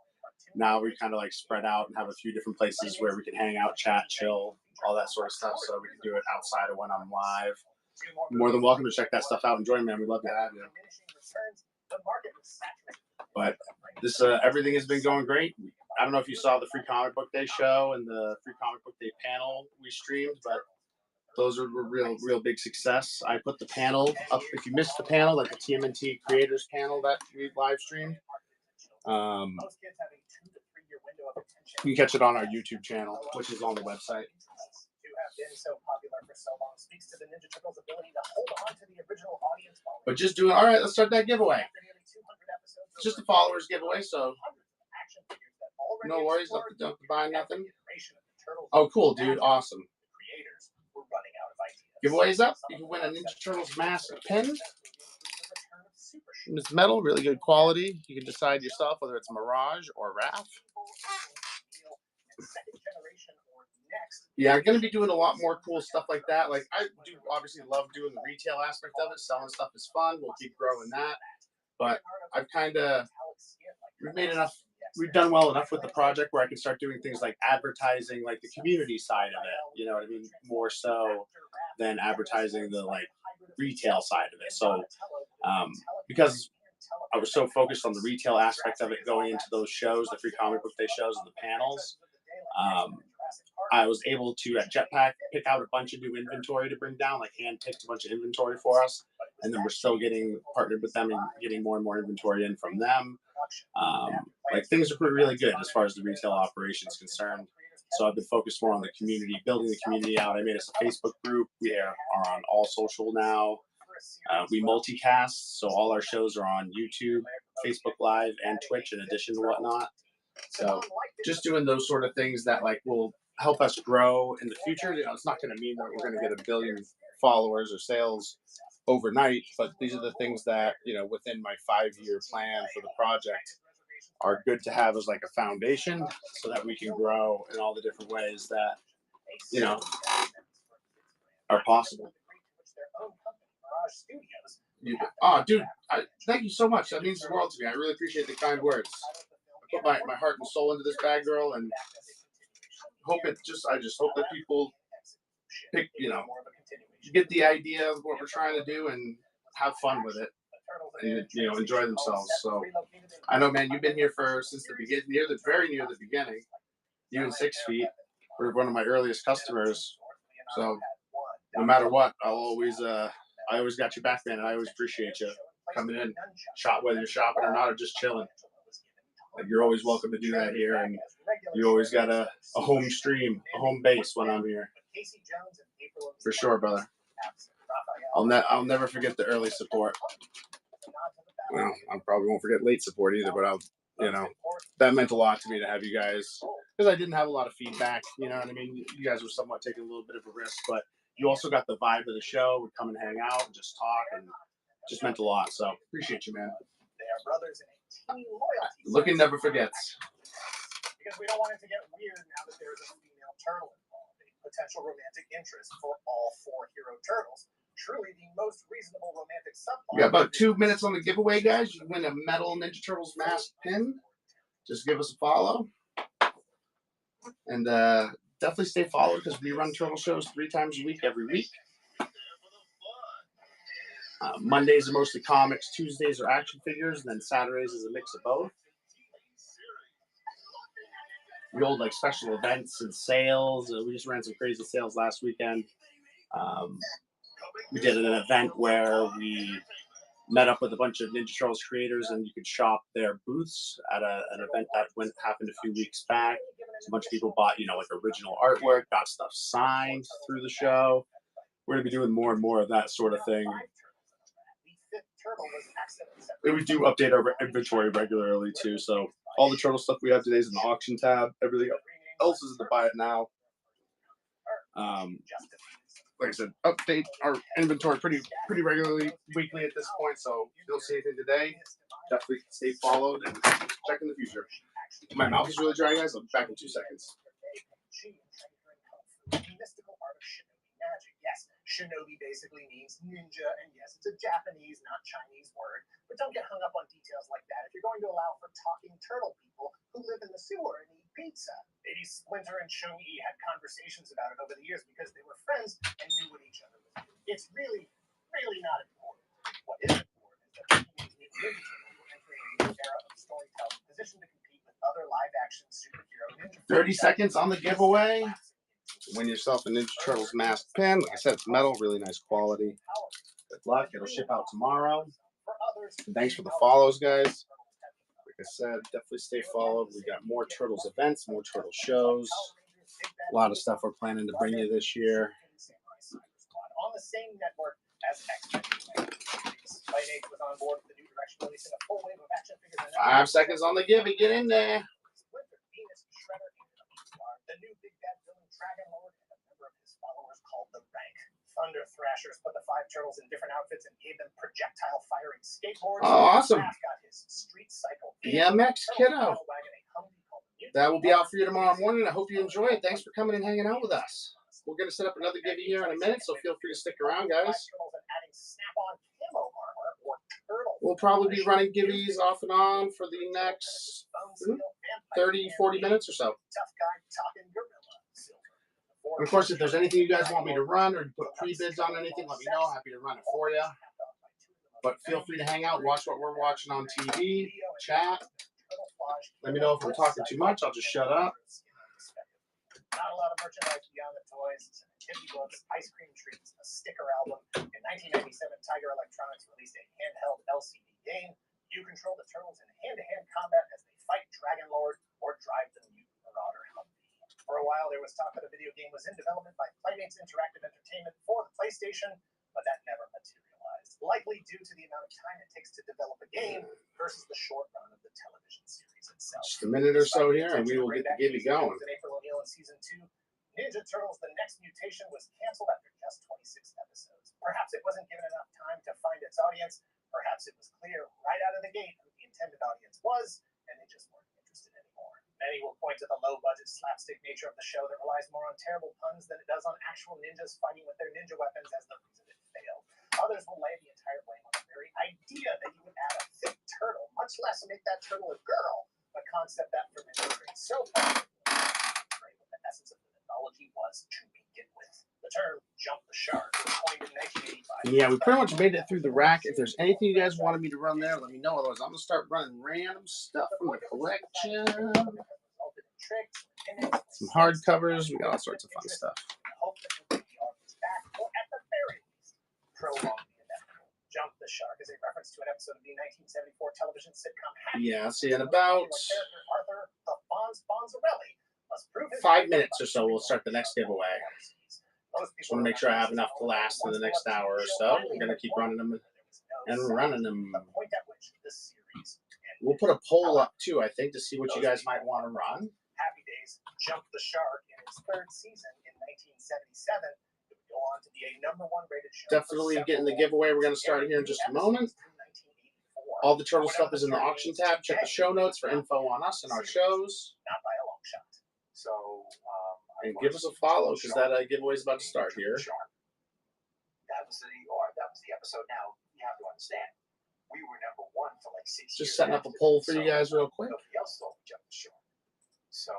now we kind of spread out and have a few different places where we can hang out, chat, chill, all that sort of stuff. So we can do it outside of when I'm live. You're more than welcome to check that stuff out and join me, man. We'd love to have you. But this everything has been going great. I don't know if you saw the Free Comic Book Day show and the Free Comic Book Day panel we streamed, but those are real big success. I put the panel up. If you missed the panel, the TMNT Creators panel that we live streamed, you can catch it on our YouTube channel, which is on the website. But just doing all right. Let's start that giveaway. It's just a followers giveaway, so no worries. Don't have to buy nothing. Oh, cool, dude. Awesome. Giveaway's up. You can win a Ninja Turtles mask pin. It's metal, really good quality. You can decide yourself whether it's Mirage or Raph. Yeah, I'm going to be doing a lot more cool stuff like that. I do obviously love doing the retail aspect of it. Selling stuff is fun. We'll keep growing that. But I've we've done well enough with the project where I can start doing things like advertising, the community side of it. You know what I mean? More so than advertising the retail side of it. So because I was so focused on the retail aspect of it going into those shows, the Free Comic Book Day shows and the panels, I was able to at Jetpack pick out a bunch of new inventory to bring down, hand-picked a bunch of inventory for us, and then we're still getting partnered with them and getting more and more inventory in from them. Things are really good as far as the retail operation is concerned. So I've been focused more on the community, building the community out. I made us a Facebook group. We are on all social now. We multicast, so all our shows are on YouTube, Facebook Live, and Twitch in addition to whatnot. So just doing those sort of things that will help us grow in the future. It's not going to mean that we're going to get 1 billion followers or sales overnight, but these are the things that within my 5-year plan for the project are good to have as a foundation, so that we can grow in all the different ways that are possible. Dude, thank you so much. That means the world to me. I really appreciate the kind words. I put my heart and soul into this bag, girl, and I just hope that people pick, get the idea of what we're trying to do and have fun with it, and enjoy themselves. So I know, man, you've been here since the beginning, very near the beginning. You and 6 Feet were one of my earliest customers. So no matter what, I always got your back, man, and I always appreciate you coming in, whether you're shopping or not, or just chilling. You're always welcome to do that here, and you always got a home stream, a home base when I'm here. For sure, brother. I'll never forget the early support. Well, I probably won't forget late support either, but that meant a lot to me to have you guys, because I didn't have a lot of feedback. You know what I mean? You guys were somewhat taking a little bit of a risk, but you also got the vibe of the show. Would come and hang out and just talk, and just meant a lot. So appreciate you, man. They are brothers in a team loyalty. Looking never forgets. Because we don't want it to get weird now that there's a female turtle involved. A potential romantic interest for all 4 hero turtles. Truly the most reasonable romantic subplot. We got about 2 minutes on the giveaway, guys. You win a metal Ninja Turtles mask pin. Just give us a follow. And definitely stay followed, because we run turtle shows 3 times a week, every week. Mondays are mostly comics, Tuesdays are action figures, and then Saturdays is a mix of both. the old like special events and sales. We just ran some crazy sales last weekend. We did an event where we met up with a bunch of Ninja Turtles creators, and you could shop their booths at an event that happened a few weeks back. So a bunch of people bought, like original artwork, got stuff signed through the show. We're gonna be doing more and more of that sort of thing. And we do update our inventory regularly too. So all the turtle stuff we have today is in the auction tab. Everything else is in the buy it now. Like I said, update our inventory pretty regularly, weekly at this point. So if you don't see anything today, definitely stay followed and check in the future. My mouth is really dry, guys. I'll be back in 2 seconds. Mystical art of shinobi magic. Yes, shinobi basically means ninja, and yes, it's a Japanese, not Chinese word. But don't get hung up on details like that if you're going to allow for talking turtle people who live in the sewer and eat pizza. Maybe Splinter and Chung-Yi had conversations about it over the years because they were friends and knew what each other was doing. It's really not important. What is important is that Teenage Mutant Ninja Turtles were entering a new era of storytelling, positioned to compete with other live-action superhero ninja. 30 seconds on the giveaway. Win yourself a Ninja Turtles mask pin. Like I said, it's metal, really nice quality. Good luck. It'll ship out tomorrow. And thanks for the follows, guys. Like I said, definitely stay followed. We got more Turtles events, more Turtle shows. A lot of stuff we're planning to bring you this year. On the same network as X-Men. Light Age was on board with the new direction, releasing a full wave of action figures. 5 seconds on the give. Get in there. The new big bad villain Dragon Lord and a member of his followers called the Rank. Thunder Thrashers put the 5 turtles in different outfits and gave them projectile firing skateboards. Oh, awesome. Got his street cycle. BMX kiddo. That will be out for you tomorrow morning. I hope you enjoy it. Thanks for coming and hanging out with us. We're going to set up another give here in a minute, so feel free to stick around, guys. We'll probably be running givvies off and on for the next 30, 40 minutes or so. And of course, if there's anything you guys want me to run or put pre-bids on anything, let me know. Happy to run it for you. But feel free to hang out, watch what we're watching on TV, chat. Let me know if I'm talking too much. I'll just shut up. Not a lot of merchandise beyond the toys, activity books, ice cream treats, a sticker album. In 1997, Tiger Electronics released a handheld LCD game. You control the turtles in hand-to-hand combat as they fight Dragon Lord or drive the mutant marauder Humvee. For a while, there was talk that a video game was in development by Playmates Interactive Entertainment for the PlayStation, but that never materialized, likely due to the amount of time it takes to develop a game versus the short run of the television series itself. Just a minute or so here, and we will get the givvy going. In April O'Neil in season 2, Ninja Turtles: The Next Mutation was canceled after just 26 episodes. Perhaps it wasn't given enough time to find its audience. Perhaps it was clear right out of the gate who the intended audience was, and they just weren't interested anymore. Many will point to the low-budget slapstick nature of the show that relies more on terrible puns than it does on actual ninjas fighting with their ninja weapons as the reason it failed. Others will lay the entire blame on the very idea that you would add a thick turtle, much less make that turtle a girl, a concept that for many is so popular. The essence of the mythology was to begin with. The term "jump the shark" was coined in 1985. Yeah, we pretty much made it through the rack. If there's anything you guys wanted me to run there, let me know. Otherwise, I'm going to start running random stuff from the collection. Some hardcovers. We got all sorts of fun stuff. Jump the Shark is a reference to an episode of the 1974 television sitcom Happy. Yeah, see, in about Arthur the Fonzarelli must prove 5 minutes or so, we'll start the next giveaway. Just want to make sure I have enough to last for the next hour or so. We're going to keep running them and running them. We'll put a poll up, too, I think, to see what you guys might want to run. Happy Days Jump the Shark in its 3rd season in 1977. It would go on to be a #1 rated show. Definitely getting the giveaway. We're going to start here in just a moment. All the turtle stuff is in the auction tab. Check the show notes for info on us and our shows. Not by a long shot. So, and give us a follow because that giveaway is about to start here. That was the episode. Now you have to understand, we were #1 for like 6 years. Just setting up a poll for you guys real quick. Nobody else thought we jumped the shark. So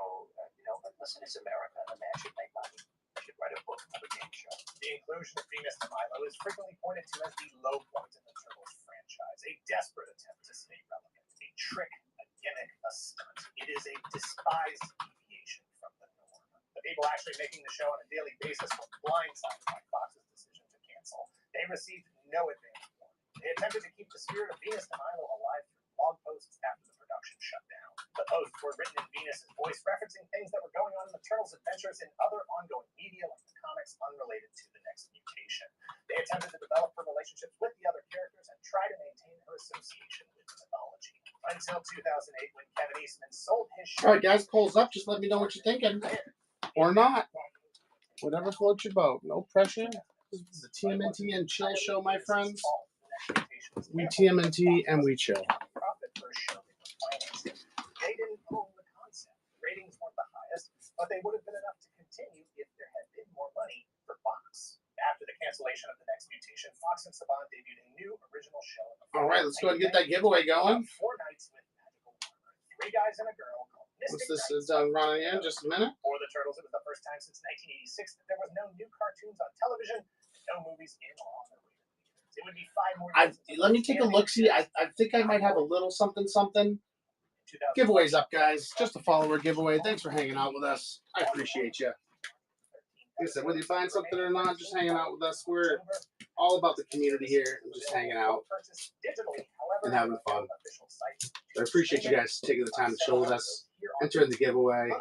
but listen, it's America. A man should make money. Should write a book about a game show. The inclusion of Venus de Milo is frequently pointed to as the low point in the Turtles franchise. A desperate attempt to stay relevant. A trick, a gimmick, a stunt. It is a despised deviation People actually making the show on a daily basis were blindsided by Fox's decision to cancel. They received no advance warning. They attempted to keep the spirit of Venus de Milo alive through blog posts after the production shut down. The posts were written in Venus's voice, referencing things that were going on in the Turtles' adventures and other ongoing media, like the comics unrelated to the next mutation. They attempted to develop her relationships with the other characters and try to maintain her association with the mythology. Until 2008, when Kevin Eastman sold his show. All right, guys, polls up. Just let me know what you're thinking. Or not. Whatever floats your boat. No pressure. This is the TMNT and Chill Show, my friends. We TMNT and we chill. They didn't own the concept. Ratings weren't the highest, but they would have been enough to continue if there had been more money for Fox. After the cancellation of the next mutation, Fox and Saban debuted a new original show. All right, let's go ahead and get that giveaway going. 4 nights with magical armor, 3 guys and a girl called What's this is running in just a minute. For the Turtles, it was the first time since 1986 that there was no new cartoons on television, no movies in or on their way to theaters. It would be 5 more years. Let me take a look. See, I think I might have a little something. Giveaways up, guys. Just a follower giveaway. Thanks for hanging out with us. I appreciate you. Like I said, whether you find something or not, just hanging out with us. We're all about the community here and just hanging out and having fun. I appreciate you guys taking the time to chill with us, enter in the giveaway. In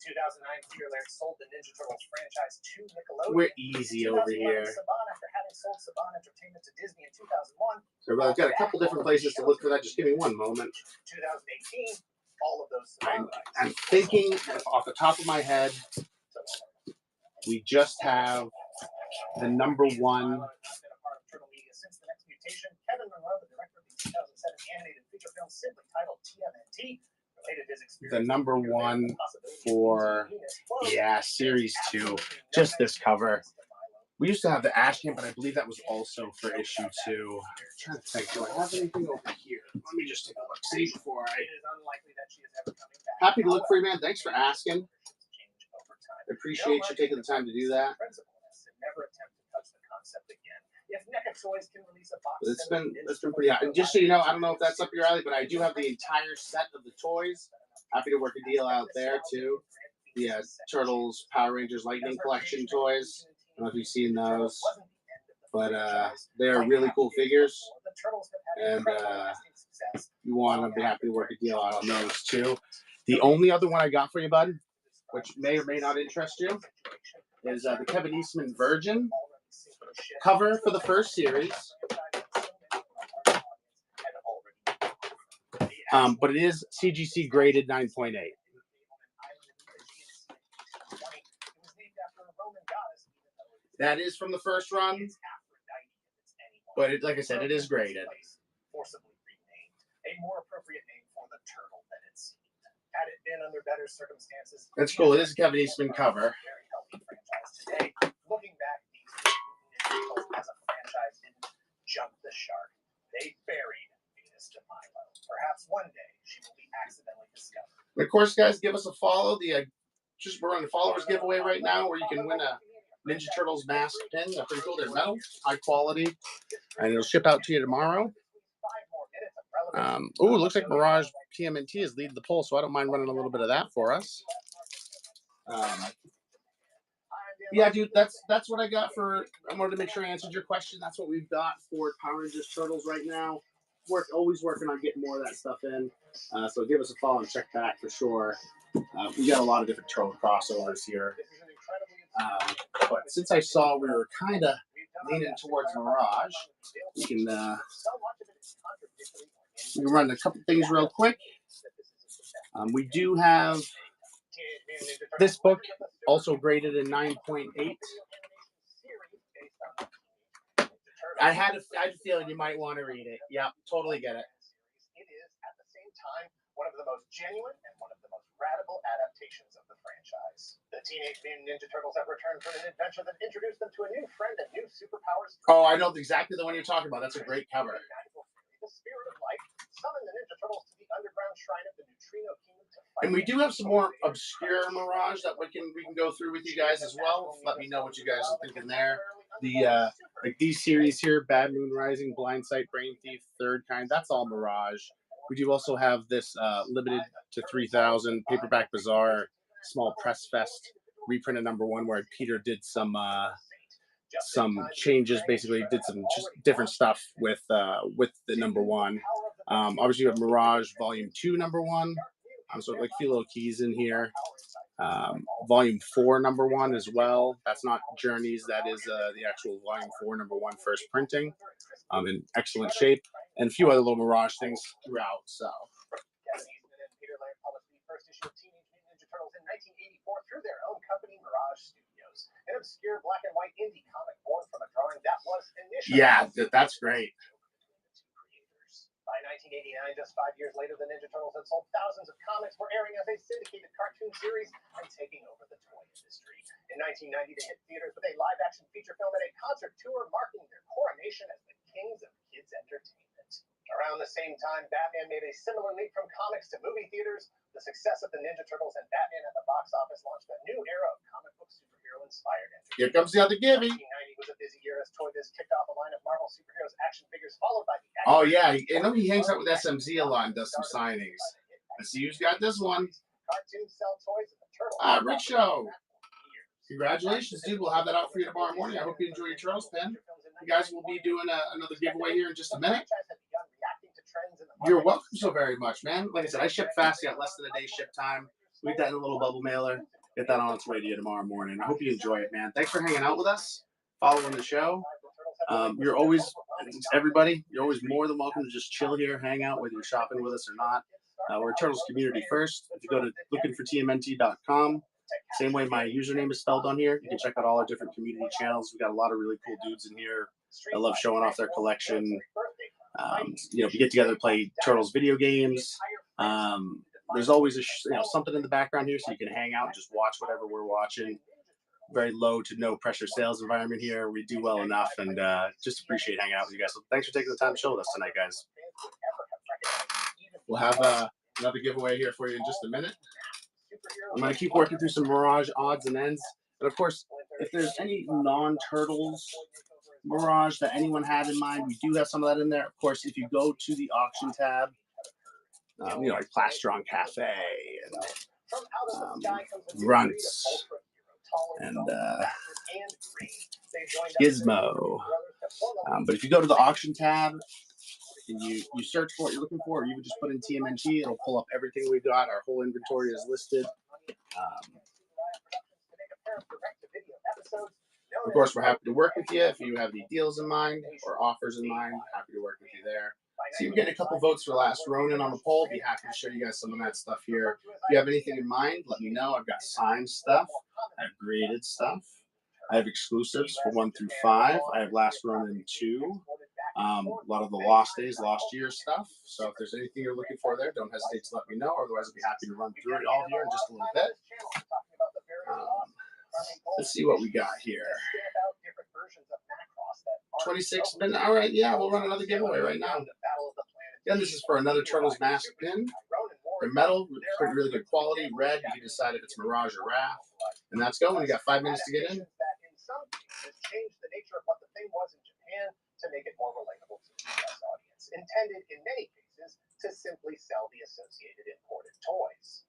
2009, Peter Laird sold the Ninja Turtles franchise to Nickelodeon. We're easy over here. Saban, after having sold Saban Entertainment to Disney in 2001. So I've got a couple different places to look for that. Just give me one moment. 2018, all of those. I'm thinking off the top of my head, we just have the number one. Kevin Monroe, the director of the 2007 animated feature film simply titled TMNT, related his experience. The number one for, Series 2. Just this cover. We used to have the Ash Camp, but I believe that was also for issue 2. I'm trying to think, do I have anything over here? Let me just take a look. See before I. Happy to look for you, man. Thanks for asking. I appreciate you taking the time to do that. But it's been pretty hot. And just so you know, I don't know if that's up your alley, but I do have the entire set of the toys. Happy to work a deal out there too. The Turtles, Power Rangers, Lightning Collection toys. I don't know if you've seen those, but they're really cool figures. And you want to be happy to work a deal out on those too. The only other one I got for you, bud, which may or may not interest you, is the Kevin Eastman Virgin cover for the first series. But it is CGC graded 9.8. That is from the first run, but like I said, it is graded. Forcibly renamed, a more appropriate name for the turtle than it seemed. Had it been under better circumstances, that's cool. It is a Kevin Eastman cover. Very healthy franchise today. Looking back, these as a franchise didn't jump the shark. They buried Venus de Milo. Perhaps one day she will be accidentally discovered. And of course, guys, give us a follow. We're on the followers giveaway right now, where you can win a Ninja Turtles mask pin. They're pretty cool. They're metal, high quality, and it'll ship out to you tomorrow. It looks like Mirage TMNT is leading the poll, so I don't mind running a little bit of that for us. Yeah, dude, that's what I got for. I wanted to make sure I answered your question. That's what we've got for Power Rangers Turtles right now. Always working on getting more of that stuff in. So give us a follow and check back for sure. We got a lot of different turtle crossovers here. But since I saw we were kind of leaning towards Mirage, we can run a couple things real quick. We do have this book also graded in 9.8. I had a feeling you might want to read it. Yeah, totally get it. It is at the same time one of the most genuine and one of the most radical adaptations of the franchise. The Teenage Mutant Ninja Turtles have returned from an adventure that introduced them to a new friend and new superpowers. Oh, I know exactly the one you're talking about. That's a great cover. The spirit of life summoned the Ninja Turtles to the underground shrine of the Neutrino Kingdom to fight. And we do have some more obscure Mirage that we can go through with you guys as well. Let me know what you guys are thinking there. The like these series here, Bad Moon Rising, Blind Sight, Brain Thief, Third Kind, that's all Mirage. We do also have this limited to 3,000 Paperback Bazaar Small Press Fest reprint of #1 where Peter did some changes, basically did some just different stuff with the #1. Obviously, you have Mirage Volume 2 #1. So like a few little keys in here. Volume 4 #1 as well. That's not Journeys. That is the actual Volume 4 #1 first printing. In excellent shape, and a few other little Mirage things throughout. So. Peter Laird published the first issue of Teenage Mutant Ninja Turtles in 1984 through their own company, Mirage Studios, an obscure black and white indie comic born from a drawing that was initially. Yeah, that's great. By 1989, just 5 years later, the Ninja Turtles had sold thousands of comics, were airing as a syndicated cartoon series, and taking over the toy industry. In 1990, they hit theaters with a live-action feature film and a concert tour, marking their coronation as the kings of kids' entertainment. Around the same time, Batman made a similar leap from comics to movie theaters. The success of the Ninja Turtles and Batman at the box office launched a new era of comic book superhero-inspired entertainment. Here comes the other gimme. 1990 was a busy year as Toy Biz kicked off a line of Marvel superheroes action figures, followed by the. Oh yeah, I know he hangs out with SMZ a lot and does some signings. I see you've got this one. Cartoons sell toys and the Turtles. Rich Show. Congratulations, dude. We'll have that out for you tomorrow morning. I hope you enjoy your Turtles pen. You guys will be doing another giveaway here in just a minute. You're welcome so very much, man. Like I said, I ship fast. You got less than a day ship time. We get that in a little bubble mailer. Get that on its way to you tomorrow morning. I hope you enjoy it, man. Thanks for hanging out with us, following the show. You're always, everybody, you're always more than welcome to just chill here, hang out, whether you're shopping with us or not. We're a Turtles community first. If you go to lookingfortmnt.com, same way my username is spelled on here, you can check out all our different community channels. We got a lot of really cool dudes in here. I love showing off their collection. We get together to play Turtles video games. There's always something in the background here, so you can hang out and just watch whatever we're watching. Very low to no pressure sales environment here. We do well enough, and just appreciate hanging out with you guys. So thanks for taking the time to show with us tonight, guys. We'll have another giveaway here for you in just a minute. I'm going to keep working through some Mirage odds and ends. And of course, if there's any non-Turtles Mirage that anyone had in mind, we do have some of that in there. Of course, if you go to the auction tab, like Plastron Cafe and Grunts and Gizmo. But if you go to the auction tab and you search for what you're looking for, or you would just put in TMNT, it'll pull up everything we've got. Our whole inventory is listed. Of course, we're happy to work with you. If you have any deals in mind or offers in mind, happy to work with you there. So you're getting a couple votes for Last Ronin on the poll. Be happy to show you guys some of that stuff here. If you have anything in mind, let me know. I've got signed stuff. I have graded stuff. I have exclusives for 1 through 5. I have Last Ronin 2. A lot of the Lost Days, Lost Years stuff. So if there's anything you're looking for there, don't hesitate to let me know. Otherwise, I'll be happy to run through it all here in just a little bit. Let's see what we got here. 26 minutes. All right, yeah, we'll run another giveaway right now. Again, this is for another Turtles mask pin. They're metal, pretty really good quality. Red, you can decide if it's Mirage or Wrath. And that's going. You got 5 minutes to get in. Changed the nature of what the thing was in Japan to make it more relatable to the US audience. Intended, in many cases, to simply sell the associated imported toys.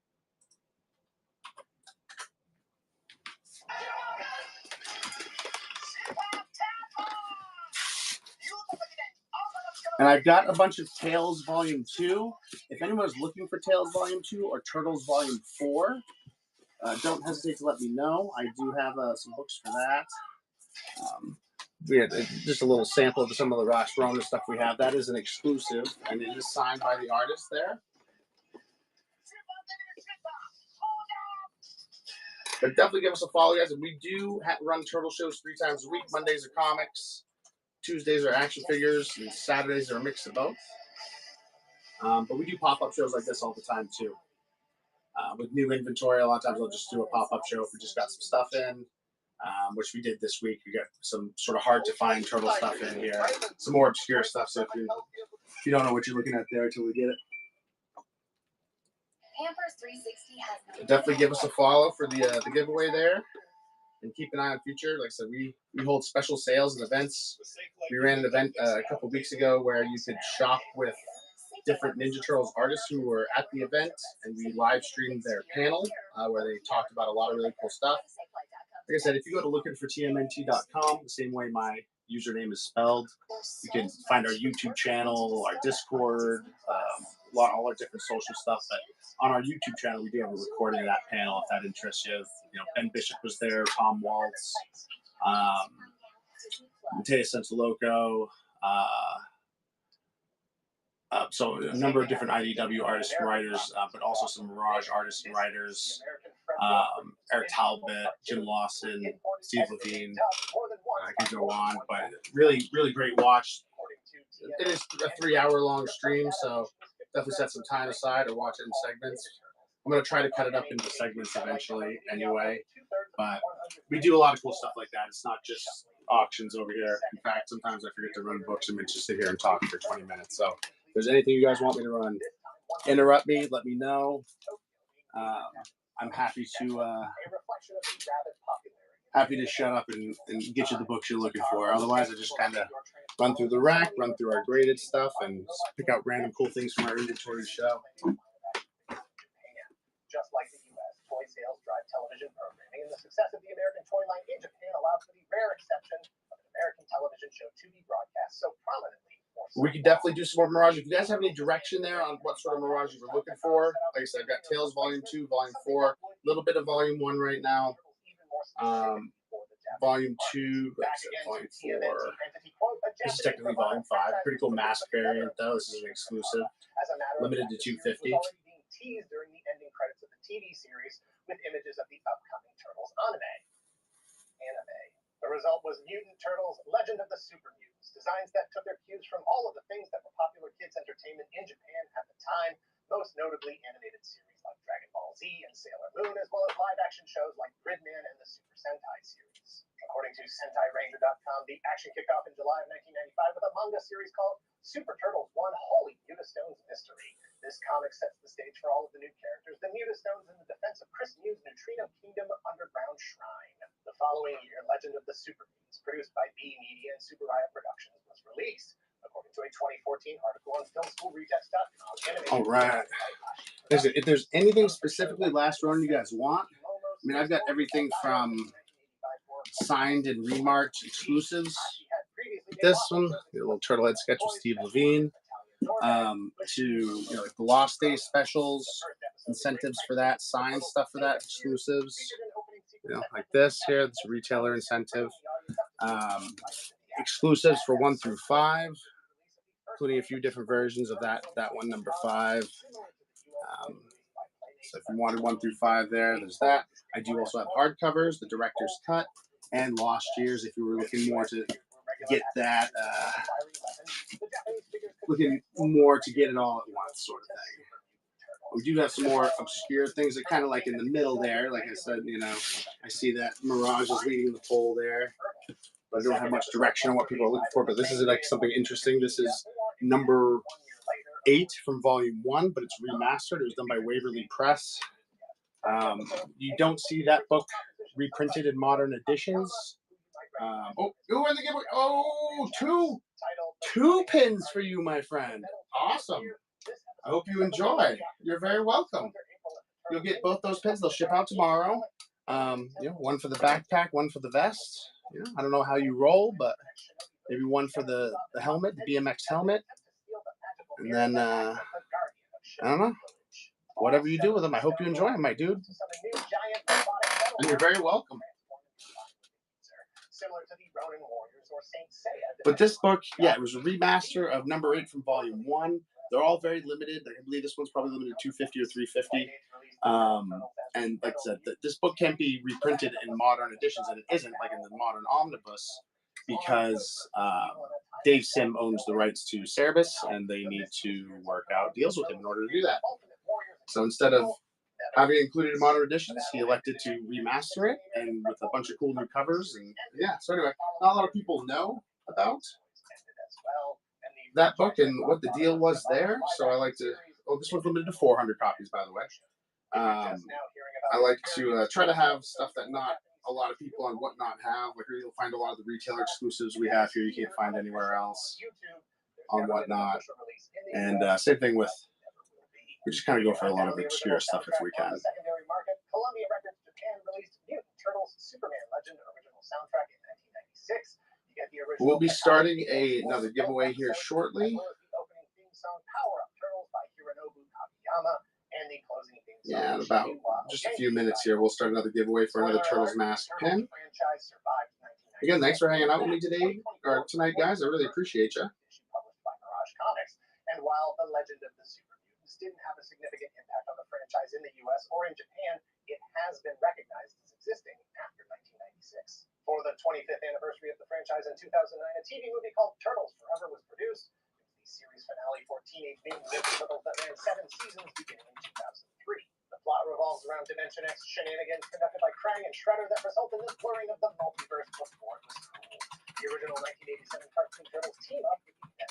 And I've got a bunch of Tales Volume 2. If anyone's looking for Tales Volume 2 or Turtles Volume 4, don't hesitate to let me know. I do have some books for that. We had just a little sample of some of the Last Ronin stuff we have. That is an exclusive, and it is signed by the artist there. But definitely give us a follow, guys. And we do run Turtle shows 3 times a week. Mondays are comics, Tuesdays are action figures, and Saturdays are a mix of both. But we do pop-up shows like this all the time, too. With new inventory, a lot of times I'll just do a pop-up show if we just got some stuff in, which we did this week. We got some sort of hard-to-find Turtle stuff in here, some more obscure stuff. So if you don't know what you're looking at there until we get it, definitely give us a follow for the giveaway there, and keep an eye on future. Like I said, we hold special sales and events. We ran an event a couple weeks ago where you could shop with different Ninja Turtles artists who were at the event, and we live streamed their panel where they talked about a lot of really cool stuff. like I said, if you go to lookingfortmnt.com, the same way my username is spelled, you can find our YouTube channel, our Discord, all our different social stuff. But on our YouTube channel, we do have a recording of that panel if that interests you. You know, Ben Bishop was there, Tom Waltz, Matteo Sensoloco, so a number of different IDW artists and writers, but also some Mirage artists and writers, Eric Talbot, Jim Lawson, Steve Levine. I can go on, but really, really great watch. It is a 3-hour-long stream, so definitely set some time aside or watch it in segments. I'm going to try to cut it up into segments eventually anyway, but we do a lot of cool stuff like that. It's not just auctions over here. In fact, sometimes I forget to run books and just sit here and talk for 20 minutes. So if there's anything you guys want me to run, interrupt me, let me know. I'm happy to shut up and get you the books you're looking for. Otherwise, I just kind of run through the rack, run through our graded stuff, and pick out random cool things from our inventory to show. Just like the U.S., toy sales drive television programming, and the success of the American toy line in Japan allowed for the rare exception of an American television show to be broadcast so prominently. We could definitely do some more Mirage. If you guys have any direction there on what sort of Mirage you were looking for, like I said, I've got Tales Volume 2, Volume 4, a little bit of Volume 1 right now. Volume 2, like I said, Volume 4. This is technically Volume 5. Pretty cool mask variant, though. This is an exclusive. Limited to 250. Teased during the ending credits of the TV series with images of the upcoming Turtles anime. The result was Mutant Turtles: Legend of the Super Mutants, designs that took their cues from all of the things that were popular kids' entertainment in Japan at the time, most notably animated series like Dragon Ball Z and Sailor Moon, as well as live-action shows like Gridman and the Super Sentai series. According to SentaiRanger.com, the action kicked off in July of 1995 with a manga series called Super Turtles 1 Holy Mutastones Mystery. This comic sets the stage for all of the new characters, the Mutastones, in the defense of Chris Mew's Neutrino Kingdom underground shrine. The following year, Legend of the Super Mutants, produced by B Media and Super Riot Productions, was released. According to a 2014 article on FilmSchoolRejects.com. All right. Listen, if there's anything specifically last run you guys want, I mean, I've got everything from signed and remarked exclusives. This one, a little turtle head sketch with Steve Levine, to like the Lost Days specials, incentives for that, signed stuff for that, exclusives. Like this here, this retailer incentive, exclusives for 1 through 5, including a few different versions of that one, number 5. So if you wanted 1 through 5 there's that. I do also have hardcovers, the director's cut, and Lost Years if you were looking more to get that, looking more to get it all at once sort of thing. We do have some more obscure things that kind of like in the middle there. Like I said, I see that Mirage is leading the poll there, but I don't have much direction on what people are looking for. But this is like something interesting. This is number 8 from Volume 1, but it's remastered. It was done by Waverly Press. You don't see that book reprinted in modern editions. Who are the giveaway? Oh, two pins for you, my friend. Awesome. I hope you enjoy. You're very welcome. You'll get both those pins. They'll ship out tomorrow. One for the backpack, one for the vest. I don't know how you roll, but maybe one for the helmet, the BMX helmet. And then, I don't know. Whatever you do with them, I hope you enjoy them, my dude. And you're very welcome. But this book, it was a remaster of number 8 from Volume 1. They're all very limited. I believe this one's probably limited to 250 or 350. And like I said, this book can't be reprinted in modern editions, and it isn't like in the modern omnibus because Dave Sim owns the rights to Cerebus, and they need to work out deals with him in order to do that. So instead of having it included in modern editions, he elected to remaster it and with a bunch of cool new covers. And so anyway, not a lot of people know about that book and what the deal was there. So I like to, this one's limited to 400 copies, by the way. I like to try to have stuff that not a lot of people on Whatnot have. Like you'll find a lot of the retailer exclusives we have here you can't find anywhere else on Whatnot. And same thing with, we just kind of go for a lot of obscure stuff if we can. Turtles Superman Legend original soundtrack in 1996. You get the original. We'll be starting another giveaway here shortly. As well as the opening theme song Power Up Turtles by Hironobu Kageyama and the closing theme song. Yeah, in about just a few minutes here, we'll start another giveaway for another Turtles mask pin. Again, thanks for hanging out with me today or tonight, guys. I really appreciate you. Published by Mirage Comics. And while the Legend of the Super Mutants didn't have a significant impact on the franchise in the U.S. or in Japan, it has been recognized as existing after 1996. For the 25th anniversary of the franchise in 2009, a TV movie called Turtles Forever was produced. It was the series finale for Teenage Mutant Ninja Turtles that ran 7 seasons beginning in 2003. The plot revolves around Dimension X shenanigans conducted by Krang and Shredder that result in the blurring of the multiverse before it was cool. The original 1987 cartoon Turtles team up with the then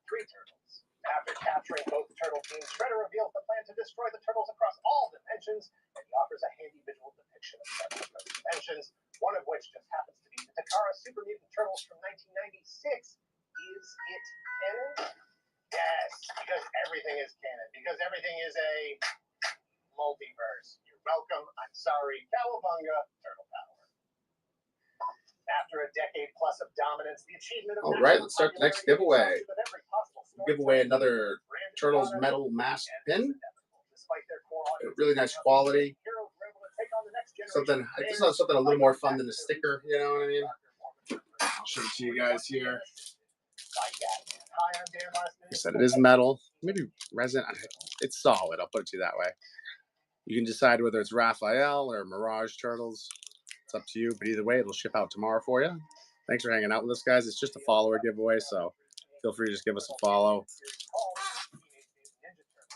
2003 Turtles. After capturing both turtle teams, Shredder reveals the plan to destroy the Turtles across all dimensions, and he offers a handy visual depiction of several of those dimensions, one of which just happens to be the Takara Super Mutant Turtles from 1996. Is it canon? Yes, because everything is canon, because everything is a multiverse. You're welcome. I'm sorry. Cowabunga, Turtle Power. After a decade plus of dominance, the achievement of All right, let's start the next giveaway. We'll give away another Turtles metal mask pin. Really nice quality. Something, I just thought something a little more fun than a sticker. You know what I mean? I'll show it to you guys here. Like I said, it is metal. Maybe resin. It's solid. I'll put it to you that way. You can decide whether it's Raphael or Mirage Turtles. It's up to you, but either way, it'll ship out tomorrow for you. Thanks for hanging out with us, guys. It's just a follower giveaway, so feel free to just give us a follow.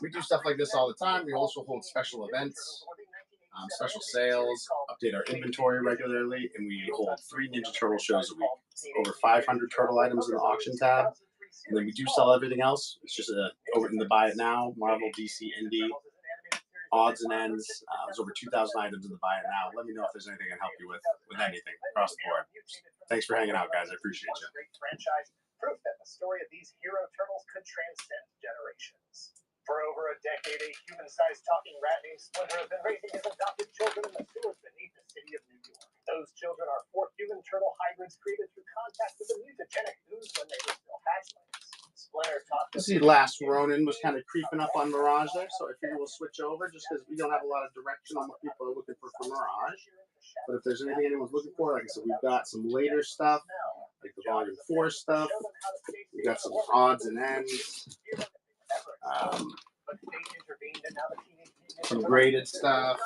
We do stuff like this all the time. We also hold special events, special sales, update our inventory regularly, and we hold 3 Ninja Turtle shows a week. Over 500 turtle items in the auction tab. And then we do sell everything else. It's just over in the Buy It Now, Marvel, DC, Indie, odds and ends. There's over 2,000 items in the Buy It Now. Let me know if there's anything I can help you with anything across the board. Thanks for hanging out, guys. I appreciate you. Proof that the story of these hero turtles could transcend generations. For over a decade, a human-sized talking rat named Splinter has been raising his adopted children in the sewers beneath the city of New York. Those children are 4 human turtle hybrids created through contact with the mutagenic ooze when they were still hatchlings. Splinter taught I see Last Ronin was kind of creeping up on Mirage there, so I figure we'll switch over just because we don't have a lot of direction on what people are looking for Mirage. But if there's anything anyone's looking for, like I said, we've got some later stuff, like the Volume 4 stuff. We've got some odds and ends. Some graded stuff.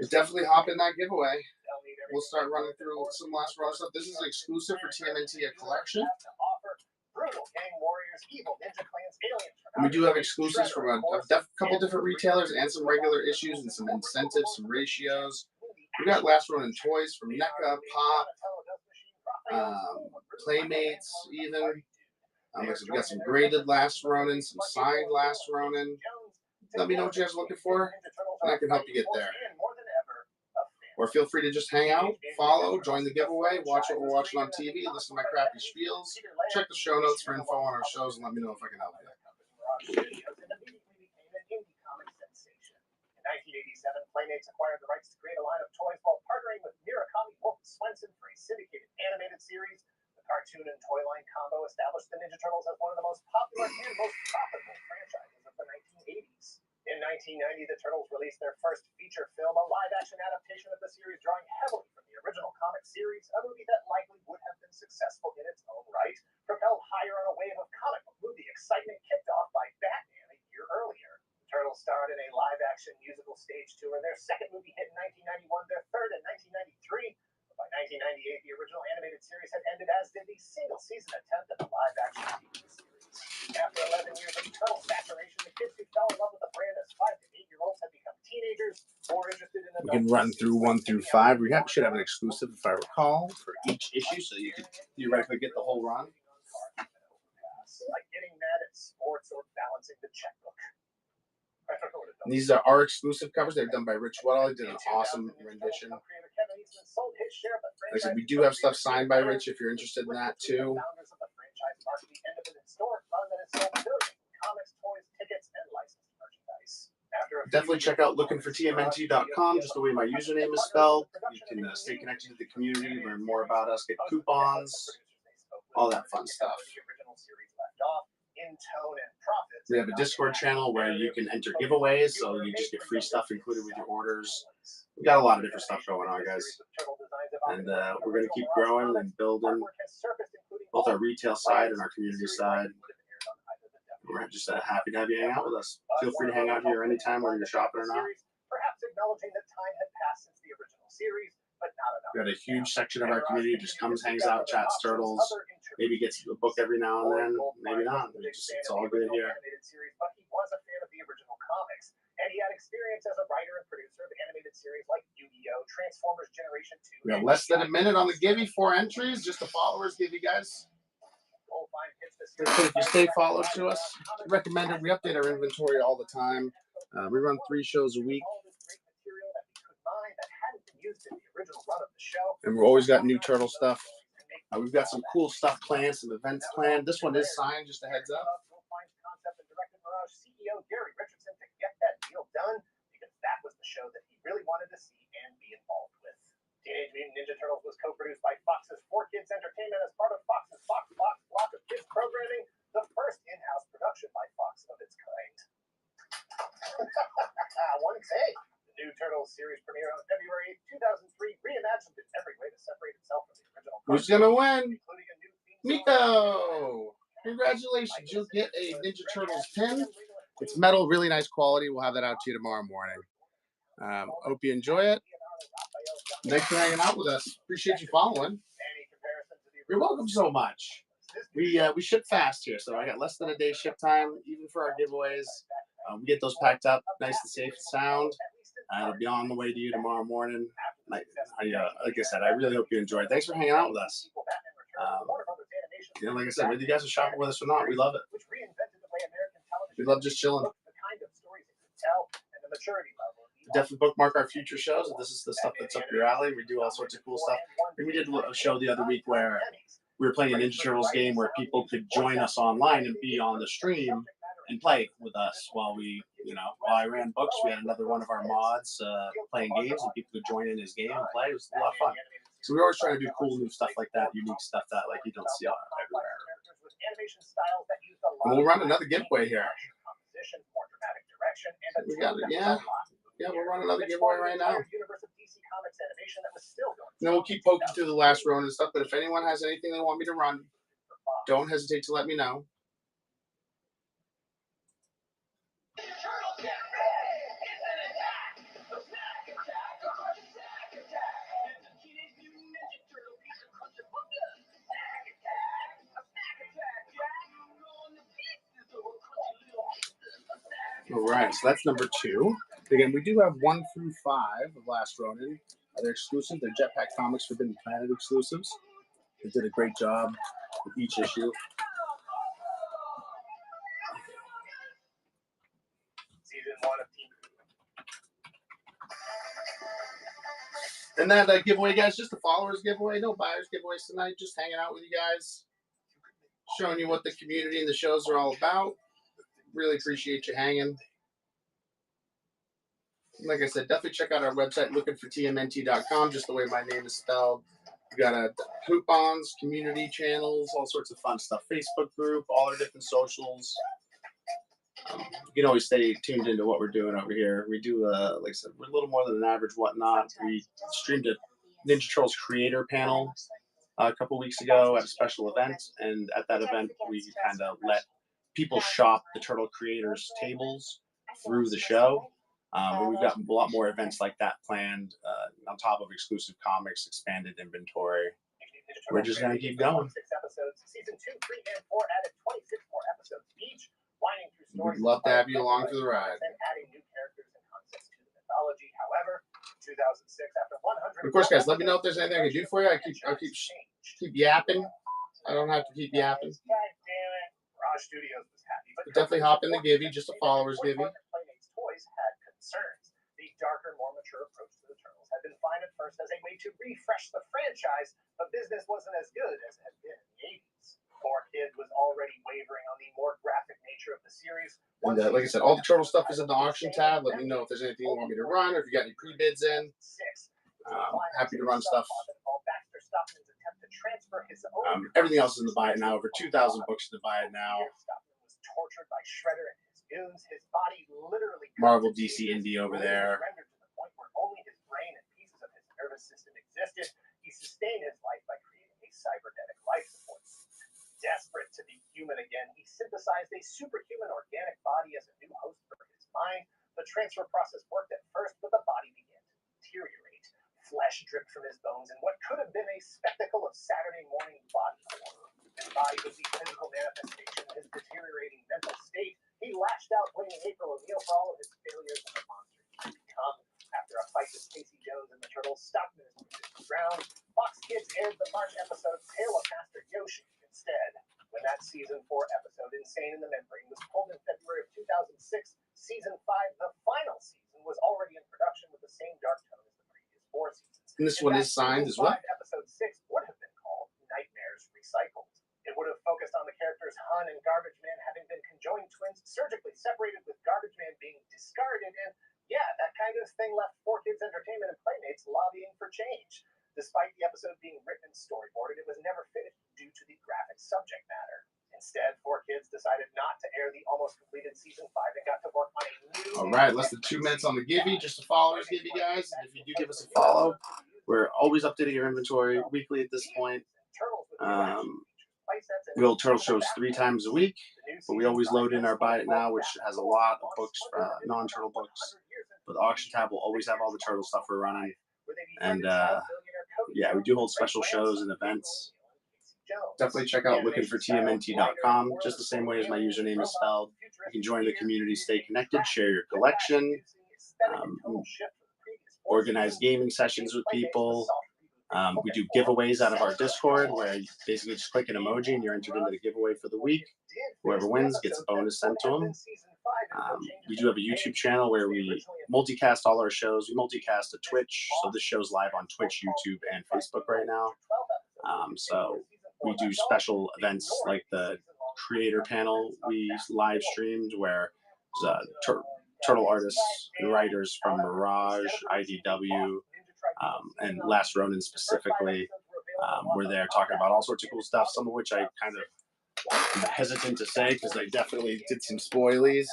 Just definitely hop in that giveaway. We'll start running through some Last Ronin stuff. This is exclusive for TMNT collection. And we do have exclusives from a couple different retailers and some regular issues and some incentives, some ratios. We got Last Ronin toys from NECA, Pop, Playmates, even. So we got some graded Last Ronin, some signed Last Ronin. Let me know what you guys are looking for, and I can help you get there. Or feel free to just hang out, follow, join the giveaway, watch what we're watching on TV, listen to my crappy spiels, check the show notes for info on our shows, and let me know if I can help you. In 1987, Playmates acquired the rights to create a line of toys while partnering with Murakami Wolf Swenson for a syndicated animated series. The cartoon and toy line combo established the Ninja Turtles as one of the most popular and most profitable franchises of the 1980s. In 1990, the Turtles released their first feature film, a live-action adaptation of the series drawing heavily from the original comic series, a movie that likely would have been successful in its own right, propelled higher on a wave of comic book movie excitement kicked off by Batman a year earlier. The Turtles starred in a live-action musical stage tour, their second movie hit in 1991, their third in 1993. By 1998, the original animated series had ended, as did the single-season attempt at the live-action TV series. After 11 years of turtle saturation, the kids who fell in love with the brand as 5 to 8-year-olds have become teenagers, more interested in we can run through 1 through 5. We should have an exclusive, if I recall, for each issue, so you could theoretically get the whole run. Like getting mad at sports or balancing the checkbook. And these are our exclusive covers. They're done by Rich Weddle. He did an awesome rendition. Like I said, we do have stuff signed by Rich if you're interested in that too. Definitely check out lookingfortmnt.com, just the way my username is spelled. You can stay connected to the community, learn more about us, get coupons, all that fun stuff. We have a Discord channel where you can enter giveaways, so you just get free stuff included with your orders. We got a lot of different stuff going on, guys. And we're going to keep growing and building both our retail side and our community side. We're just happy to have you hang out with us. Feel free to hang out here anytime, whether you're shopping or not. We got a huge section of our community just comes, hangs out, chats turtles, maybe gets a book every now and then, maybe not. It's all good here. And he had experience as a writer and producer of animated series like Yu-Gi-Oh!, Transformers Generation 2. We have less than a minute on the Givey, 4 entries, just the followers Givey, guys. If you stay followed to us, recommended. We update our inventory all the time. We run 3 shows a week. And we've always got new turtle stuff. We've got some cool stuff planned, some events planned. This one is signed, just a heads up. CEO Gary Richardson to get that deal done because that was the show that he really wanted to see and be involved with. Teenage Mutant Ninja Turtles was co-produced by Fox's 4Kids Entertainment as part of Fox's Fox Box block of kids programming, the first in-house production by Fox of its kind. One take. The new Turtles series premiere on February 2003 reimagined in every way to separate itself from the original. Who's gonna win? Miko! Congratulations, you'll get a Ninja Turtles pin. It's metal, really nice quality. We'll have that out to you tomorrow morning. Hope you enjoy it. Thanks for hanging out with us. Appreciate you following. You're welcome so much. We ship fast here, so I got less than a day ship time, even for our giveaways. We get those packed up nice and safe and sound. It'll be on the way to you tomorrow morning. Like I said, I really hope you enjoy it. Thanks for hanging out with us. Like I said, whether you guys are shopping with us or not, we love it. We love just chilling. Definitely bookmark our future shows. If this is the stuff that's up your alley, we do all sorts of cool stuff. We did a show the other week where we were playing a Ninja Turtles game where people could join us online and be on the stream and play with us while while I ran books. We had another one of our mods playing games, and people could join in his game and play. It was a lot of fun. So we're always trying to do cool new stuff like that, unique stuff that you don't see everywhere. And we'll run another giveaway here. We got it, yeah, we'll run another giveaway right now. And then we'll keep poking through the last round and stuff. But if anyone has anything they want me to run, don't hesitate to let me know. All right, so that's number 2. Again, we do have 1 through 5 of Last Ronin. They're exclusive. They're Jetpack Comics Forbidden Planet exclusives. They did a great job with each issue. Season 1 of Team. And that giveaway, guys, just the followers giveaway. No buyers giveaways tonight. Just hanging out with you guys. Showing you what the community and the shows are all about. Really appreciate you hanging. Like I said, definitely check out our website, lookingfortmnt.com, just the way my name is spelled. We got coupons, community channels, all sorts of fun stuff. Facebook group, all our different socials. You can always stay tuned into what we're doing over here. We do, like I said, we're a little more than an average whatnot. We streamed a Ninja Turtles creator panel a couple weeks ago at a special event, and at that event, we kind of let people shop the Turtle Creators tables through the show. And we've got a lot more events like that planned on top of exclusive comics, expanded inventory. We're just going to keep going. Season 2, 3, and 4 added 26 more episodes each, winding through stories. We'd love to have you along for the ride. Adding new characters and concepts to the mythology. However, 2006, after 100. Of course, guys, let me know if there's anything I can do for you. I keep yapping. I don't have to keep yapping. Studios was happy, but definitely hop in the Givey, just a followers Givey. Playmates Toys had concerns. The darker, more mature approach to the Turtles had been fine at first as a way to refresh the franchise, but business wasn't as good as it had been in the 80s. 4Kids was already wavering on the more graphic nature of the series. And like I said, all the turtle stuff is in the auction tab. Let me know if there's anything you want me to run, or if you got any pre-bids in. Happy to run stuff. Everything else is in the buy it now. Over 2,000 books in the buy it now. Tortured by Shredder and his goons, his body literally Marvel, DC, Indie over there. rendered to the point where only his brain and pieces of his nervous system existed. He sustained his life by creating a cybernetic life support. Desperate to be human again, he synthesized a superhuman organic body as a new host for his mind. The transfer process worked at first, but the body began to deteriorate. Flesh dripped from his bones in what could have been a spectacle of Saturday morning body horror. His body was the physical manifestation of his deteriorating mental state. He lashed out, blaming April O'Neil for all of his failures and the monster he had become. After a fight with Casey Jones and the Turtles stopped him in his ground, Fox Kids aired the March episode Tale of Master Yoshi instead. When that season 4 episode, Insane in the Membrane, was pulled in February of 2006, season 5, the final season, was already in production with the same dark tone as the previous 4 seasons. And this one is signed as well. Episode 6 would have been called Nightmares Recycled. It would have focused on the characters Hun and Garbage Man having been conjoined twins, surgically separated, with Garbage Man being discarded, and yeah, that kind of thing left 4Kids Entertainment and Playmates lobbying for change. Despite the episode being written and storyboarded, it was never finished due to the graphic subject matter. Instead, 4Kids decided not to air the almost completed season 5 and got to work on a new... All right, less than 2 minutes on the Gibby. Just to follow us, Gibby guys. And if you do give us a follow, we're always updating your inventory weekly at this point. We'll turtle shows 3 times a week, but we always load in our Buy It Now, which has a lot of books, non-turtle books. But the auction tab will always have all the turtle stuff we're running. And yeah, we do hold special shows and events. Definitely check out lookingfortmnt.com, just the same way as my username is spelled. You can join the community, stay connected, share your collection, organize gaming sessions with people. We do giveaways out of our Discord, where you basically just click an emoji and you're entered into the giveaway for the week. Whoever wins gets a bonus sent to them. We do have a YouTube channel where we multicast all our shows. We multicast to Twitch, so this show's live on Twitch, YouTube, and Facebook right now. So we do special events like the creator panel we live streamed, where turtle artists and writers from Mirage, IDW, and Last Ronin specifically were there talking about all sorts of cool stuff, some of which I kind of am hesitant to say because they definitely did some spoilies.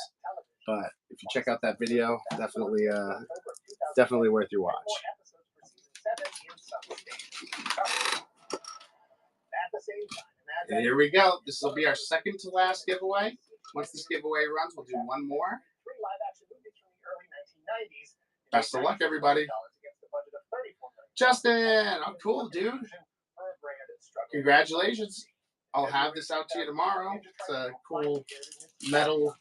But if you check out that video, definitely worth your watch. And here we go. This will be our second to last giveaway. Once this giveaway runs, we'll do one more. Best of luck, everybody. Justin, I'm cool, dude. Congratulations. I'll have this out to you tomorrow. It's a cool metal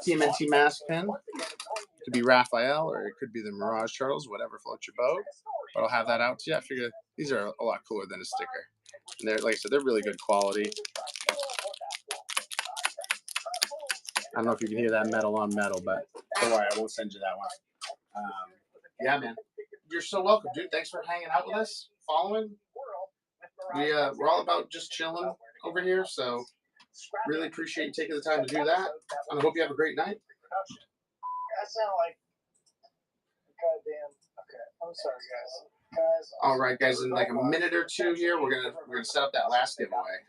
TMNT mask pin. It could be Raphael, or it could be the Mirage Turtles, whatever floats your boat. But I'll have that out to you. I figure these are a lot cooler than a sticker. And they're, like I said, they're really good quality. I don't know if you can hear that metal on metal, but don't worry, I won't send you that one. Yeah, man. You're so welcome, dude. Thanks for hanging out with us, following. We're all about just chilling over here, so really appreciate you taking the time to do that. And I hope you have a great night. That sound like goddamn. Okay, I'm sorry, guys. All right, guys. In like a minute or two here, we're gonna set up that last giveaway.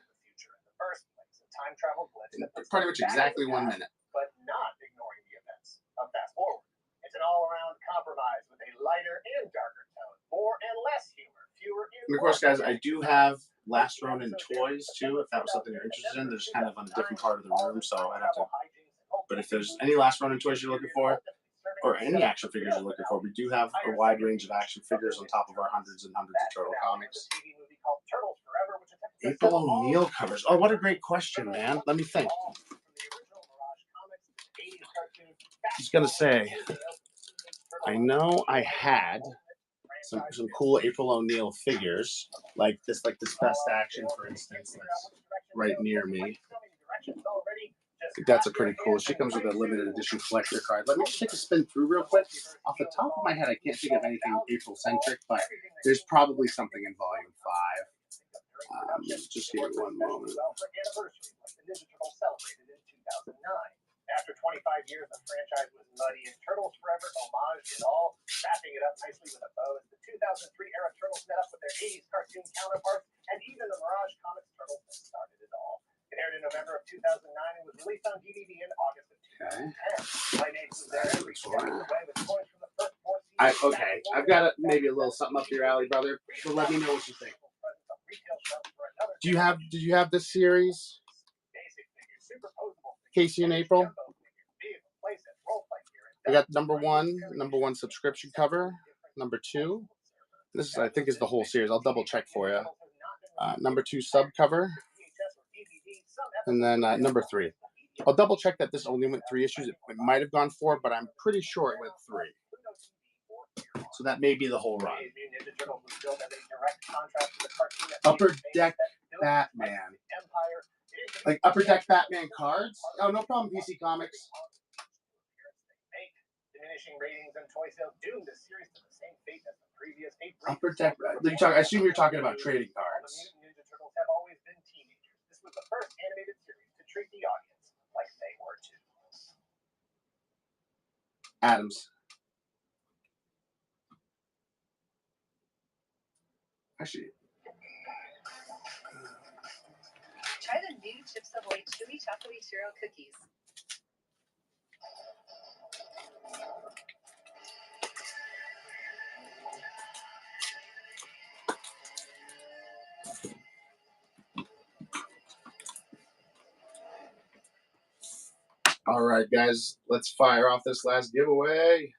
In pretty much exactly 1 minute. But not ignoring the events of Fast Forward. It's an all-around compromise with a lighter and darker tone, more and less humor, fewer and And of course, guys, I do have Last Ronin toys too. If that was something you're interested in, they're just kind of on a different part of the room, so I'd have to. But if there's any Last Ronin toys you're looking for, or any action figures you're looking for, we do have a wide range of action figures on top of our hundreds and hundreds of turtle comics. April O'Neil covers. Oh, what a great question, man. Let me think. I was gonna say, I know I had some cool April O'Neil figures, like this Best Action, for instance, that's right near me. I think that's a pretty cool. She comes with a limited edition collector card. Let me just take a spin through real quick. Off the top of my head, I can't think of anything April-centric, but there's probably something in Volume 5. Just give me one moment. Well, for anniversary, like the Ninja Turtles celebrated in 2009. After 25 years, the franchise was muddy, and Turtles Forever homaged it all, wrapping it up nicely with a bow as the 2003 era Turtles met up with their 80s cartoon counterparts, and even the Mirage Comics Turtles that started it all. It aired in November of 2009 and was released on DVD in August of 2010. My name was there every step of the way with toys from the first 4 seasons. Okay, I've got maybe a little something up your alley, brother. So let me know what you think. Did you have this series? Casey and April. I got number one subscription cover. Number 2. This is, I think, is the whole series. I'll double check for you. Number 2 sub cover. And then number 3. I'll double check that this only went 3 issues. It might have gone 4, but I'm pretty sure it went 3. So that may be the whole run. Upper Deck Batman. Like Upper Deck Batman cards? Oh, no problem, PC Comics. Diminishing ratings and toy sales doomed the series to the same fate as the previous 8. Upper Deck. I assume you're talking about trading cards. The Ninja Turtles have always been teenagers. This was the first animated series to treat the audience like they were too. Adams. Actually. Try the new Chips Ahoy Chewy Chocolatey Churro Cookies. All right, guys, let's fire off this last giveaway.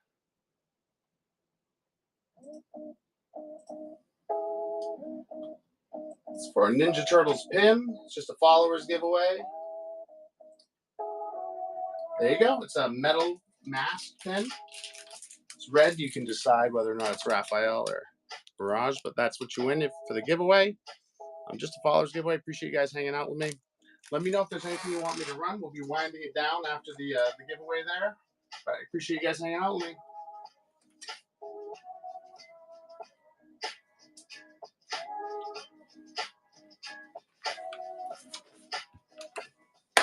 It's for a Ninja Turtles pin. It's just a followers giveaway. There you go. It's a metal mask pin. It's red. You can decide whether or not it's Raphael or Mirage, but that's what you win for the giveaway. Just a followers giveaway. Appreciate you guys hanging out with me. Let me know if there's anything you want me to run. We'll be winding it down after the giveaway there. But I appreciate you guys hanging out with me.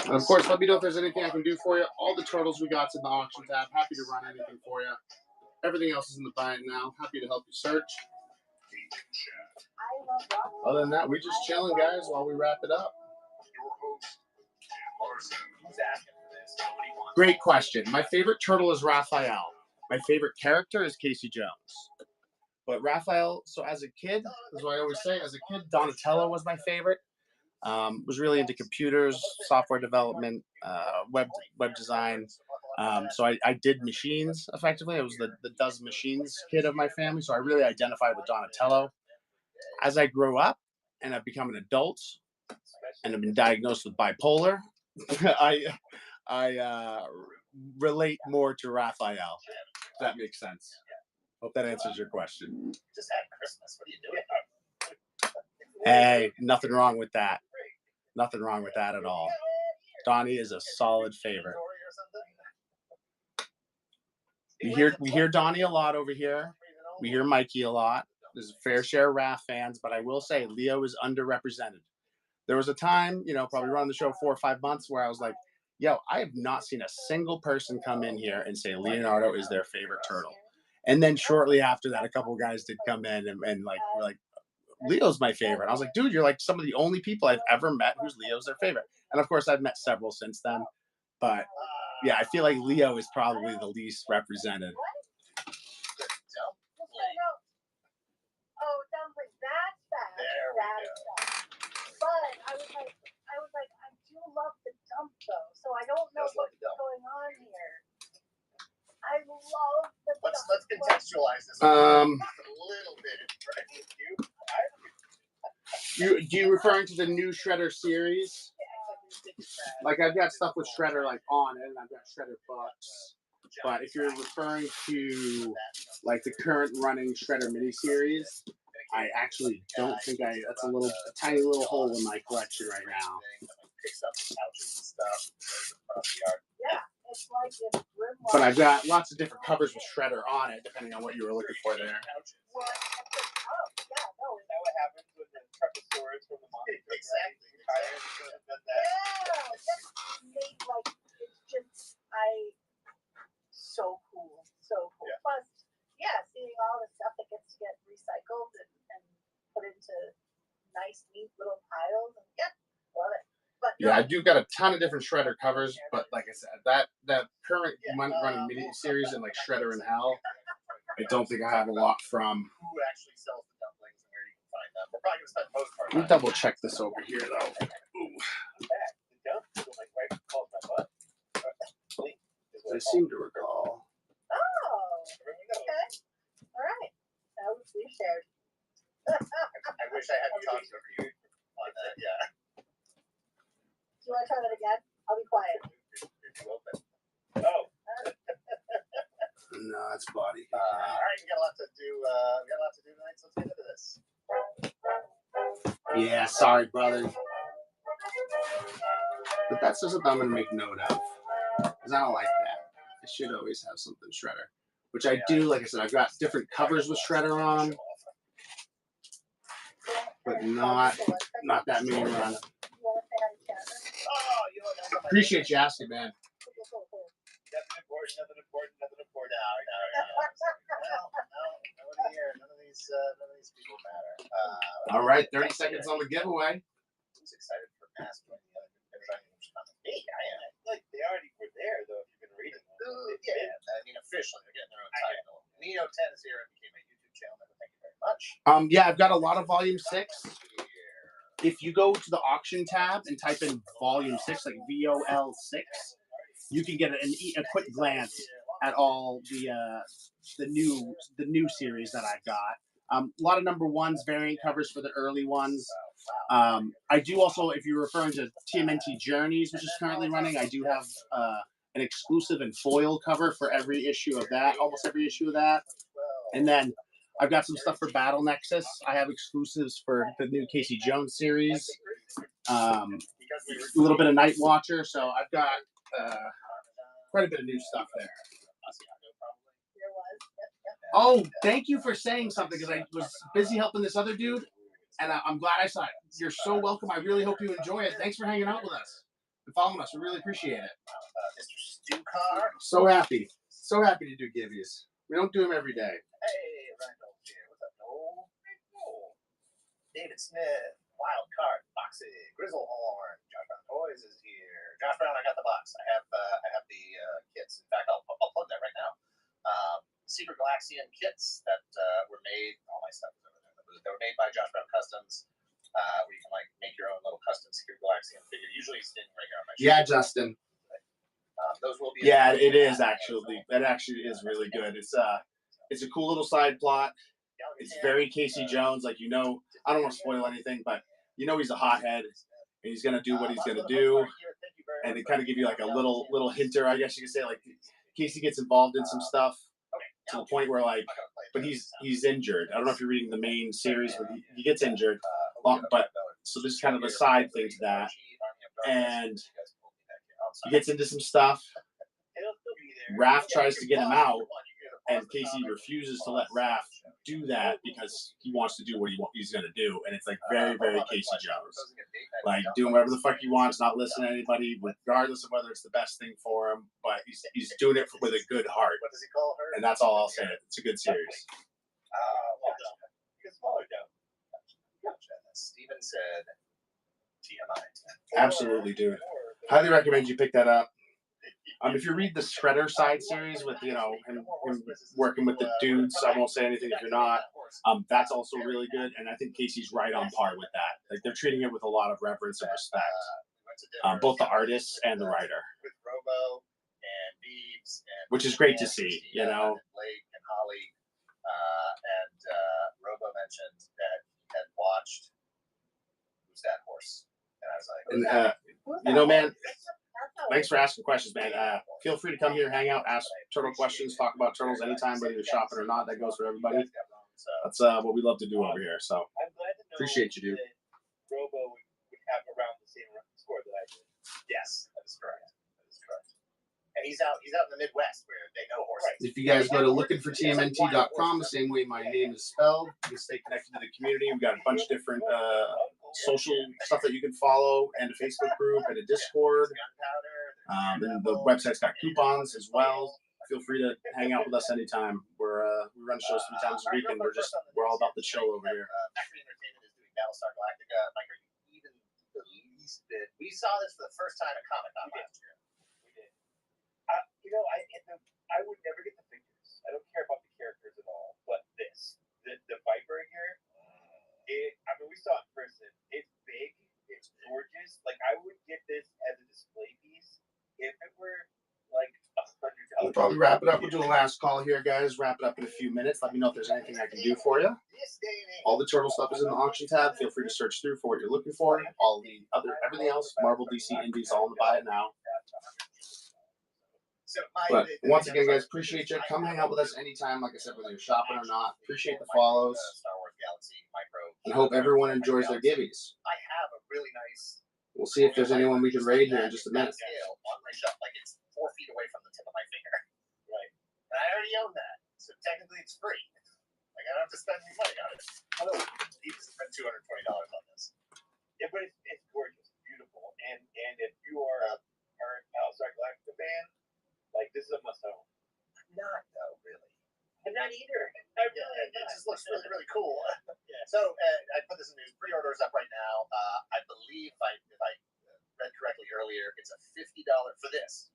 And of course, let me know if there's anything I can do for you. All the turtles we got's in the auction tab. Happy to run anything for you. Everything else is in the buy it now. Happy to help you search. Other than that, we're just chilling, guys, while we wrap it up. Great question. My favorite turtle is Raphael. My favorite character is Casey Jones. But Raphael, so as a kid, that's what I always say, as a kid, Donatello was my favorite. Was really into computers, software development, web design. So I did machines, effectively. I was the does machines kid of my family, so I really identified with Donatello. As I grew up and I've become an adult and have been diagnosed with bipolar, I relate more to Raphael. If that makes sense. Hope that answers your question. Just had Christmas. What are you doing? Hey, nothing wrong with that. Nothing wrong with that at all. Donnie is a solid favorite. We hear Donnie a lot over here. We hear Mikey a lot. There's a fair share of Raph fans, but I will say Leo is underrepresented. There was a time, probably running the show 4 or 5 months where I was like, yo, I have not seen a single person come in here and say Leonardo is their favorite turtle. And then shortly after that, a couple of guys did come in and were like, Leo's my favorite. I was like, dude, you're like some of the only people I've ever met whose Leo's their favorite. And of course, I've met several since then. But yeah, I feel like Leo is probably the least represented. Oh, dumpling, that's bad. But I was like, I do love the dump though, so I don't know what's going on here. I love the dump. Let's contextualize this a little bit. Right? You referring to the new Shredder series? Like I've got stuff with Shredder like on it, and I've got Shredder books. But if you're referring to like the current running Shredder miniseries, I actually don't think that's a tiny little hole in my collection right now. Yeah, it's like if But I've got lots of different covers with Shredder on it, depending on what you were looking for there. what happened when the Truckosaurus from the Yeah, I do got a ton of different Shredder covers, but like I said, that current running mini series and like Shredder in Hell, I don't think I have a lot from. Who actually sells the dumplings and where you can find them? We're probably gonna spend most part. Let me double check this over here though. I seem to recall. Oh, okay. All right. That was we shared. I wish I had talked over you on that. Yeah. Do you want to try that again? I'll be quiet. You're too open. Oh. No, it's body. All right, we got a lot to do. We got a lot to do tonight, so let's get into this. Yeah, sorry, brother. But that's just something I'm gonna make note of, because I don't like that. I should always have something Shredder, which I do. Like I said, I've got different covers with Shredder on, but not that many run. You want to say hi to Chandler? Oh, you know, Appreciate you asking, man. nothing important. No. Nobody here. None of these people matter. All right, 30 seconds on the giveaway. Who's excited for Mask? Like they already were there though. If you've been reading them. Yeah, I mean officially they're getting their own title. Neo 10 is here and became a YouTube channel. Thank you very much. Yeah, I've got a lot of Volume 6. If you go to the auction tab and type in Volume 6, like VOL6, you can get a quick glance at all the new series that I've got. A lot of number ones, variant covers for the early ones. I do also, if you're referring to TMNT Journeys, which is currently running, I do have an exclusive and foil cover for every issue of that, almost every issue of that. And then I've got some stuff for Battle Nexus. I have exclusives for the new Casey Jones series. A little bit of Night Watcher. So I've got quite a bit of new stuff there. Oh, thank you for saying something, because I was busy helping this other dude, and I'm glad I saw it. You're so welcome. I really hope you enjoy it. Thanks for hanging out with us and following us. We really appreciate it. Mr. Stucar. So happy. So happy to do giveaways. We don't do them every day. Hey, Randall here. What's up, Noel? David Smith. Wild Card. Boxy. Grizzlehorn. Josh Brown Toys is here. Josh Brown, I got the box. I have the kits. In fact, I'll plug that right now. Secret Galaxian kits that were made. All my stuff is over there in the booth. They were made by Josh Brown Customs, where you can like make your own little custom Secret Galaxian figure. Usually it's sitting right here on my Yeah, Justin. those will be. Yeah, it is actually. That actually is really good. It's a cool little side plot. It's very Casey Jones. Like, you know, I don't want to spoil anything, but you know he's a hothead, and he's gonna do what he's gonna do, and it kind of give you like a little hinter, I guess you could say. Like Casey gets involved in some stuff to the point where like, but he's injured. I don't know if you're reading the main series, but he gets injured. But so this is kind of a side thing to that, and he gets into some stuff. Raph tries to get him out, and Casey refuses to let Raph do that because he wants to do what he's going to do. And it's like very, very Casey Jones. Like doing whatever the fuck he wants, not listening to anybody, regardless of whether it's the best thing for him. But he's doing it with a good heart. What does he call her? And that's all I'll say. It's a good series. Well done. You can smaller down. Steven said TMI. Absolutely, dude. Highly recommend you pick that up. If you read the Shredder side series with, you know, him working with the dudes, I won't say anything if you're not. That's also really good, and I think Casey's right on par with that. Like they're treating it with a lot of reverence and respect, both the artists and the writer. With Robo and Beebs, which is great to see, you know. Blake and Holly, and Robo mentioned that he had watched Who's That Horse, and I was like, you know, man. Thanks for asking questions, man. Feel free to come here, hang out, ask turtle questions, talk about turtles anytime, whether you're shopping or not. That goes for everybody. That's what we love to do over here. So appreciate you, dude. Robo would have around the same score that I did. Yes, that is correct. And he's out in the Midwest where they know horses. If you guys go to lookingfortmnt.com, the same way my name is spelled, you can stay connected to the community. We've got a bunch of different social stuff that you can follow, and a Facebook group and a Discord. And the website's got coupons as well. Feel free to hang out with us anytime. We run shows 3 times a week, and we're all about the show over here. Factory Entertainment is doing Battlestar Galactica. Mike, are you even the least least bit. We saw this for the first time at Comic-Con last year. We did. You know, I would never get the figures. I don't care about the characters at all. But the Viper here, I mean, we saw it in person. It's big. It's gorgeous. Like, I would get this as a display piece if it were like $100. We'll probably wrap it up. We'll do a last call here, guys. Wrap it up in a few minutes. Let me know if there's anything I can do for you. All the turtle stuff is in the auction tab. Feel free to search through for what you're looking for. All the everything else, Marvel, DC, Indies, all in the buy it now. But once again, guys, appreciate you. Come hang out with us anytime. Like I said, whether you're shopping or not. Appreciate the follows. And hope everyone enjoys their gibbies. I have a really nice. We'll see if there's anyone we can raid here in just a minute. On my shelf, like it's 4 feet away from the tip of my finger. Right. And I already own that, so technically it's free. Like I don't have to spend any money on it. Although you just spend $220 on this. Yeah, but it's gorgeous, beautiful, and if you are a current Battlestar Galactica fan, like this is a must own. I'm not though, really. I'm not either. It just looks really, really cool. Yeah. So I put this in news. Pre-orders up right now. I believe if I read correctly earlier, it's a $50 for this.